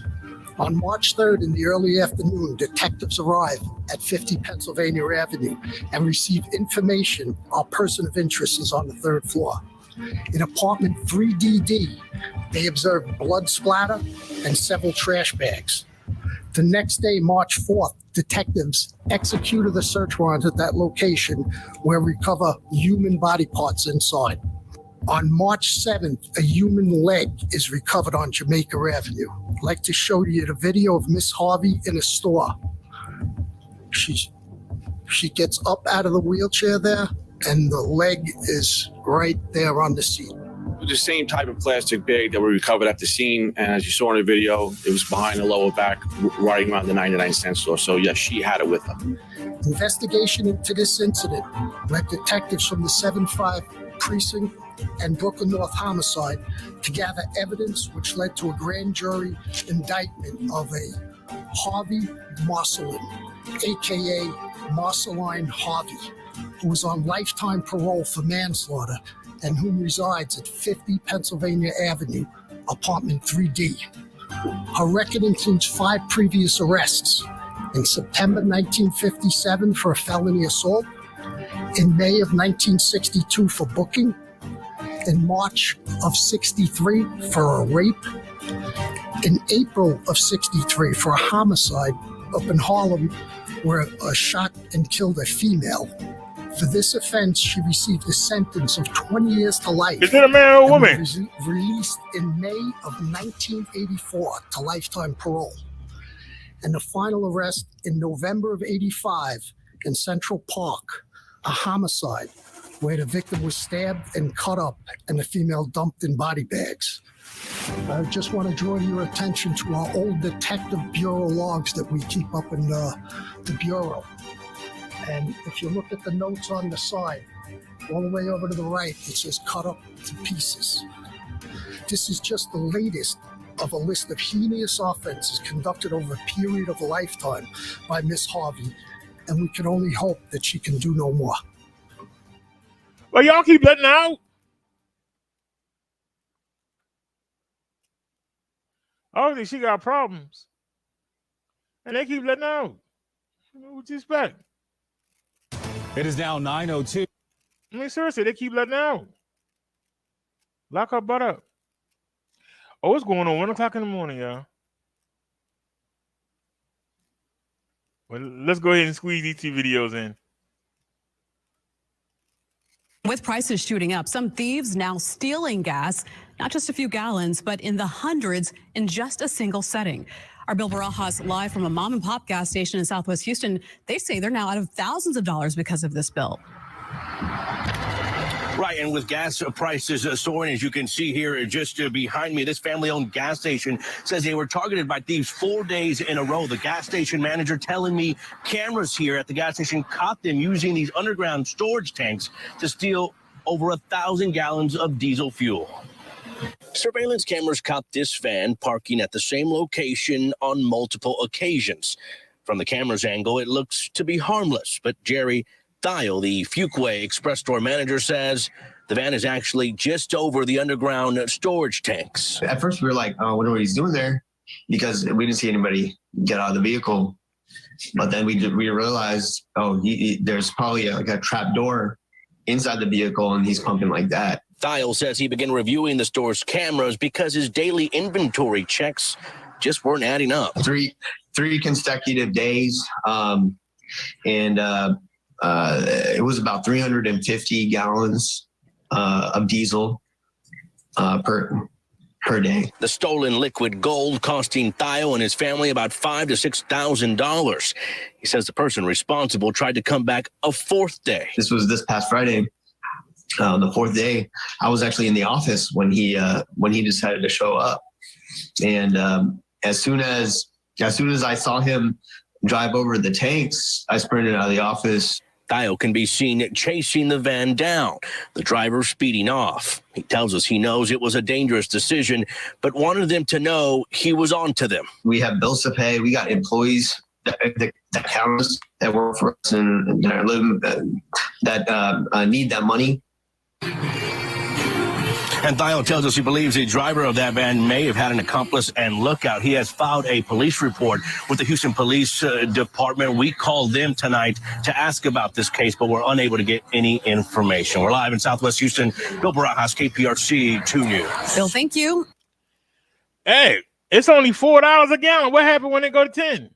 On March 3rd in the early afternoon, detectives arrive at 50 Pennsylvania Avenue and receive information our person of interest is on the 3rd floor. In apartment 3DD, they observed blood splatter and several trash bags. The next day, March 4th, detectives executed a search warrant at that location where recover human body parts inside. On March 7th, a human leg is recovered on Jamaica Avenue. I'd like to show you the video of Miss Harvey in a store. She gets up out of the wheelchair there, and the leg is right there on the seat. The same type of plastic bag that we recovered at the scene, and as you saw in the video, it was behind the lower back, right around the 99-cent store. So yes, she had it with her. Investigation into this incident led detectives from the 7-5 precinct and Brooklyn North homicide to gather evidence which led to a grand jury indictment of a Harvey Marcelin, aka Marceline Harvey, who was on lifetime parole for manslaughter and whom resides at 50 Pennsylvania Avenue, apartment 3D. Her record includes 5 previous arrests: in September 1957 for a felony assault, in May of 1962 for booking, in March of 63 for a rape, in April of 63 for a homicide up in Harlem where a shot and killed a female. For this offense, she received a sentence of 20 years to life. Is it a man or a woman? Released in May of 1984 to lifetime parole. And the final arrest in November of 85 in Central Park, a homicide where the victim was stabbed and cut up and the female dumped in body bags. I just want to draw your attention to our old Detective Bureau logs that we keep up in the Bureau. And if you look at the notes on the side, all the way over to the right, it says cut up to pieces. This is just the latest of a list of heinous offenses conducted over a period of a lifetime by Miss Harvey, and we can only hope that she can do no more. Well, y'all keep letting out. Obviously, she got problems. And they keep letting out. What you expect? It is now 9:02. I mean, seriously, they keep letting out. Lock her butt up. Oh, what's going on? 1 o'clock in the morning, y'all. Well, let's go ahead and squeeze these 2 videos in. With prices shooting up, some thieves now stealing gas, not just a few gallons, but in the hundreds in just a single setting. Our Bill Barajas live from a mom and pop gas station in Southwest Houston. They say they're now out of thousands of dollars because of this bill. Right, and with gas prices soaring, as you can see here just behind me, this family-owned gas station says they were targeted by thieves 4 days in a row. The gas station manager telling me cameras here at the gas station caught them using these underground storage tanks to steal over 1,000 gallons of diesel fuel. Surveillance cameras caught this van parking at the same location on multiple occasions. From the camera's angle, it looks to be harmless, but Jerry Thiel, the Fuquay Express store manager, says the van is actually just over the underground storage tanks. At first, we were like, oh, I wonder what he's doing there, because we didn't see anybody get out of the vehicle. But then we realized, oh, there's probably a trap door inside the vehicle, and he's pumping like that. Thiel says he began reviewing the store's cameras because his daily inventory checks just weren't adding up. Three consecutive days, and it was about 350 gallons of diesel per day. The stolen liquid gold costing Theo and his family about $5,000 to $6,000. He says the person responsible tried to come back a fourth day. This was this past Friday. The fourth day, I was actually in the office when he decided to show up, and as soon as I saw him drive over the tanks, I sprinted out of the office. Theo can be seen chasing the van down, the driver speeding off. He tells us he knows it was a dangerous decision, but wanted them to know he was on to them. We have bills to pay. We got employees that count us, that work for us and that are living, that need that money. And Theo tells us he believes the driver of that van may have had an accomplice and lookout. He has filed a police report with the Houston Police Department. We called them tonight to ask about this case, but we're unable to get any information. We're live in Southwest Houston. Bill Barajas, KPRC 2 News. Bill, thank you. Hey, it's only $4 a gallon. What happened when it go to 10?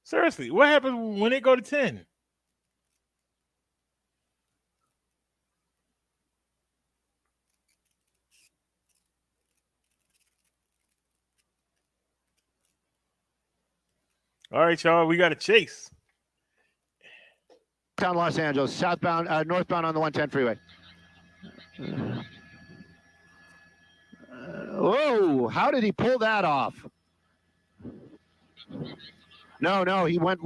Seriously, what happens when it go to 10? All right, y'all, we got a chase. Down Los Angeles, southbound, northbound on the 110 freeway. Whoa, how did he pull that off? No, he went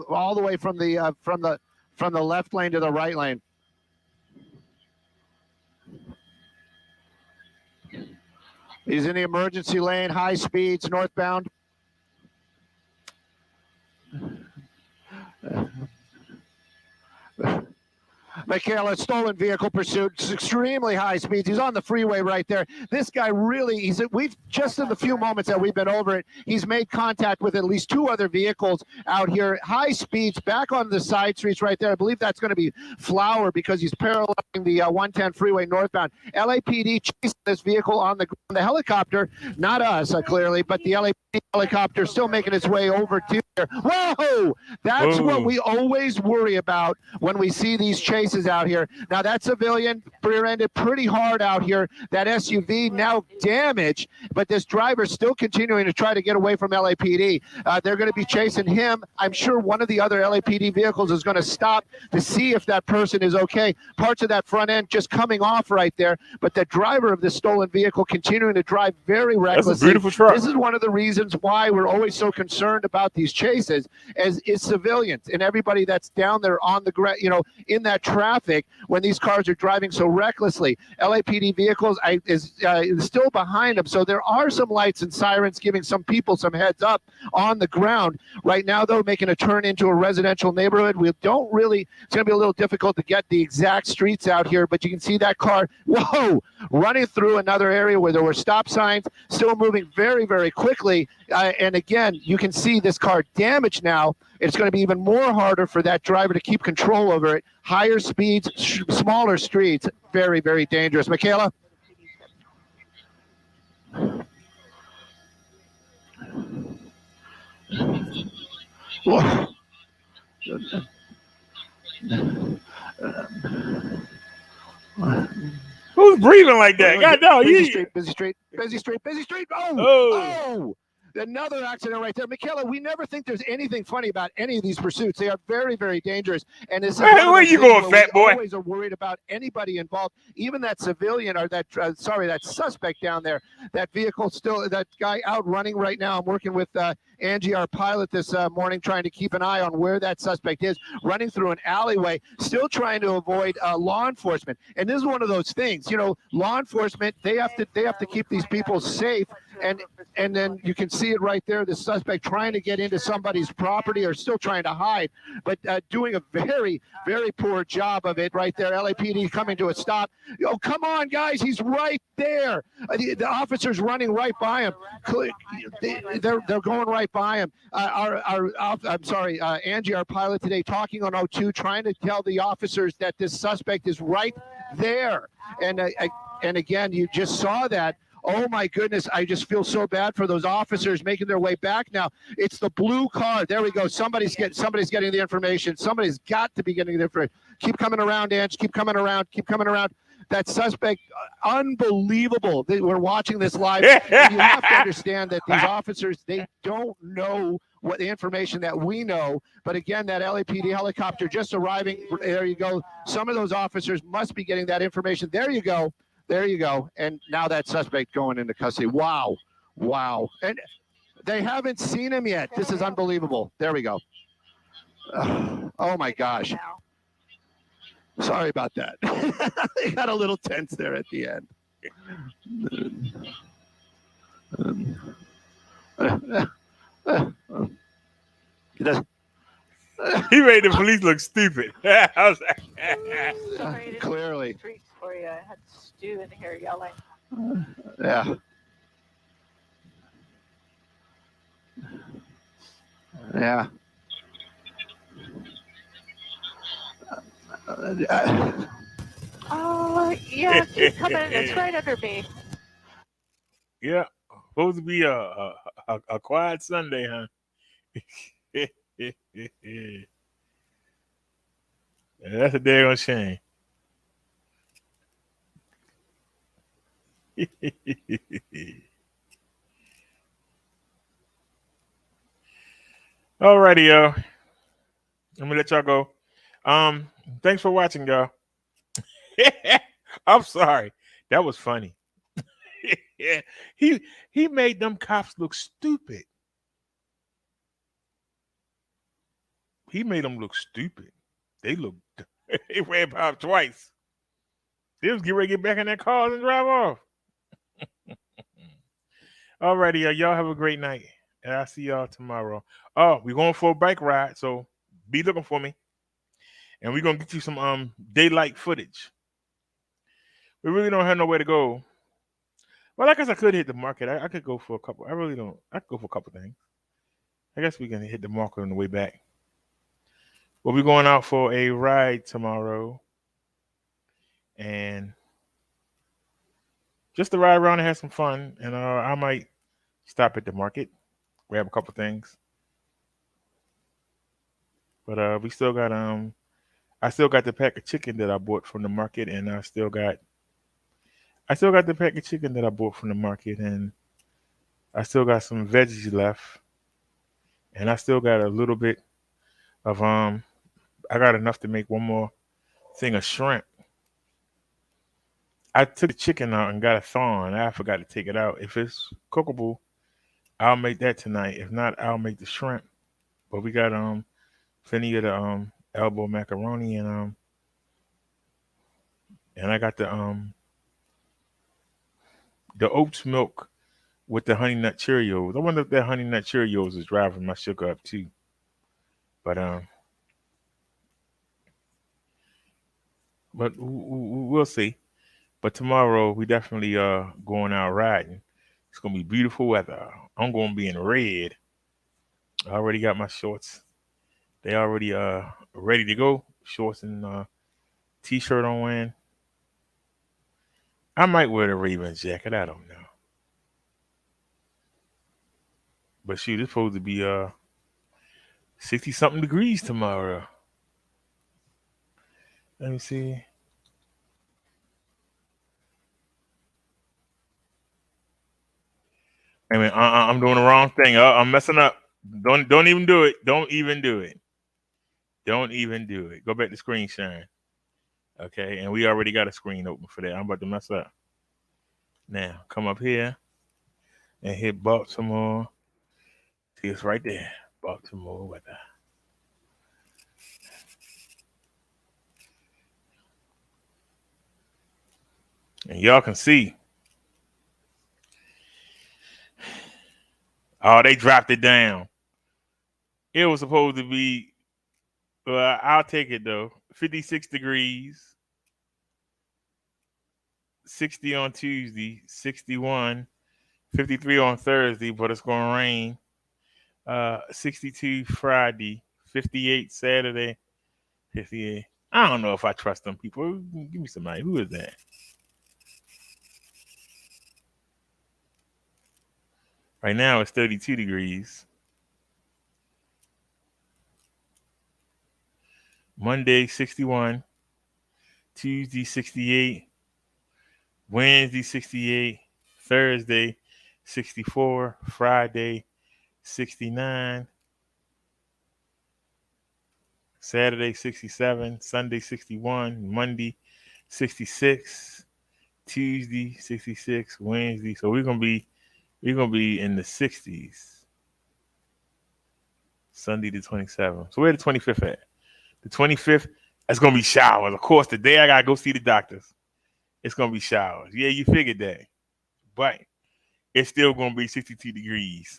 all the way from the left lane to the right lane. He's in the emergency lane, high speeds, northbound. Michaela, stolen vehicle pursuit, extremely high speeds. He's on the freeway right there. This guy really, we've just in the few moments that we've been over it, he's made contact with at least 2 other vehicles out here. High speeds back on the side streets right there. I believe that's going to be Flower because he's paralleling the 110 freeway northbound. LAPD chasing this vehicle on the helicopter, not us clearly, but the LAPD helicopter still making its way over to here. Whoa! That's what we always worry about when we see these chases out here. Now that civilian rear-ended pretty hard out here. That SUV now damaged, but this driver's still continuing to try to get away from LAPD. They're going to be chasing him. I'm sure one of the other LAPD vehicles is going to stop to see if that person is okay. Parts of that front end just coming off right there, but the driver of this stolen vehicle continuing to drive very recklessly. That's a beautiful truck. This is one of the reasons why we're always so concerned about these chases, as is civilians and everybody that's down there on the ground, in that traffic when these cars are driving so recklessly. LAPD vehicles is still behind them, so there are some lights and sirens giving some people some heads up on the ground. Right now, though, making a turn into a residential neighborhood. It's going to be a little difficult to get the exact streets out here, but you can see that car, running through another area where there were stop signs, still moving very, very quickly. And again, you can see this car damaged now. It's going to be even more harder for that driver to keep control over it. Higher speeds, smaller streets, very, very dangerous. Michaela? Whoa. Who's breathing like that? God, no, busy street. Oh! Another accident right there. Michaela, we never think there's anything funny about any of these pursuits. They are very, very dangerous. And this is where you going, fat boy? We always are worried about anybody involved, even that civilian or that suspect down there. That vehicle that guy out running right now. I'm working with Angie, our pilot, this morning, trying to keep an eye on where that suspect is, running through an alleyway, still trying to avoid law enforcement. And this is one of those things, law enforcement, they have to keep these people safe. And then you can see it right there, the suspect trying to get into somebody's property or still trying to hide, but doing a very, very poor job of it right there. LAPD coming to a stop. Oh, come on, guys, he's right there. The officer's running right by him. They're going right by him. Angie, our pilot today, talking on 02, trying to tell the officers that this suspect is right there. And again, you just saw that. Oh my goodness, I just feel so bad for those officers making their way back now. It's the blue car. There we go. Somebody's getting the information. Somebody's got to be getting the information. Keep coming around, Ange. Keep coming around. Keep coming around. That suspect, unbelievable. We're watching this live. And you have to understand that these officers, they don't know what the information that we know. But again, that LAPD helicopter just arriving. There you go. Some of those officers must be getting that information. There you go. There you go. And now that suspect going into custody. Wow. Wow. And they haven't seen him yet. This is unbelievable. There we go. Oh my gosh. Sorry about that. They got a little tense there at the end. He made the police look stupid. I was like, clearly. Streets for you. I had Stu in here yelling. Yeah. Yeah. Oh, yeah, keep coming. It's right under me. Yeah, supposed to be a quiet Sunday, huh? That's a damn shame. Alrighty, y'all. Let me let y'all go. Thanks for watching, y'all. I'm sorry. That was funny. Yeah, he made them cops look stupid. He made them look stupid. They ran pop twice. They was getting ready to get back in their cars and drive off. Alrighty, y'all have a great night. And I'll see y'all tomorrow. Oh, we're going for a bike ride, so be looking for me. And we're gonna get you some daylight footage. We really don't have nowhere to go. Well, I guess I could hit the market. I could go for a couple. I really don't. I could go for a couple things. I guess we can hit the market on the way back. We'll be going out for a ride tomorrow. And just to ride around and have some fun. And I might stop at the market, grab a couple things. But we still got I still got the pack of chicken that I bought from the market, and I still got the pack of chicken that I bought from the market, and I still got some veggies left, and I still got a little bit of I got enough to make one more thing of shrimp. I took the chicken out and got a thawing. I forgot to take it out. If it's cookable, I'll make that tonight. If not, I'll make the shrimp. But we got plenty of the elbow macaroni and I got the oats milk with the honey nut Cheerios. I wonder if that honey nut Cheerios is driving my sugar up too. But we'll see. But tomorrow we definitely going out riding. It's gonna be beautiful weather. I'm gonna be in red. I already got my shorts. They already ready to go. Shorts and t-shirt on wearing. I might wear the Ravens jacket. I don't know. But shoot, it's supposed to be 60-something degrees tomorrow. Let me see. I mean, I'm doing the wrong thing. I'm messing up. Don't even do it. Don't even do it. Don't even do it. Go back to screen sharing. Okay, and we already got a screen open for that. I'm about to mess up. Now, come up here and hit Baltimore. See, it's right there. Baltimore weather. And y'all can see. Oh, they dropped it down. It was supposed to be, I'll take it though. 56 degrees. 60 on Tuesday, 61, 53 on Thursday, but it's going to rain. 62 Friday, 58 Saturday, 58. I don't know if I trust them people. Give me somebody. Who is that? Right now it's 32 degrees. Monday 61, Tuesday 68, Wednesday 68, Thursday 64, Friday 69, Saturday 67, Sunday 61, Monday 66, Tuesday 66, Wednesday. So we're gonna be in the 60s. Sunday the 27th. So where the 25th at? The 25th, it's gonna be showers. Of course, the day I gotta go see the doctors, it's gonna be showers. Yeah, you figured that. But it's still gonna be 62 degrees.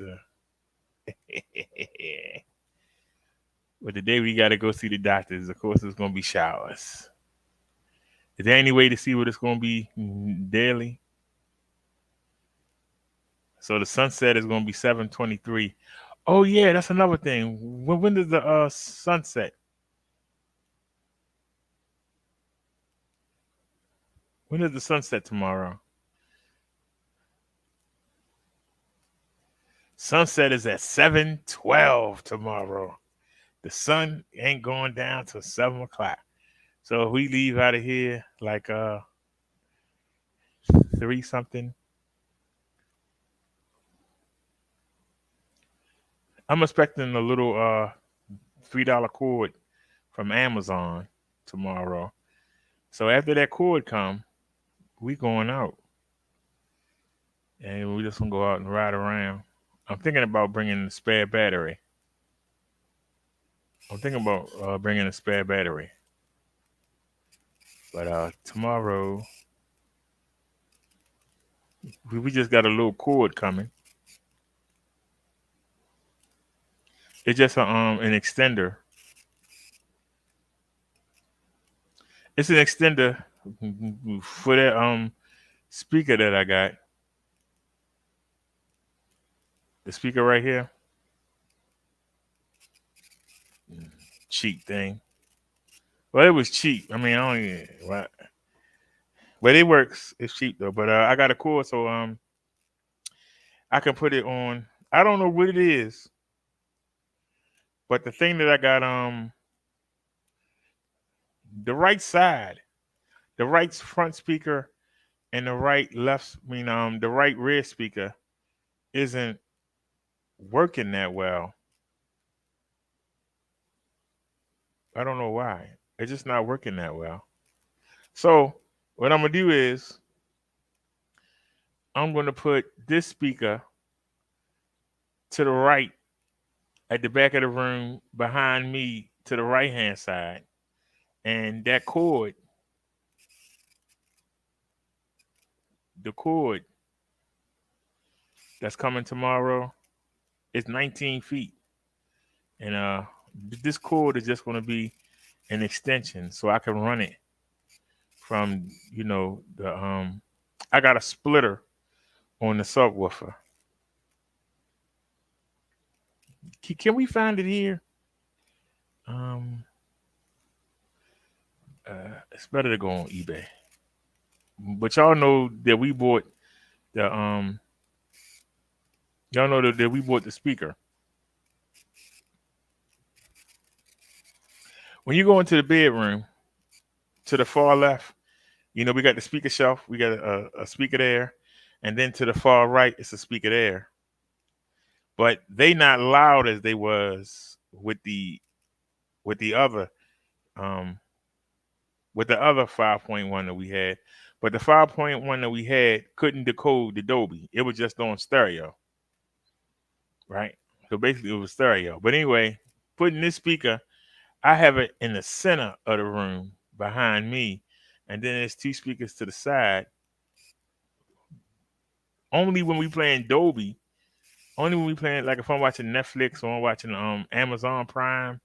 But the day we gotta go see the doctors, of course, it's gonna be showers. Is there any way to see what it's gonna be daily? So the sunset is gonna be 7:23. Oh yeah, that's another thing. When does the sunset? When is the sunset tomorrow? Sunset is at 7:12 tomorrow. The sun ain't going down till 7 o'clock. So if we leave out of here like 3 something, I'm expecting a little $3 cord from Amazon tomorrow. So after that cord come, we going out. And we just gonna go out and ride around. I'm thinking about bringing a spare battery. But tomorrow, we just got a little cord coming. It's just an extender. It's an extender for that speaker that I got. The speaker right here. Cheap thing. Well, it was cheap. I mean, I don't even. But it works. It's cheap though. But I got a cord, so I can put it on. I don't know what it is, but the thing that I got the right side, the right front speaker, and the right left. I mean the right rear speaker isn't working that well. I don't know why. It's just not working that well. So what I'm gonna do is I'm gonna put this speaker to the right at the back of the room behind me to the right hand side. And that cord, the cord that's coming tomorrow is 19 feet. And this cord is just gonna be an extension so I can run it from, the I got a splitter on the subwoofer. Can we find it here? It's better to go on eBay. But y'all know that we bought the that we bought the speaker. When you go into the bedroom, to the far left, we got the speaker shelf. We got a speaker there, and then to the far right, it's a speaker there. But they not loud as they was with the other 5.1 that we had. But the 5.1 that we had couldn't decode the Dolby. It was just on stereo, right? So basically, it was stereo. But anyway, putting this speaker, I have it in the center of the room behind me, and then there's 2 speakers to the side. Only when we playing Dolby, only when we playing, like if I'm watching Netflix or I'm watching Amazon Prime,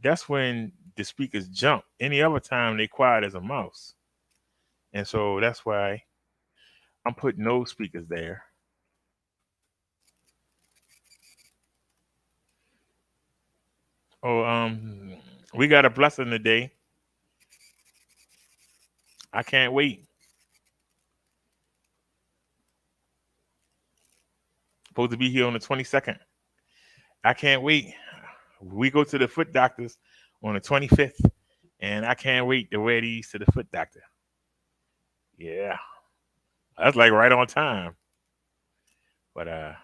that's when the speakers jump. Any other time they quiet as a mouse. And so that's why I'm putting those speakers there. Oh, we got a blessing today. I can't wait. Supposed to be here on the 22nd. I can't wait. We go to the foot doctors on the 25th, and I can't wait to wear these to the foot doctor. Yeah, that's like right on time. But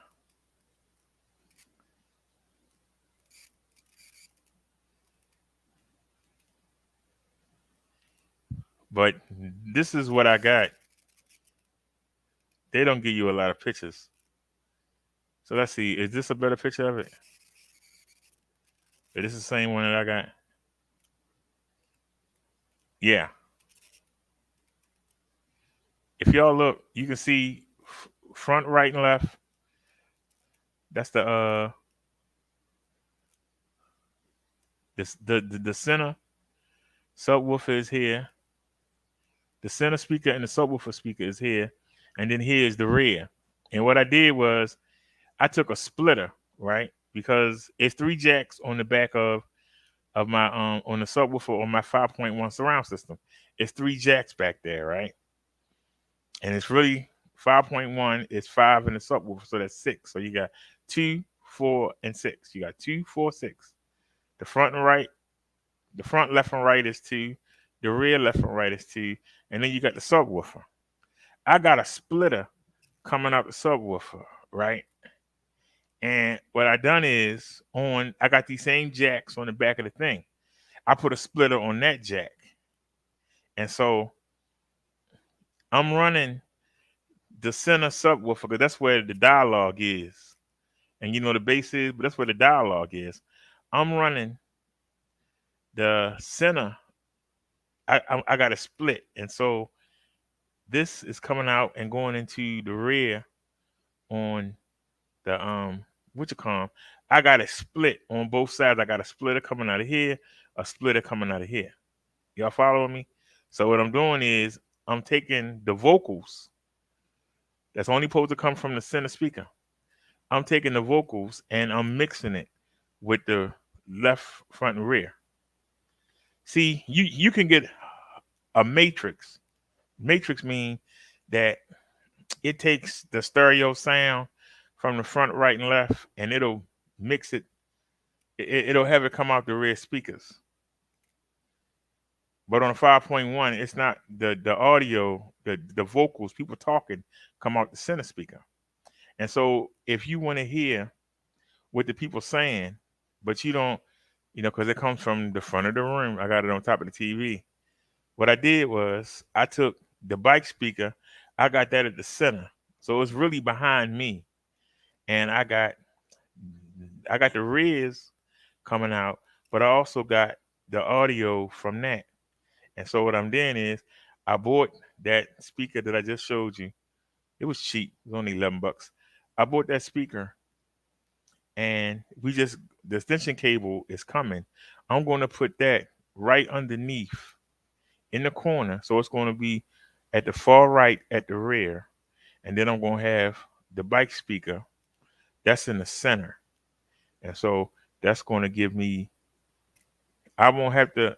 this is what I got. They don't give you a lot of pictures. So let's see. Is this a better picture of it? Is this the same one that I got? Yeah. If y'all look, you can see front, right, and left. That's the center subwoofer is here. The center speaker and the subwoofer speaker is here, and then here's the rear. And what I did was I took a splitter, right? Because it's 3 jacks on the back of my on the subwoofer on my 5.1 surround system. It's 3 jacks back there, right? And it's really 5.1 is 5 in the subwoofer, so that's 6. So you got 2, 4, and 6. You got 2, 4, 6. The front and right, the front left and right is 2. The rear left and right is 2. And then you got the subwoofer. I got a splitter coming out the subwoofer, right? And what I done is I got these same jacks on the back of the thing. I put a splitter on that jack. And so I'm running the center subwoofer because that's where the dialogue is. And you know the bass is, but that's where the dialogue is. I'm running the center. I got a split. And so this is coming out and going into the rear on the I got it split on both sides. I got a splitter coming out of here, a splitter coming out of here. Y'all following me? So what I'm doing is I'm taking the vocals that's only supposed to come from the center speaker. I'm taking the vocals and I'm mixing it with the left, front, and rear. See, you can get a matrix. Matrix means that it takes the stereo sound from the front, right, and left, and it'll mix it. It'll have it come out the rear speakers. But on a 5.1, it's not the audio, the vocals, people talking come out the center speaker. And so if you want to hear what the people saying, but you don't, because it comes from the front of the room, I got it on top of the TV. What I did was I took the bike speaker, I got that at the center. So it's really behind me. And I got the rears coming out, but I also got the audio from that. And so what I'm doing is I bought that speaker that I just showed you. It was cheap. It was only $11. I bought that speaker and the extension cable is coming. I'm going to put that right underneath in the corner. So it's going to be at the far right at the rear. And then I'm going to have the bike speaker that's in the center. And so that's going to give me, I won't have to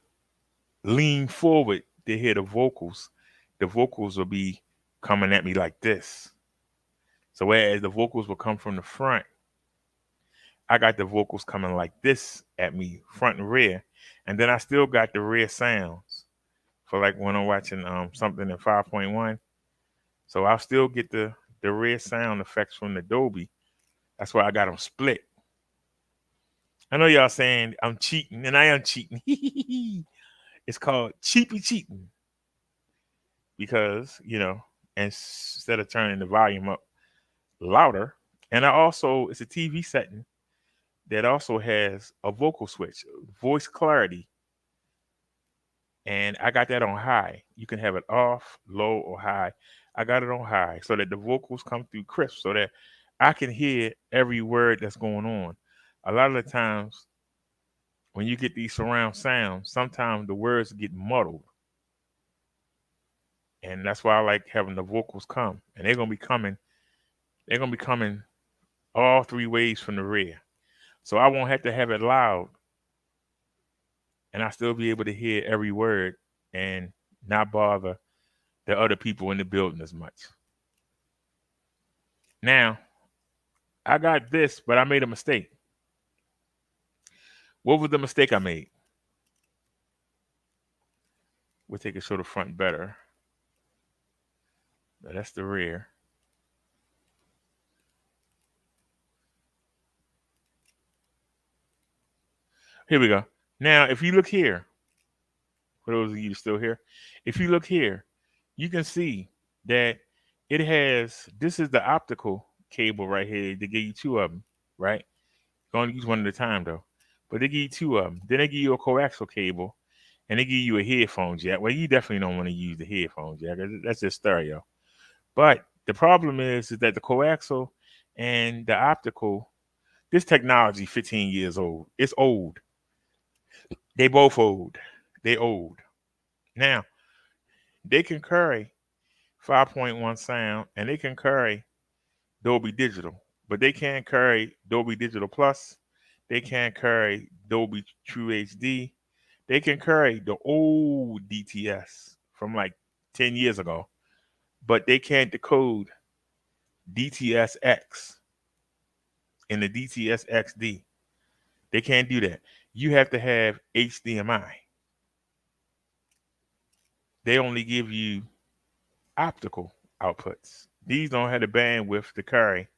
lean forward to hear the vocals. The vocals will be coming at me like this. So whereas the vocals will come from the front, I got the vocals coming like this at me, front and rear. And then I still got the rear sounds for like when I'm watching something in 5.1. So I'll still get the rear sound effects from the Dolby. That's why I got them split. I know y'all saying I'm cheating, and I am cheating. It's called cheapy cheating because, instead of turning the volume up louder, and it's a TV setting that also has a vocal switch, voice clarity. And I got that on high. You can have it off, low, or high. I got it on high so that the vocals come through crisp so that I can hear every word that's going on. A lot of the times when you get these surround sounds, sometimes the words get muddled. And that's why I like having the vocals come. And they're going to be coming all 3 ways from the rear. So I won't have to have it loud. And I still be able to hear every word and not bother the other people in the building as much. Now, I got this, but I made a mistake. What was the mistake I made? We'll take it show the front better. Now, that's the rear. Here we go. Now, if you look here, for those of you still here, if you look here, you can see that it has, this is the optical cable right here. They give you two of them, right? You're going to use one at a time, though. But they give you two of them. Then they give you a coaxial cable, and they give you a headphone jack. Well, you definitely don't want to use the headphone jack. That's just stereo. But the problem is that the coaxial and the optical, this technology 15 years old. It's old. They both old. They old. Now, they can carry 5.1 sound, and they can carry Dolby Digital, but they can't carry Dolby Digital Plus. They can't carry Dolby True HD. They can carry the old DTS from like 10 years ago, but they can't decode DTS-X and the DTS-XD. They can't do that. You have to have HDMI. They only give you optical outputs. These don't have the bandwidth to carry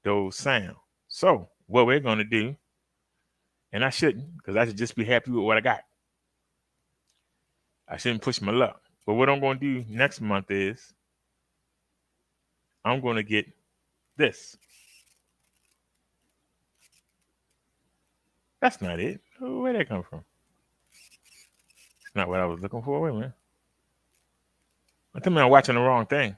those sounds. So what we're going to do, and I shouldn't, because I should just be happy with what I got. I shouldn't push my luck. But what I'm going to do next month is I'm going to get this. That's not it. Where'd that come from? It's not what I was looking for. Wait a minute. I think I'm watching the wrong thing.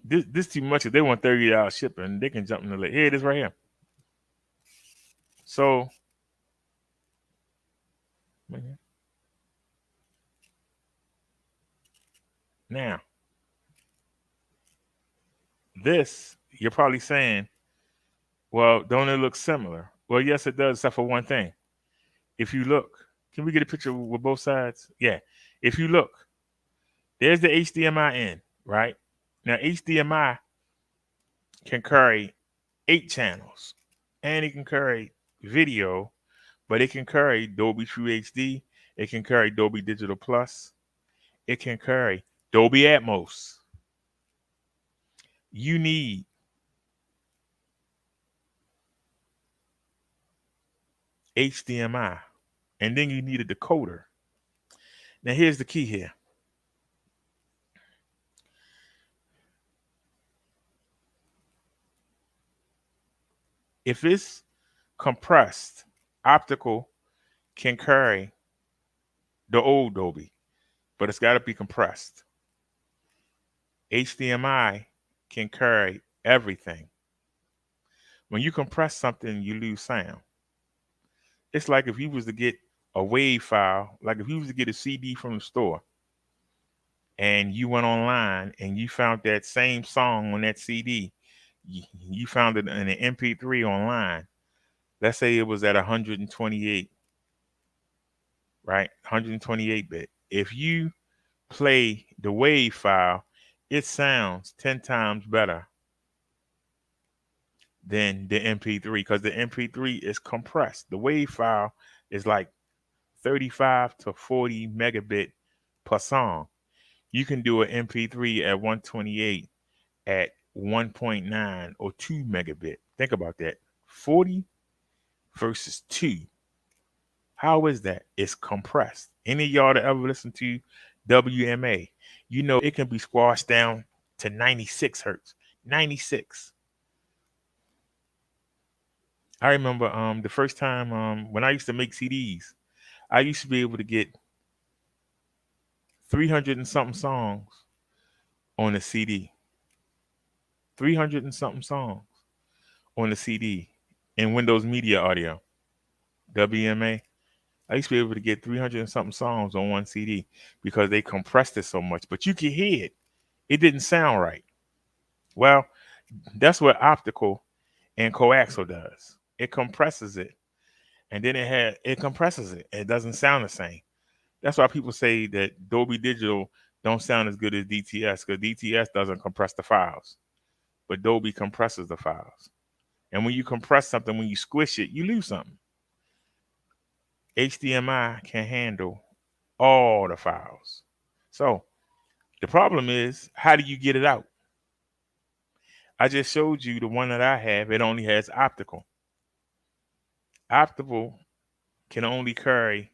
This too much. If they want $30 shipping, they can jump in the lake. Here it is right here. So now this, you're probably saying, well, don't it look similar? Well, yes, it does, except for one thing. If you look, can we get a picture with both sides? Yeah. If you look, there's the HDMI in, right? Now, HDMI can carry 8 channels, and it can carry video, but it can carry Dolby True HD. It can carry Dolby Digital Plus. It can carry Dolby Atmos. You need HDMI, and then you need a decoder. Now, here's the key here. If it's compressed, optical can carry the old Dolby, but it's got to be compressed. HDMI can carry everything. When you compress something, you lose sound. It's like if you was to get a WAV file, like if you was to get a CD from the store and you went online and you found that same song on that CD, you found it in an MP3 online. Let's say it was at 128, right? 128 bit. If you play the WAV file, it sounds 10 times better than the MP3 because the MP3 is compressed. The WAV file is like 35 to 40 megabit per song. You can do an MP3 at 128 at 1.9 or 2 megabit. Think about that. 40 versus 2. How is that? It's compressed. Any of y'all that ever listen to WMA, you know it can be squashed down to 96 hertz. 96. I remember the first time when I used to make CDs, I used to be able to get 300 and something songs on a CD. 300 and something songs on the CD in Windows Media Audio, WMA. I used to be able to get 300 and something songs on one CD because they compressed it so much, but you could hear it. It didn't sound right. Well, that's what optical and coaxial does. It compresses it, and then it compresses it. It doesn't sound the same. That's why people say that Dolby Digital don't sound as good as DTS because DTS doesn't compress the files, but Dolby compresses the files. And when you compress something, when you squish it, you lose something. HDMI can handle all the files. So the problem is, how do you get it out? I just showed you the one that I have. It only has optical. Optical can only carry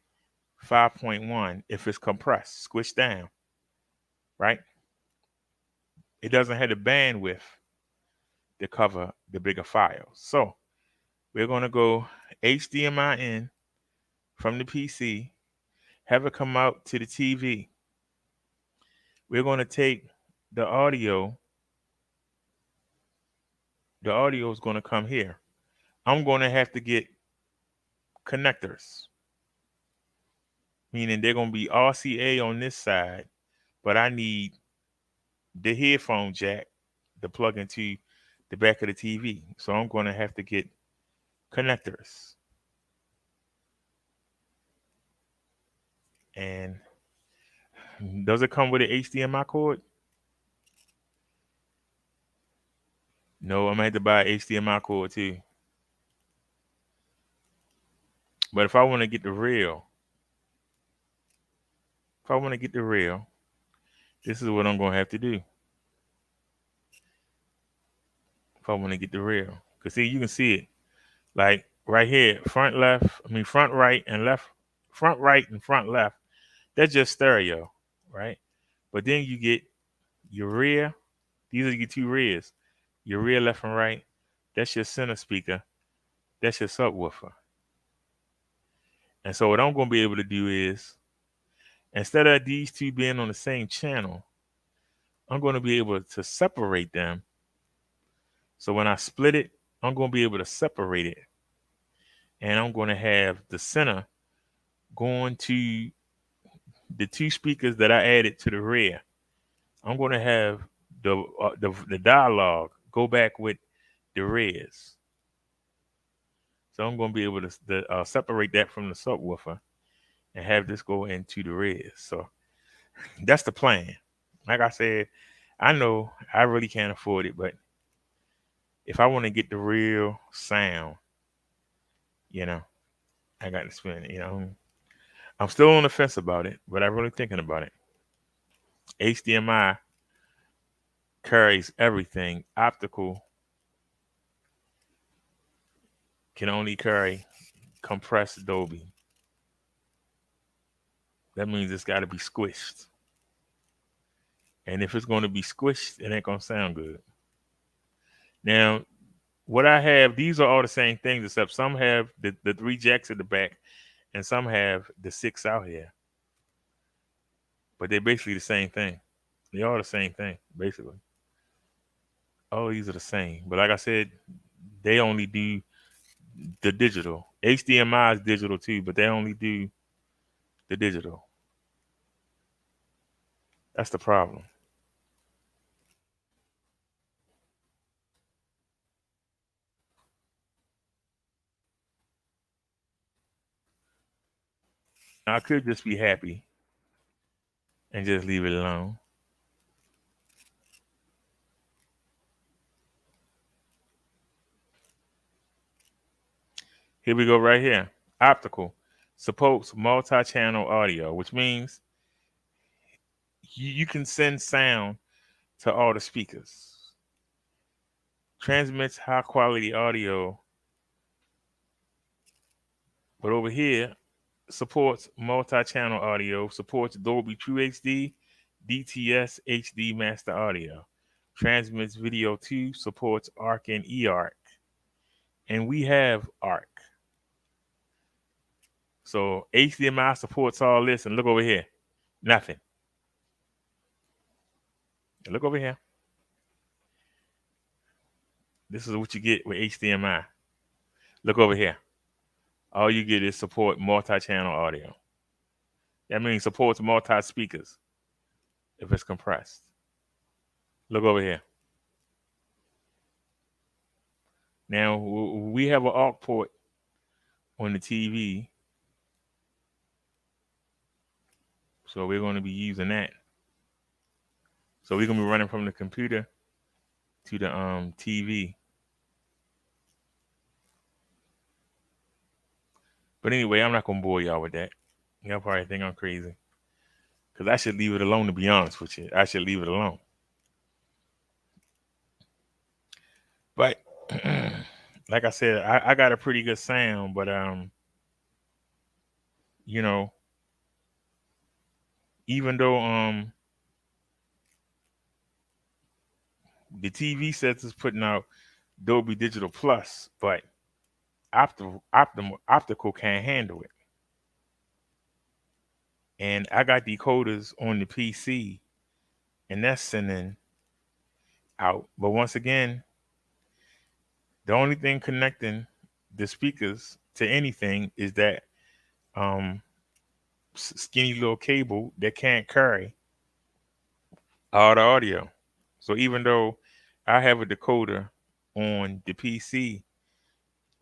5.1 if it's compressed, squished down, right? It doesn't have the bandwidth to cover the bigger files. So we're going to go HDMI in from the PC, have it come out to the TV. We're going to take the audio. The audio is going to come here. I'm going to have to get connectors, meaning they're going to be RCA on this side, but I need the headphone jack to plug into the back of the TV. So I'm going to have to get connectors. And does it come with an HDMI cord? No, I'm going to have to buy an HDMI cord too. But if I want to get the real, this is what I'm going to have to do. If I want to get the real. Because see, you can see it. Like right here, front right and left, front right and front left. That's just stereo, right? But then you get your rear. These are your two rears. Your rear left and right. That's your center speaker. That's your subwoofer. And so what I'm going to be able to do is, instead of these two being on the same channel, I'm going to be able to separate them. So when I split it, I'm going to be able to separate it. And I'm going to have the center going to the two speakers that I added to the rear. I'm going to have the dialogue go back with the rears. So I'm going to be able to separate that from the subwoofer and have this go into the rears. So that's the plan. Like I said, I know I really can't afford it, but if I want to get the real sound, I got to spend it. I'm still on the fence about it, but I'm really thinking about it. HDMI carries everything. Optical can only carry compressed Dolby. That means it's got to be squished. And if it's going to be squished, it ain't going to sound good. Now, what I have, these are all the same things, except some have the 3 jacks at the back and some have the 6 out here. But they're basically the same thing. They are the same thing, basically. All these are the same. But like I said, they only do the digital. HDMI is digital too, but they only do the digital. That's the problem. I could just be happy and just leave it alone. Here we go right here. Optical supports multi-channel audio, which means you can send sound to all the speakers. Transmits high quality audio. But over here, supports multi-channel audio, supports Dolby True HD, DTS HD Master Audio. Transmits video too, supports ARC and eARC. And we have ARC. So HDMI supports all this, and look over here. Nothing. And look over here. This is what you get with HDMI. Look over here. All you get is support multi-channel audio. That means supports multi-speakers if it's compressed. Look over here. Now, we have an ARC port on the TV. So we're going to be using that. So we're gonna be running from the computer to the TV. But anyway, I'm not gonna bore y'all with that. Y'all probably think I'm crazy. Because I should leave it alone, to be honest with you. I should leave it alone. But like I said, I got a pretty good sound, but you know, even though the TV sets is putting out Dolby Digital Plus, but optical can't handle it. And I got decoders on the PC, and that's sending out. But once again, the only thing connecting the speakers to anything is that skinny little cable that can't carry all the audio. So even though I have a decoder on the PC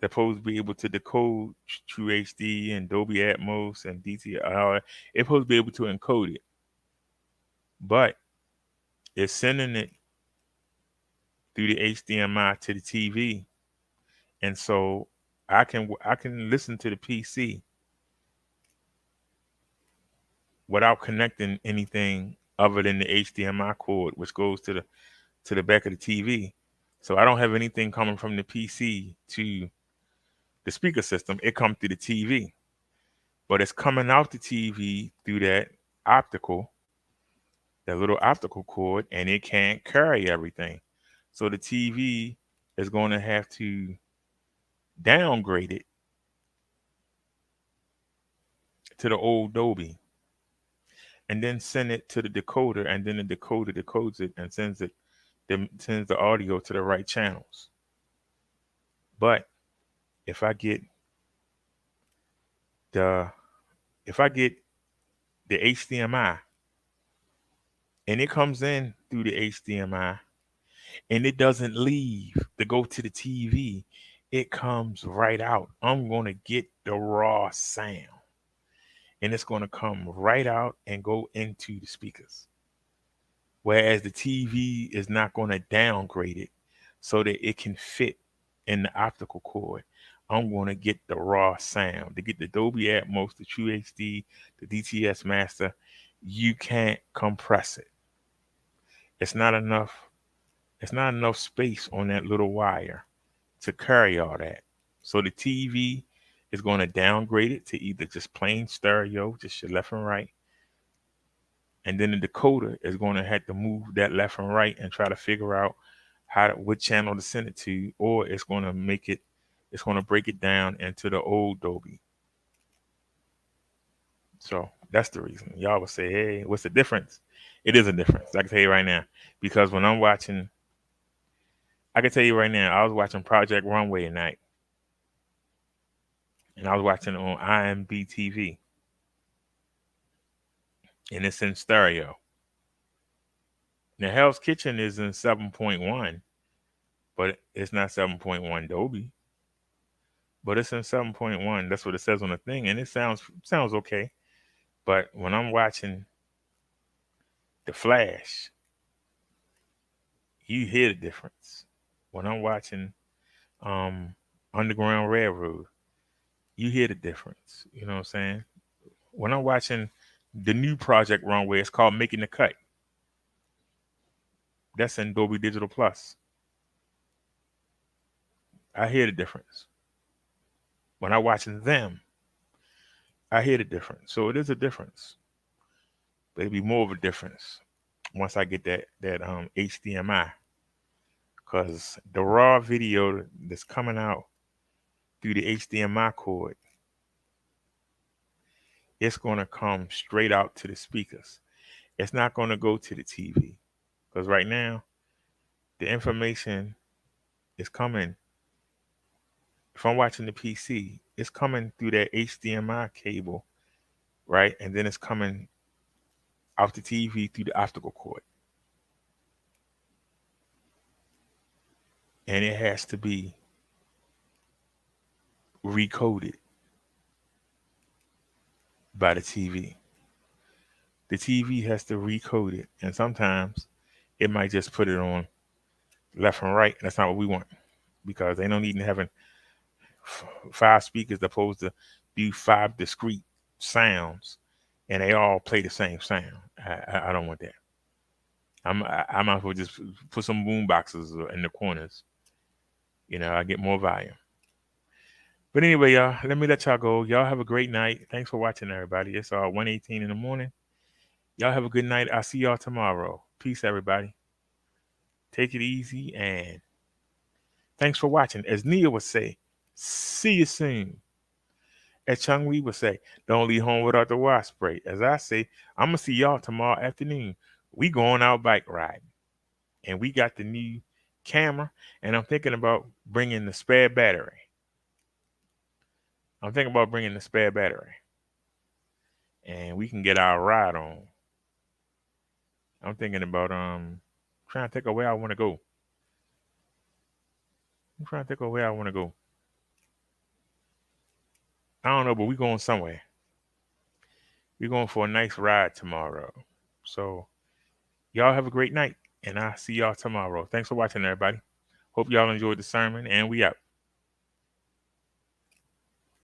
that's supposed to be able to decode True HD and Dolby Atmos and DTR, it's supposed to be able to encode it, but it's sending it through the HDMI to the TV, and so I can listen to the PC without connecting anything other than the HDMI cord, which goes to the back of the TV. So I don't have anything coming from the PC to the speaker system. It comes through the TV, but it's coming out the TV through that little optical cord, and it can't carry everything. So the TV is going to have to downgrade it to the old Dolby, and then send it to the decoder, and then the decoder decodes it and sends the audio to the right channels. But if I get the HDMI and it comes in through the HDMI and it doesn't leave to go to the TV, it comes right out. I'm going to get the raw sound, and it's going to come right out and go into the speakers. Whereas the TV is not going to downgrade it so that it can fit in the optical cord. I'm going to get the raw sound. To get the Dolby Atmos, the True HD, the DTS Master, you can't compress it. It's not enough space on that little wire to carry all that. So the TV is going to downgrade it to either just plain stereo, just your left and right. And then the decoder is going to have to move that left and right and try to figure out what channel to send it to, or it's going to break it down into the old Dolby. So that's the reason. Y'all would say, hey, what's the difference? It is a difference. I can tell you right now, because when I'm watching, I can tell you right now, I was watching Project Runway tonight, and I was watching it on IMB TV, and it's in stereo. Now, Hell's Kitchen is in 7.1, but it's not 7.1 Dolby. But it's in 7.1. That's what it says on the thing, and it sounds okay. But when I'm watching The Flash, you hear the difference. When I'm watching Underground Railroad, you hear the difference. You know what I'm saying? When I'm watching the new Project Runway, it's called Making the Cut. That's in Dolby Digital Plus. I hear the difference. When I'm watching them, I hear the difference. So it is a difference. But it'd be more of a difference once I get that HDMI. Because the raw video that's coming out through the HDMI cord, it's going to come straight out to the speakers. It's not going to go to the TV. Because right now, the information is coming. If I'm watching the PC, it's coming through that HDMI cable, right? And then it's coming out the TV through the optical cord. And it has to be recoded by the TV. The TV has to recode it. And sometimes it might just put it on left and right. And that's not what we want, because they don't need to having 5 speakers opposed to be 5 discrete sounds and they all play the same sound. I don't want that. I might as well just put some boom boxes in the corners. I get more volume. But anyway, y'all, let me let y'all go. Y'all have a great night. Thanks for watching, everybody. It's 1:18 in the morning. Y'all have a good night. I'll see y'all tomorrow. Peace, everybody. Take it easy, and thanks for watching. As Nia would say, see you soon. As Chung Lee would say, don't leave home without the wasp spray. As I say, I'm going to see y'all tomorrow afternoon. We going out bike riding. And we got the new camera, and I'm thinking about bringing the spare battery. And we can get our ride on. I'm thinking about trying to think of where I want to go. I don't know, but we're going somewhere. We're going for a nice ride tomorrow. So y'all have a great night, and I'll see y'all tomorrow. Thanks for watching, everybody. Hope y'all enjoyed the sermon, and we out.